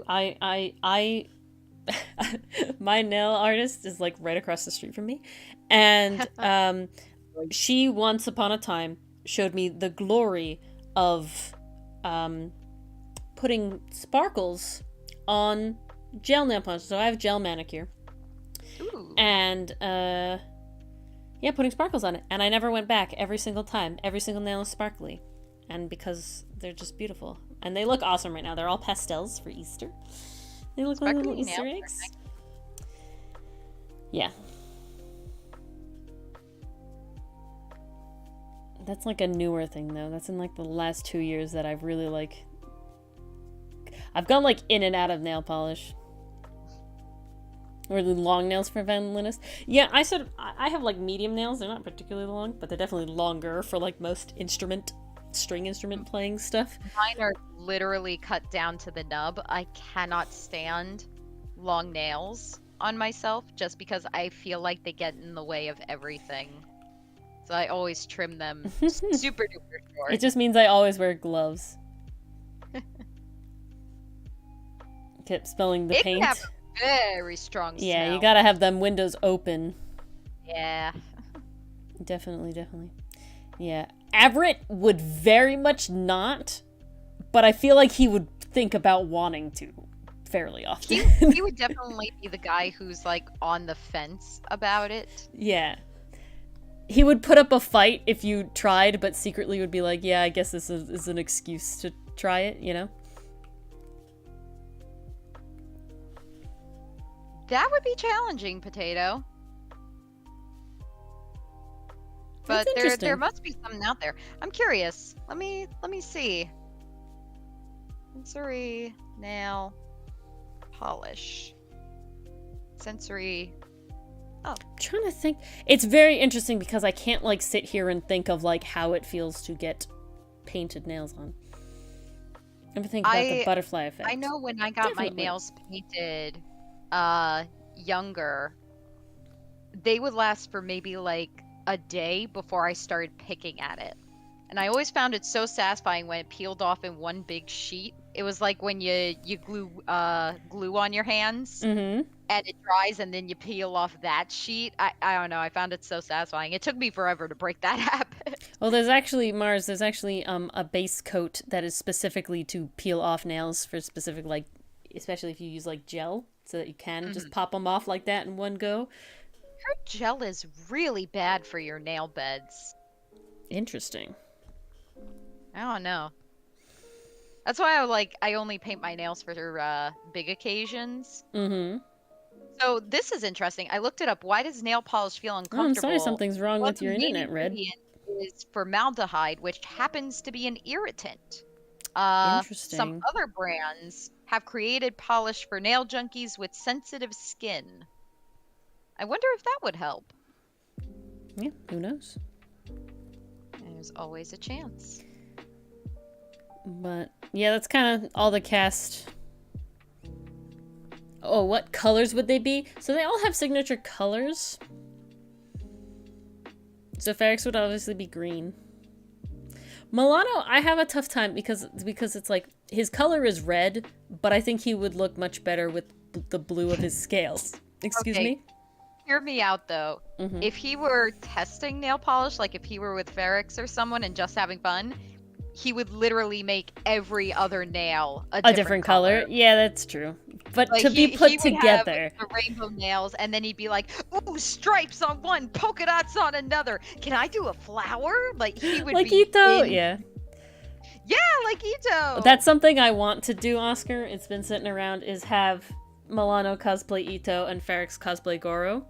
nail artist is like right across the street from me, and she once upon a time showed me the glory of putting sparkles on gel nail polish. So I have gel manicure. Ooh. And yeah, putting sparkles on it, and I never went back. Every single time, every single nail is sparkly, and because they're just beautiful, and they look awesome right now. They're all pastels for Easter. They look like little Easter eggs. Yeah. That's like a newer thing, though. That's in like the last 2 years that I've really like... I've gone like in and out of nail polish. Really long nails for violinist. Yeah, I have like medium nails. They're not particularly long, but they're definitely longer for like most string instrument playing stuff. Mine are literally cut down to the nub. I cannot stand long nails on myself just because I feel like they get in the way of everything. So I always trim them super duper short. It just means I always wear gloves. Kept spelling the paint. Can have a very strong smell. Yeah, you gotta have them windows open. Yeah. Definitely. Yeah. Everett would very much not, but I feel like he would think about wanting to fairly often. He would definitely be the guy who's like on the fence about it. Yeah. He would put up a fight if you tried, but secretly would be like, yeah, I guess this is an excuse to try it, you know? That would be challenging, Potato. But there must be something out there. I'm curious. Let me see. Sensory nail polish. Sensory. Oh. I'm trying to think. It's very interesting because I can't like sit here and think of like how it feels to get painted nails on. I'm thinking about the butterfly effect. I know when I got my nails painted younger, they would last for maybe like a day before I started picking at it. And I always found it so satisfying when it peeled off in one big sheet. It was like when you glue glue on your hands and it dries and then you peel off that sheet. I don't know, I found it so satisfying. It took me forever to break that habit. Well, there's actually a base coat that is specifically to peel off nails for specific, like, especially if you use like gel, so that you can just pop them off like that in one go. Her gel is really bad for your nail beds. Interesting. I don't know. That's why I only paint my nails for big occasions. So this is interesting. I looked it up. Why does nail polish feel uncomfortable? Oh, I'm sorry, something's wrong with your internet, Red. The main ingredient is formaldehyde, which happens to be an irritant. Interesting. Some other brands have created polish for nail junkies with sensitive skin. I wonder if that would help. Yeah, who knows? There's always a chance. But yeah, that's kind of all the cast Oh, what colors would they be? So they all have signature colors. So Ferrex would obviously be green. Milano, I have a tough time because it's like his color is red, but I think he would look much better with the blue of his scales. Excuse me? Hear me out though. Mm-hmm. If he were testing nail polish, like if he were with Ferrex or someone and just having fun, he would literally make every other nail a different color. Yeah, that's true. But Like to be put he would together. have the rainbow nails, and then he'd be like, "Ooh, stripes on one, polka dots on another. Can I do a flower?" Like he would like be Ito, yeah. Yeah, like Ito. That's something I want to do, Oscar. It's been sitting around, is have Milano cosplay Ito and Ferrex cosplay Goro.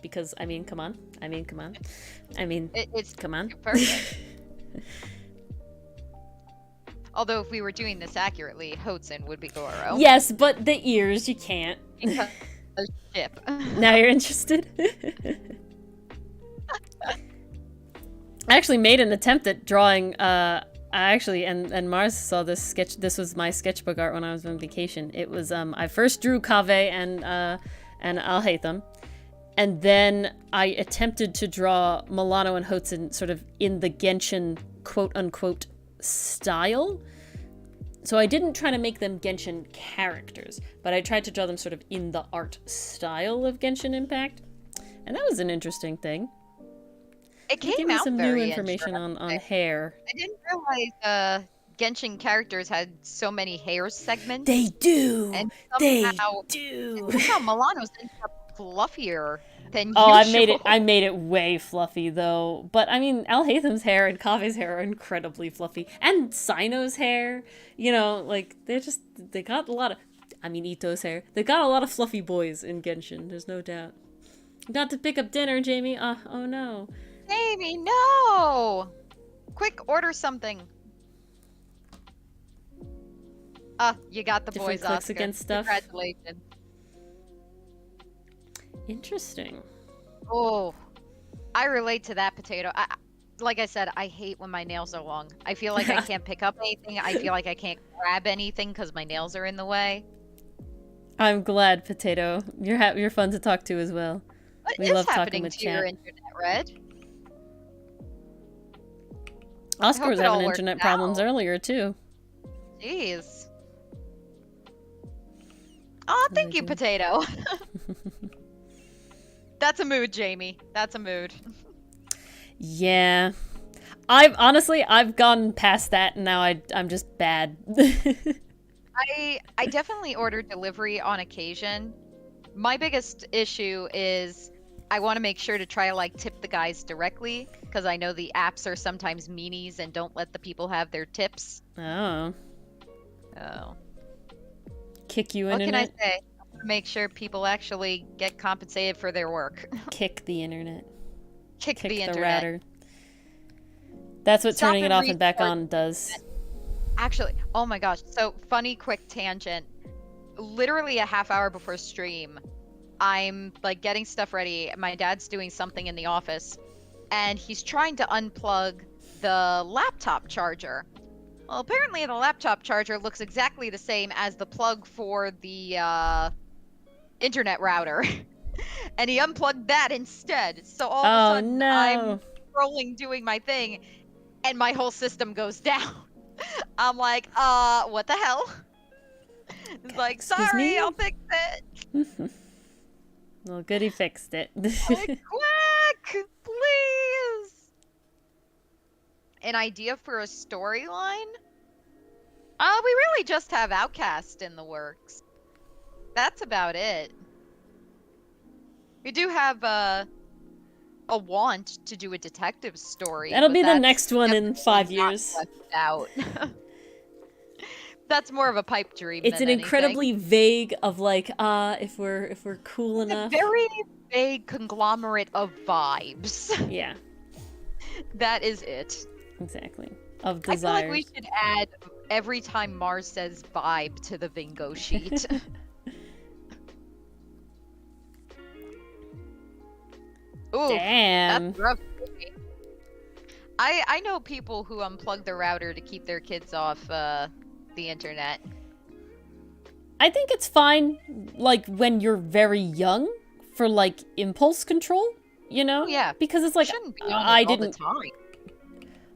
Because, I mean, come on. It's come on. perfect. Although if we were doing this accurately, Hotsun would be Goro. Yes, but the ears, you can't. Because of ship. Now you're interested? I actually made an attempt at drawing, and Mars saw this sketch. This was my sketchbook art when I was on vacation. It was, I first drew Kave and I'll hate them. And then I attempted to draw Milano and Hotsun sort of in the Genshin quote-unquote style. So I didn't try to make them Genshin characters, but I tried to draw them sort of in the art style of Genshin Impact. And that was an interesting thing. It came gave me out some new very information on hair. I didn't realize Genshin characters had so many hair segments. They do! And They somehow, do! somehow Milano's ended up fluffier than Oh, usual. I made it way fluffy though. But I mean, Alhatham's hair and Kave's hair are incredibly fluffy, and Sino's hair. You know, like they got a lot of. I mean, Ito's hair. They got a lot of fluffy boys in Genshin. There's no doubt. Got to pick up dinner, Jamie. Oh no. Jamie, no! Quick, order something. You got the Different boys, clicks Oscar. against stuff. Congratulations. Interesting. Oh, I relate to that, Potato. Like I said, I hate when my nails are long. I feel like I can't pick up anything. I feel like I can't grab anything because my nails are in the way. I'm glad, Potato. You're fun to talk to as well. What We is love talking happening with to your chat. internet, Red? Oscar was it all having works internet problems out. earlier too. Jeez. Oh, thank you, Potato. That's a mood, Jamie. That's a mood. Yeah. I've gone past that and now I'm just bad. I definitely order delivery on occasion. My biggest issue is I want to make sure to try to like tip the guys directly because I know the apps are sometimes meanies and don't let the people have their tips. Oh. Oh. Kick you What can I internet. say? I want to make sure people actually get compensated for their work. Kick the internet. Kick Kick the the internet. router. That's what Stop turning it and off and back restart. on does. Actually, oh my gosh. So, funny quick tangent. Literally a half hour before stream, I'm like getting stuff ready. My dad's doing something in the office, and he's trying to unplug the laptop charger. Well, apparently the laptop charger looks exactly the same as the plug for the internet router. And he unplugged that instead. So all of a sudden, no. I'm scrolling doing my thing, and my whole system goes down. I'm like, what the hell? It's like, Excuse sorry, me? I'll fix it. Well, good he fixed it. Like, quick, please. An idea for a storyline? We really just have Outcast in the works. That's about it. We do have a want to do a detective story. That'll but be the that's next one in definitely 5 not years. fleshed out. That's more of a pipe dream. It's than an incredibly anything. vague of like, if we're cool It's a enough. very vague conglomerate of vibes. Yeah, That is it. exactly. Of I feel like desires. we should add every time Mars says vibe to the bingo sheet. Ooh, Damn. that's rough. I know people who unplug the router to keep their kids off the internet. I think it's fine, like, when you're very young for, like, impulse control, you know? Yeah. Because it's like, Shouldn't be on I it all the didn't, time.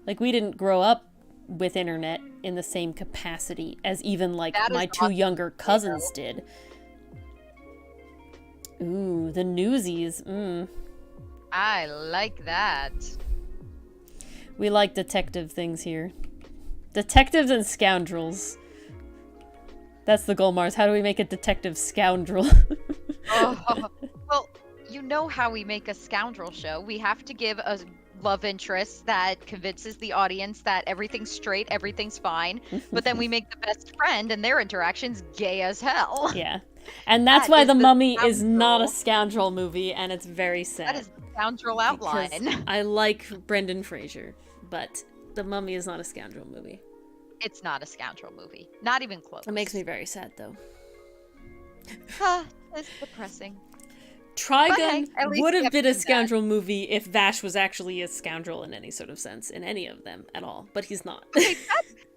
like, we didn't grow up with internet in the same capacity as even, like, That is my two awesome. younger cousins did. Ooh, the Newsies. I like that. We like detective things here. Detectives and scoundrels. That's the goal, Mars. How do we make a detective scoundrel? Oh, well, you know how we make a scoundrel show. We have to give a love interest that convinces the audience that everything's straight, everything's fine, but then we make the best friend and their interactions gay as hell. Yeah. And that's That why is The the Mummy is not a scoundrel. scoundrel movie, and it's very sad. That is the scoundrel Because outline. I like Brendan Fraser, but The Mummy is not a scoundrel movie. It's not a scoundrel movie. Not even close. It makes me very sad, though. It's depressing. Trigun hey, at least would we have have been a Sinbad. scoundrel movie if Vash was actually a scoundrel in any sort of sense, in any of them at all, but he's not. Okay,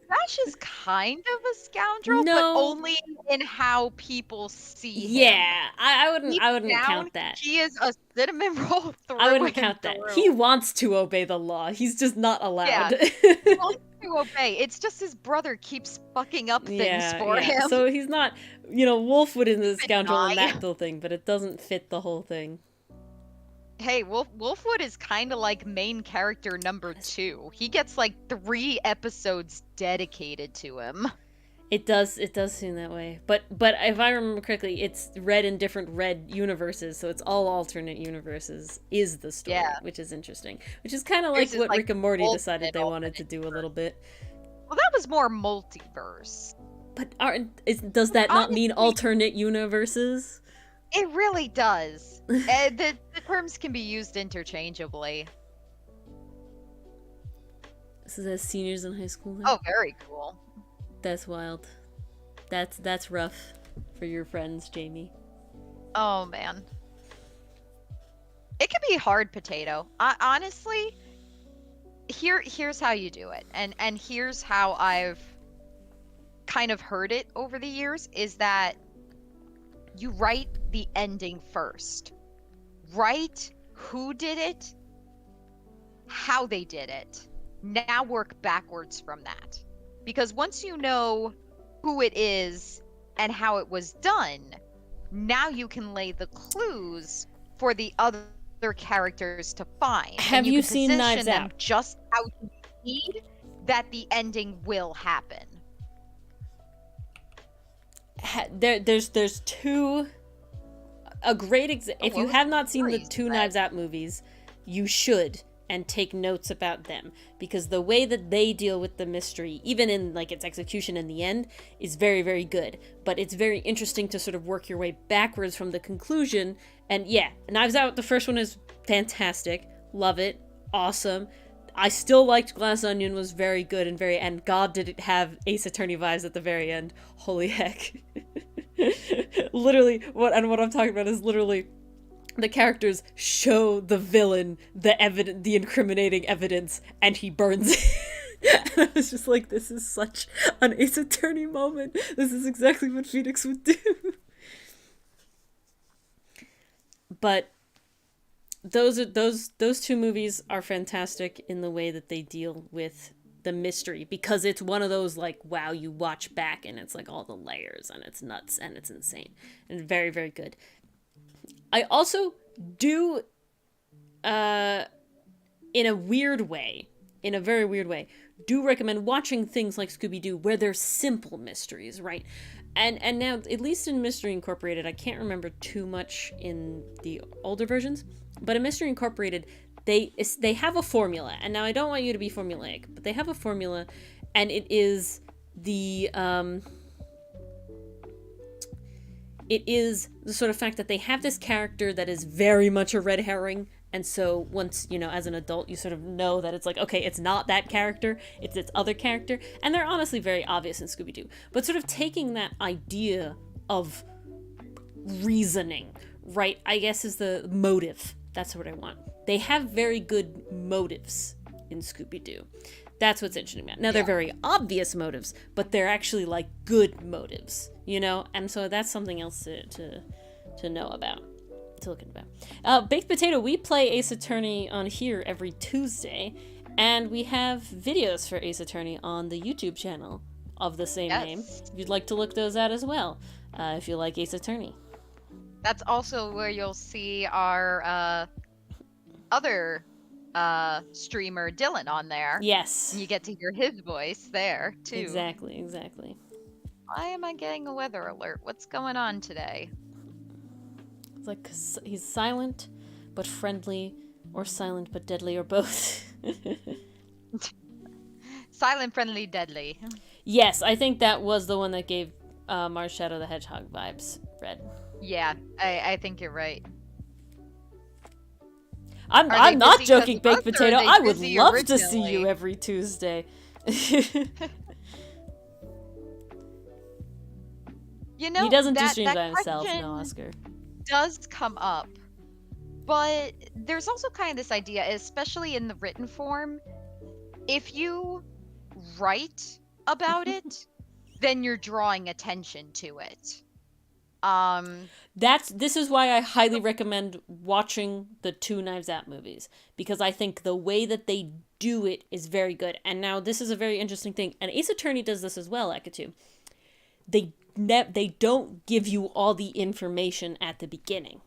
Vash is kind of a scoundrel, No. but only in how people see him. Yeah, I wouldn't Deep count down, that. He is a cinnamon roll through I wouldn't and count that. through. He wants to obey the law. He's just not allowed. He wants to obey. It's just his brother keeps fucking up things for him. So he's not, Wolfwood is a scoundrel in deny. that little thing, but it doesn't fit the whole thing. Hey, Wolfwood is kind of like main character number 2. He gets like 3 episodes dedicated to him. It does seem that way. But if I remember correctly, it's read in different red universes, so it's all alternate universes is the story, which is interesting. Which is kind of like what Rick and Morty decided they wanted to do a little bit. Well, that was more multiverse. But does that not mean Honestly- alternate universes? It really does. The terms can be used interchangeably. This is as seniors in high school now? Oh, very cool. That's wild. That's rough for your friends, Jamie. Oh, man. It can be hard potato. Honestly, here's how you do it. And here's how I've kind of heard it over the years is that you write the ending first. Write who did it, how they did it. Now work backwards from that. Because once you know who it is and how it was done, now you can lay the clues for the other characters to find. Have you seen Knives them Out? just how you need that the ending will happen. There's two. A great if you have not seen the series, two but- Knives Out movies, you should and take notes about them, because the way that they deal with the mystery, even in like its execution in the end, is very, very good. But it's very interesting to sort of work your way backwards from the conclusion. And yeah, Knives Out, the first one is fantastic, love it, awesome. I still liked Glass Onion, was very good and God did it have Ace Attorney vibes at the very end. Holy heck. Literally, what I'm talking about is literally the characters show the villain the incriminating evidence, and he burns it. And I was just like, this is such an Ace Attorney moment. This is exactly what Phoenix would do. But those two movies are fantastic in the way that they deal with the mystery, because it's one of those like, wow, you watch back and it's like all the layers and it's nuts and it's insane and very, very good. I also do, in a very weird way, do recommend watching things like Scooby-Doo where they're simple mysteries, right? And now, at least in Mystery Incorporated, I can't remember too much in the older versions, but in Mystery Incorporated, they have a formula. And now I don't want you to be formulaic, but they have a formula, and it is the sort of fact that they have this character that is very much a red herring. And so once, as an adult, you sort of know that it's like, okay, it's not that character, it's its other character. And they're honestly very obvious in Scooby-Doo. But sort of taking that idea of reasoning, right, I guess is the motive. That's what I want. They have very good motives in Scooby-Doo. That's what's interesting about it. Now, they're very obvious motives, but they're actually, like, good motives, you know? And so that's something else to know about, to look about. Baked Potato, we play Ace Attorney on here every Tuesday, and we have videos for Ace Attorney on the YouTube channel of the same name. If you'd like to look those out as well, if you like Ace Attorney. That's also where you'll see our other streamer Dylan on there. Yes. And you get to hear his voice there too. Exactly. Why am I getting a weather alert? What's going on today? It's like he's silent but friendly, or silent but deadly, or both. Silent, friendly, deadly. Yes, I think that was the one that gave Mars Shadow the Hedgehog vibes, Red. Yeah, I think you're right. I'm not joking, Baked Potato. I would love to see you every Tuesday. You know, he doesn't do streams by himself, no, Oscar. Does come up, but there's also kind of this idea, especially in the written form, if you write about it, then you're drawing attention to it. This is why I highly recommend watching the 2 Knives Out movies, because I think the way that they do it is very good. And now this is a very interesting thing, and Ace Attorney does this as well, Akatu. They don't give you all the information at the beginning.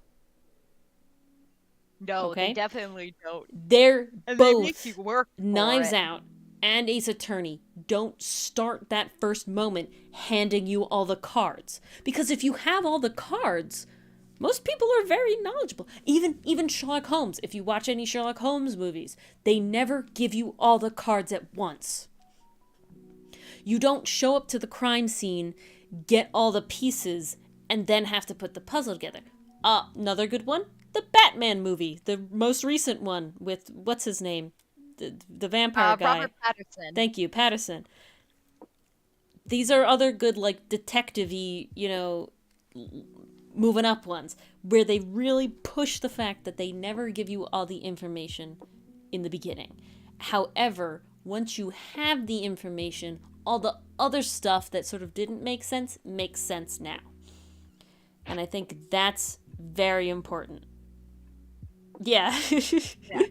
No, okay? They definitely don't. They're and both they make you work for Knives it. Out and Ace Attorney don't start that first moment handing you all the cards. Because if you have all the cards, most people are very knowledgeable. Even Sherlock Holmes, if you watch any Sherlock Holmes movies, they never give you all the cards at once. You don't show up to the crime scene, get all the pieces, and then have to put the puzzle together. Another good one, the Batman movie, the most recent one with, what's his name? The vampire guy. Robert Pattinson. Thank you, Pattinson. These are other good, like, detective-y, you know, moving up ones, where they really push the fact that they never give you all the information in the beginning. However, once you have the information, all the other stuff that sort of didn't make sense makes sense now. And I think that's very important. Yeah. Yeah.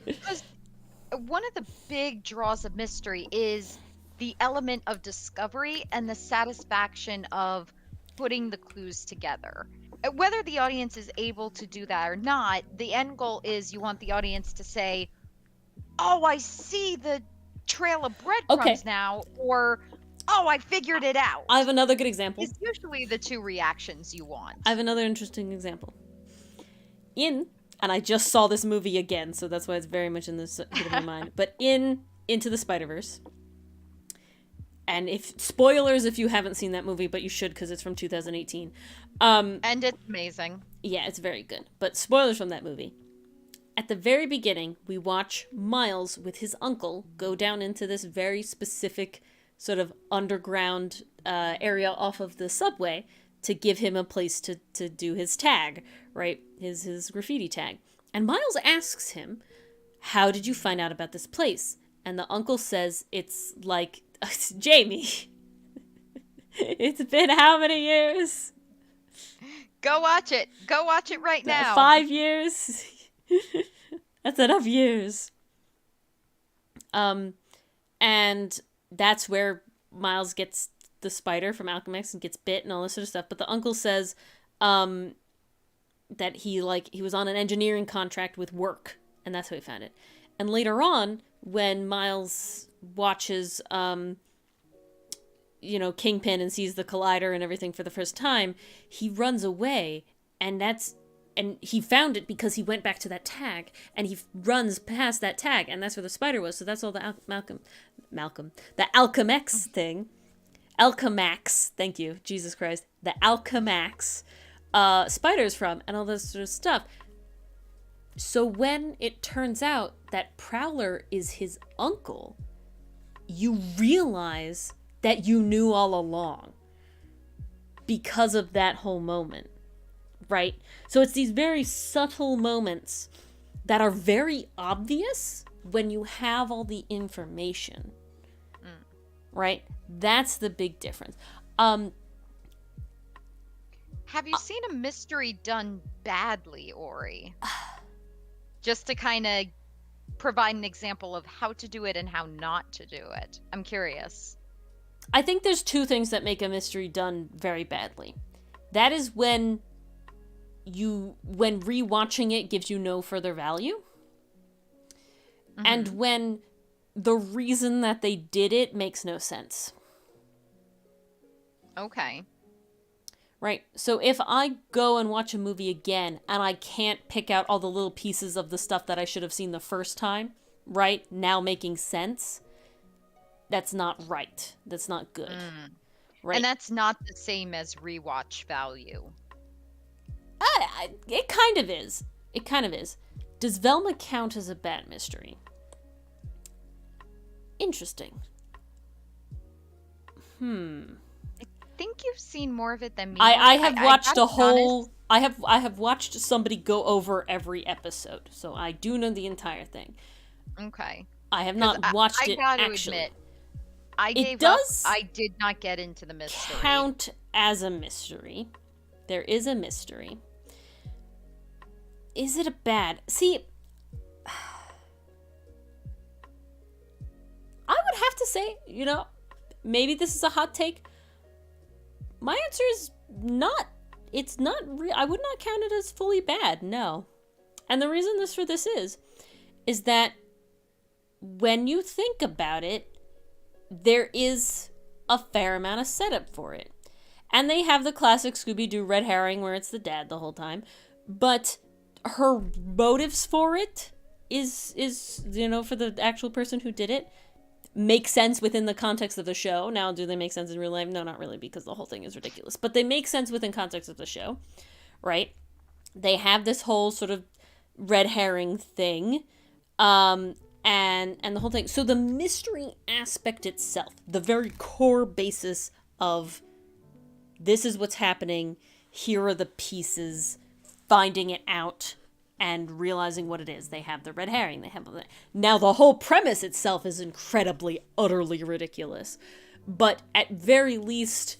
Because one of the big draws of mystery is the element of discovery and the satisfaction of putting the clues together. Whether the audience is able to do that or not, the end goal is you want the audience to say, oh, I see the trail of breadcrumbs now, or, oh, I figured it out. I have another good example. It's usually the 2 reactions you want. I have another interesting example. And I just saw this movie again, so that's why it's very much in the pit of my mind. But Into the Spider-Verse, and spoilers if you haven't seen that movie, but you should because it's from 2018. And it's amazing. Yeah, it's very good. But spoilers from that movie. At the very beginning, we watch Miles with his uncle go down into this very specific sort of underground area off of the subway to give him a place to do his tag, right? His graffiti tag. And Miles asks him, how did you find out about this place? And the uncle says, it's like, Jamie, it's been how many years? Go watch it. Go watch it right now. 5 years? That's enough years. And that's where Miles gets the spider from Alchemax and gets bit and all this sort of stuff. But the uncle says that he was on an engineering contract with work, and that's how he found it. And later on, when Miles watches Kingpin and sees the collider and everything for the first time, he runs away, and he found it because he went back to that tag, and he runs past that tag, and that's where the spider was. So that's all the the Alchemax thing. Alchemax, thank you, Jesus Christ. The Alchemax spiders from, and all this sort of stuff. So when it turns out that Prowler is his uncle, you realize that you knew all along because of that whole moment, right? So it's these very subtle moments that are very obvious, when you have all the information, Mm. right? That's the big difference. Have you seen a mystery done badly, Ori? Just to kind of provide an example of how to do it and how not to do it. I'm curious. I think there's two things that make a mystery done very badly. That is when rewatching it gives you no further value. Mm-hmm. And when the reason that they did it makes no sense. Okay. Right? So if I go and watch a movie again and I can't pick out all the little pieces of the stuff that I should have seen the first time, right? Now making sense, that's not right. That's not good. Right? And that's not the same as rewatch value. It kind of is. It kind of is. Does Velma count as a bad mystery? Interesting. I think you've seen more of it than me. I have watched a whole... I have watched somebody go over every episode, so I do know the entire thing. Okay. I have not watched it, gotta actually. Admit, I gave does up. I did not get into the mystery. Count as a mystery. There is a mystery. Is it a bad... See... I would have to say, maybe this is a hot take. My answer is not. It's not real. I would not count it as fully bad, no. And the reason for this is that when you think about it, there is a fair amount of setup for it. And they have the classic Scooby-Doo red herring where it's the dad the whole time. But her motives for it is for the actual person who did it, make sense within the context of the show. Now, do they make sense in real life? No, not really, because the whole thing is ridiculous. But they make sense within context of the show, right? They have this whole sort of red herring thing, and the whole thing. So the mystery aspect itself, the very core basis of this is what's happening, here are the pieces, finding it out, and realizing what it is. They have the red herring. They have now the whole premise itself is incredibly, utterly ridiculous. But at very least,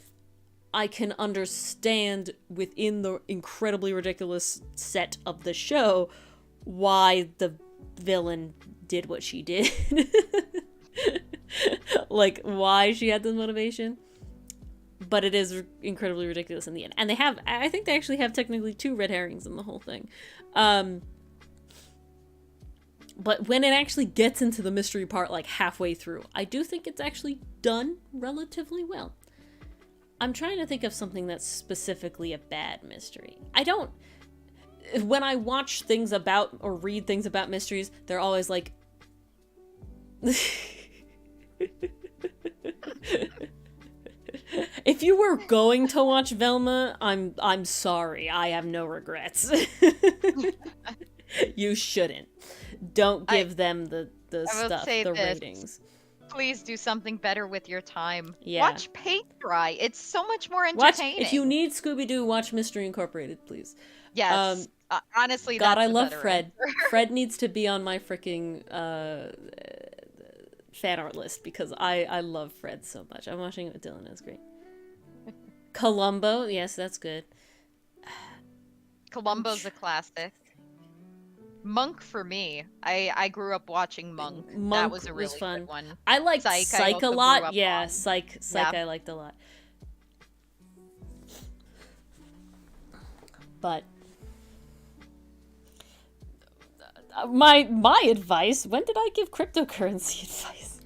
I can understand within the incredibly ridiculous set of the show why the villain did what she did. Like, why she had the motivation. But it is incredibly ridiculous in the end. And I think they actually have technically 2 red herrings in the whole thing. But when it actually gets into the mystery part, like halfway through, I do think it's actually done relatively well. I'm trying to think of something that's specifically a bad mystery. When I watch things about or read things about mysteries, they're always like... If you were going to watch Velma, I'm sorry. I have no regrets. You shouldn't. Don't give them the stuff, the ratings. Please do something better with your time. Yeah. Watch Paint Dry. It's so much more entertaining. If you need Scooby-Doo, watch Mystery Incorporated, please. Yes. Honestly, God, that's I love better Fred. answer. Fred needs to be on my freaking fan art list because I love Fred so much. I'm watching it with Dylan. It's great. Columbo, yes, that's good. Columbo's a classic. Monk for me. I grew up watching Monk. That was a really fun. Good one. I liked Psych a lot. Yeah, on. Psych Yeah. I liked a lot. But my advice, when did I give cryptocurrency advice?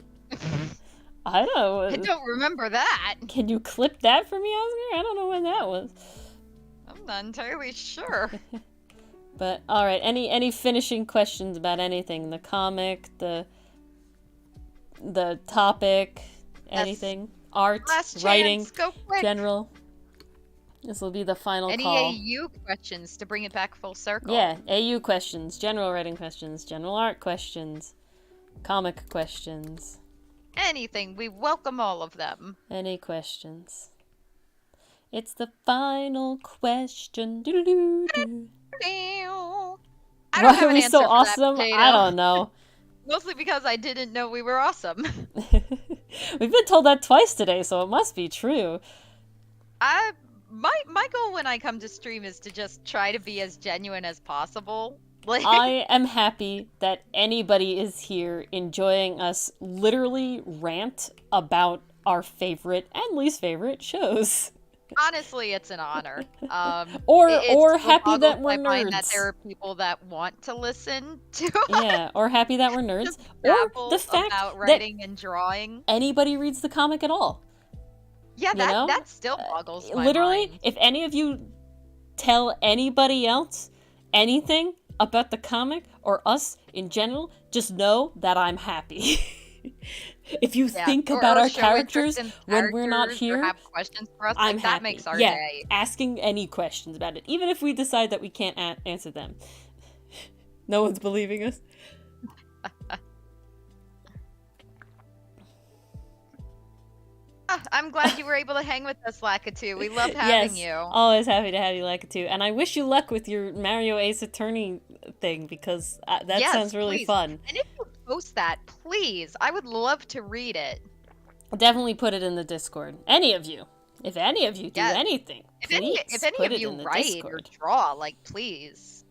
I don't know. I don't remember that. Can you clip that for me, Oscar? I don't know when that was. I'm not entirely sure. But all right, any finishing questions about anything? The comic, the topic, anything? Art, Last writing, chance. Go quick. general. This will be the final Any call. AU questions to bring it back full circle? Yeah, AU questions, general writing questions, general art questions, comic questions. Anything. We welcome all of them. Any questions? It's the final question. Doo-doo-doo-doo. I Why don't have are an we answer so for awesome? that, I don't know. Mostly because I didn't know we were awesome. We've been told that twice today, so it must be true. My goal when I come to stream is to just try to be as genuine as possible. Like, I am happy that anybody is here enjoying us literally rant about our favorite and least favorite shows. honestly, it's an honor. Or It happy boggles that we're my mind that nerds. there are people that want to listen to Yeah, or happy that we're nerds. just Or babble the fact about that writing and drawing. anybody reads the comic at all. Yeah, You know? that still boggles my Literally, mind. if any of you tell anybody else anything about the comic or us in general, just know that I'm happy. If you think about or our show characters interest in when we're not characters here, or have questions for us, I'm like, happy. that makes our Yeah, day. asking any questions about it, even if we decide that we can't answer them. No one's believing us. I'm glad you were able to hang with us, Lakitu. We love having Yes, you. always happy to have you, Lakitu. And I wish you luck with your Mario Ace Attorney thing, because that Yes, sounds really please. fun. And if you post that, please, I would love to read it. I'll definitely put it in the Discord. Any of you. If any of you do Yes. anything, If please any put of it you in the write Discord. or draw, like, please.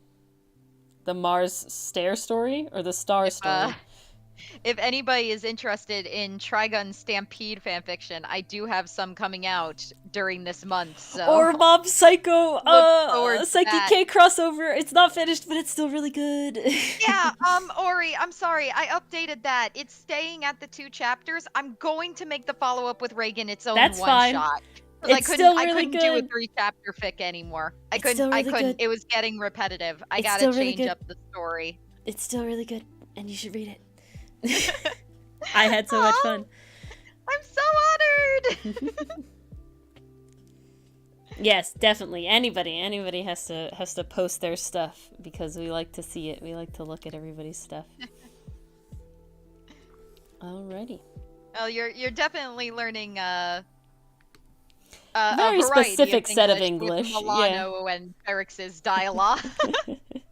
The Mars Stair story or the Star story? If anybody is interested in Trigun Stampede fanfiction, I do have some coming out during this month, so... Or Mob Psycho forward to Psyche that. K crossover. It's not finished, but it's still really good. Yeah, Ori, I'm sorry, I updated that. It's staying at the 2 chapters. I'm going to make the follow-up with Reagan its own That's fine. one-shot. It's still really I couldn't do a good. 3-chapter fic anymore. I It's still couldn't, really good. it was getting repetitive. I It's gotta still really change good. up the story. It's still really good, and you should read it. I had so much Aw. fun. I'm so honored! Yes, definitely. Anybody has to post their stuff, because we like to see it. We like to look at everybody's stuff. Alrighty. Well, you're definitely learning Very a variety specific of set of with English, yeah. Milano and Eric's dialogue.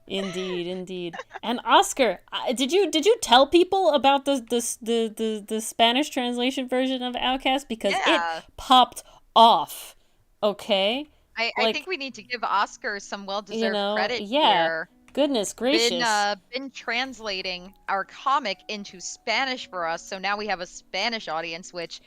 Indeed. And Oscar, did you tell people about the Spanish translation version of Outcast, because Yeah. it popped off? Okay, I Like, think we need to give Oscar some well-deserved credit yeah. here. Goodness gracious. Been translating our comic into Spanish for us, so now we have a Spanish audience, which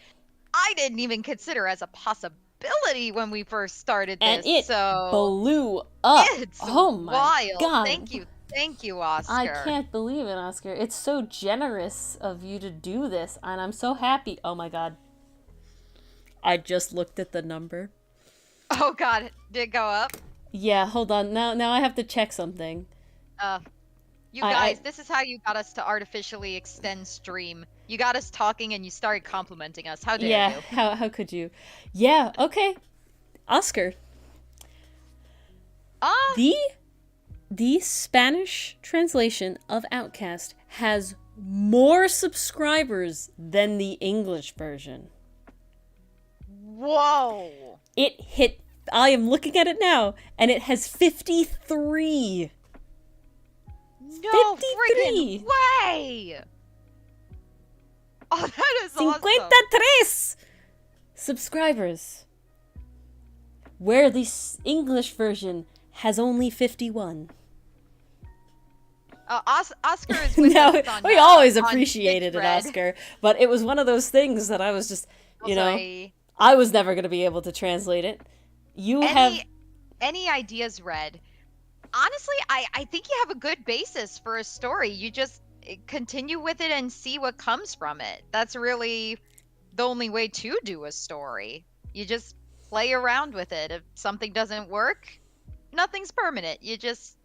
I didn't even consider as a possibility when we first started this. And it so blew up. it's Oh my wild. God. Thank you, Oscar. I can't believe it, Oscar. It's so generous of you to do this, and I'm so happy. Oh my God. I just looked at the number. Oh God, did it go up? Yeah, hold on. Now I have to check something. You I- guys, this is how you got us to artificially extend stream. You got us talking and you started complimenting us. How dare Yeah, you? how could you? Yeah, okay. Oscar, the Spanish translation of Outcast has more subscribers than the English version. Whoa! It hit, I am looking at it now, and it has 53. No 53. friggin' way! Oh, that is awesome. 53 subscribers. Where the English version has only 51. Oscar is with Now, us on, we always on appreciated it, Thread. Oscar, but it was one of those things that I was just, Also, I was never going to be able to translate it. You have... any ideas, Red? Honestly, I think you have a good basis for a story. You just continue with it and see what comes from it. That's really the only way to do a story. You just play around with it. If something doesn't work, nothing's permanent. You just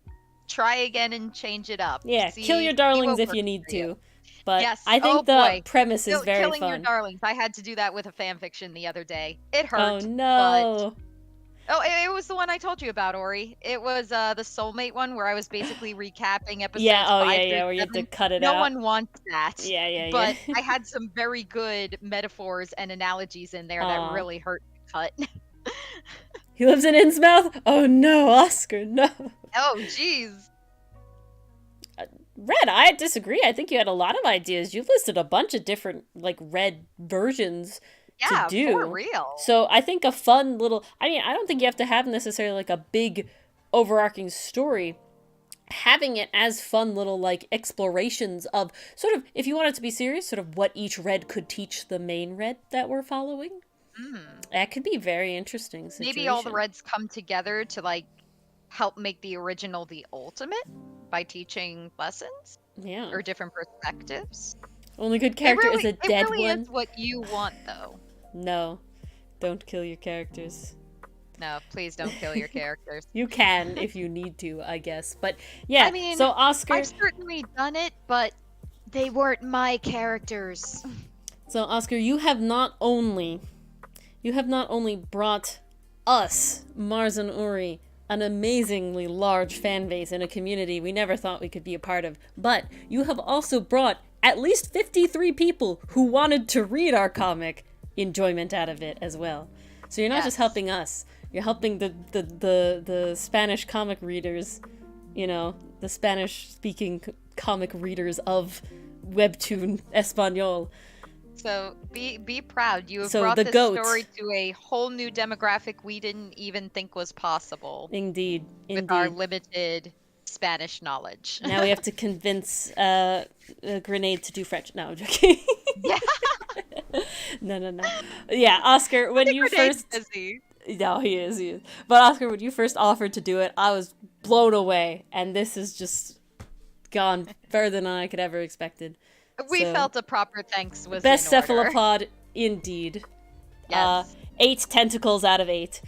try again and change it up. Yeah, See- kill your see darlings what if you works need for to. you. But Yes. I think Oh, the boy. premise is very Killing your fun. darlings. I had to do that with a fan fiction the other day. It Oh hurt. no. Oh, it was the one I told you about, Ori. It was the soulmate one where I was basically recapping episodes. Yeah, 5 yeah, through where you have to 7. cut it No out. one wants that. Yeah. But I had some very good metaphors and analogies in there Aw. that really hurt to cut. He lives in Innsmouth? Oh no, Oscar, no. Oh, jeez. Red, I disagree. I think you had a lot of ideas. You listed a bunch of different like red versions to Yeah, for do. real. So I think a fun little, I mean, I don't think you have to have necessarily like a big overarching story. Having it as fun little like explorations of sort of, if you want it to be serious, sort of what each red could teach the main red that we're following. Mm. That could be very interesting Maybe all the situation. reds come together to like help make the original the ultimate by teaching lessons Yeah. or different perspectives. Only good character is a It dead really one. is what you want, though. No. Don't kill your characters. No, please don't kill your characters. You can if you need to, I guess. But yeah, I mean, so Oscar. I've certainly done it, but they weren't my characters. So Oscar, you have not only brought us, Mars and Ori, an amazingly large fan base in a community we never thought we could be a part of, but you have also brought at least 53 people who wanted to read our comic enjoyment out of it as well. So you're not just Yes. helping us, you're helping the Spanish comic readers, you know, the Spanish speaking comic readers of Webtoon Espanol. So be proud. You have So brought the this goat. story to a whole new demographic we didn't even think was possible Indeed, with our indeed. limited Spanish knowledge. Now we have to convince a Grenade to do French. No, I'm joking. Yeah. No. Yeah, Oscar, when you Grenade's first... busy. No, he is. But Oscar, when you first offered to do it, I was blown away. And this has just gone further than I could ever expected. We So, felt a proper thanks was best in order. cephalopod, indeed. Yes. 8 tentacles out of 8.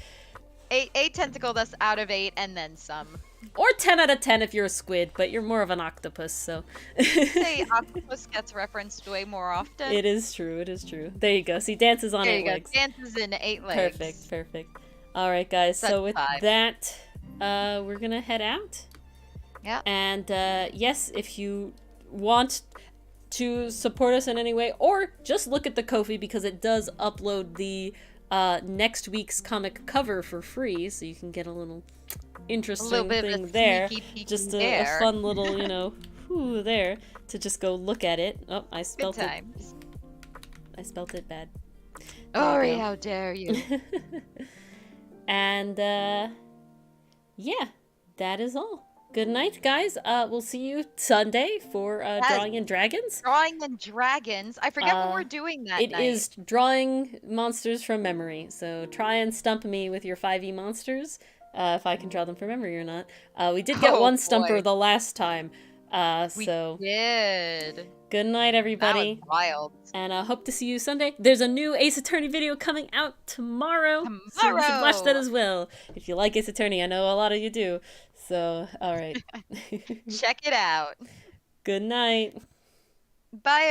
Eight tentacle dust out of 8 and then some. Or 10 out of 10 if you're a squid, but you're more of an octopus, so... Say octopus gets referenced way more often. It is true, it is true. There you go. See, dances on There 8 you go. legs. Dances in 8 legs. Perfect. All right, guys. Such So with vibe. that, we're gonna head out. Yeah. And yes, if you want to support us in any way, or just look at the Ko-fi because it does upload the next week's comic cover for free, so you can get a little interesting bit of a thing there. sneaky peek Just a there. fun little, whoo there to just go look at it. Oh, I Good spelt it. times. I spelt it bad. Ori, go. how dare you? And yeah, that is all. Good night, guys. We'll see you Sunday for Drawing and Dragons. Drawing and Dragons. I forget what we're doing that It night. is drawing monsters from memory. So try and stump me with your 5e monsters, if I can draw them from memory or not. We did get Oh, one stumper boy. the last time. We So did. good night, That everybody. was wild. And I hope to see you Sunday. There's a new Ace Attorney video coming out tomorrow. So you should watch that Tomorrow. as well. If you like Ace Attorney, I know a lot of you do. So, all right. Check it out. Good night. Bye,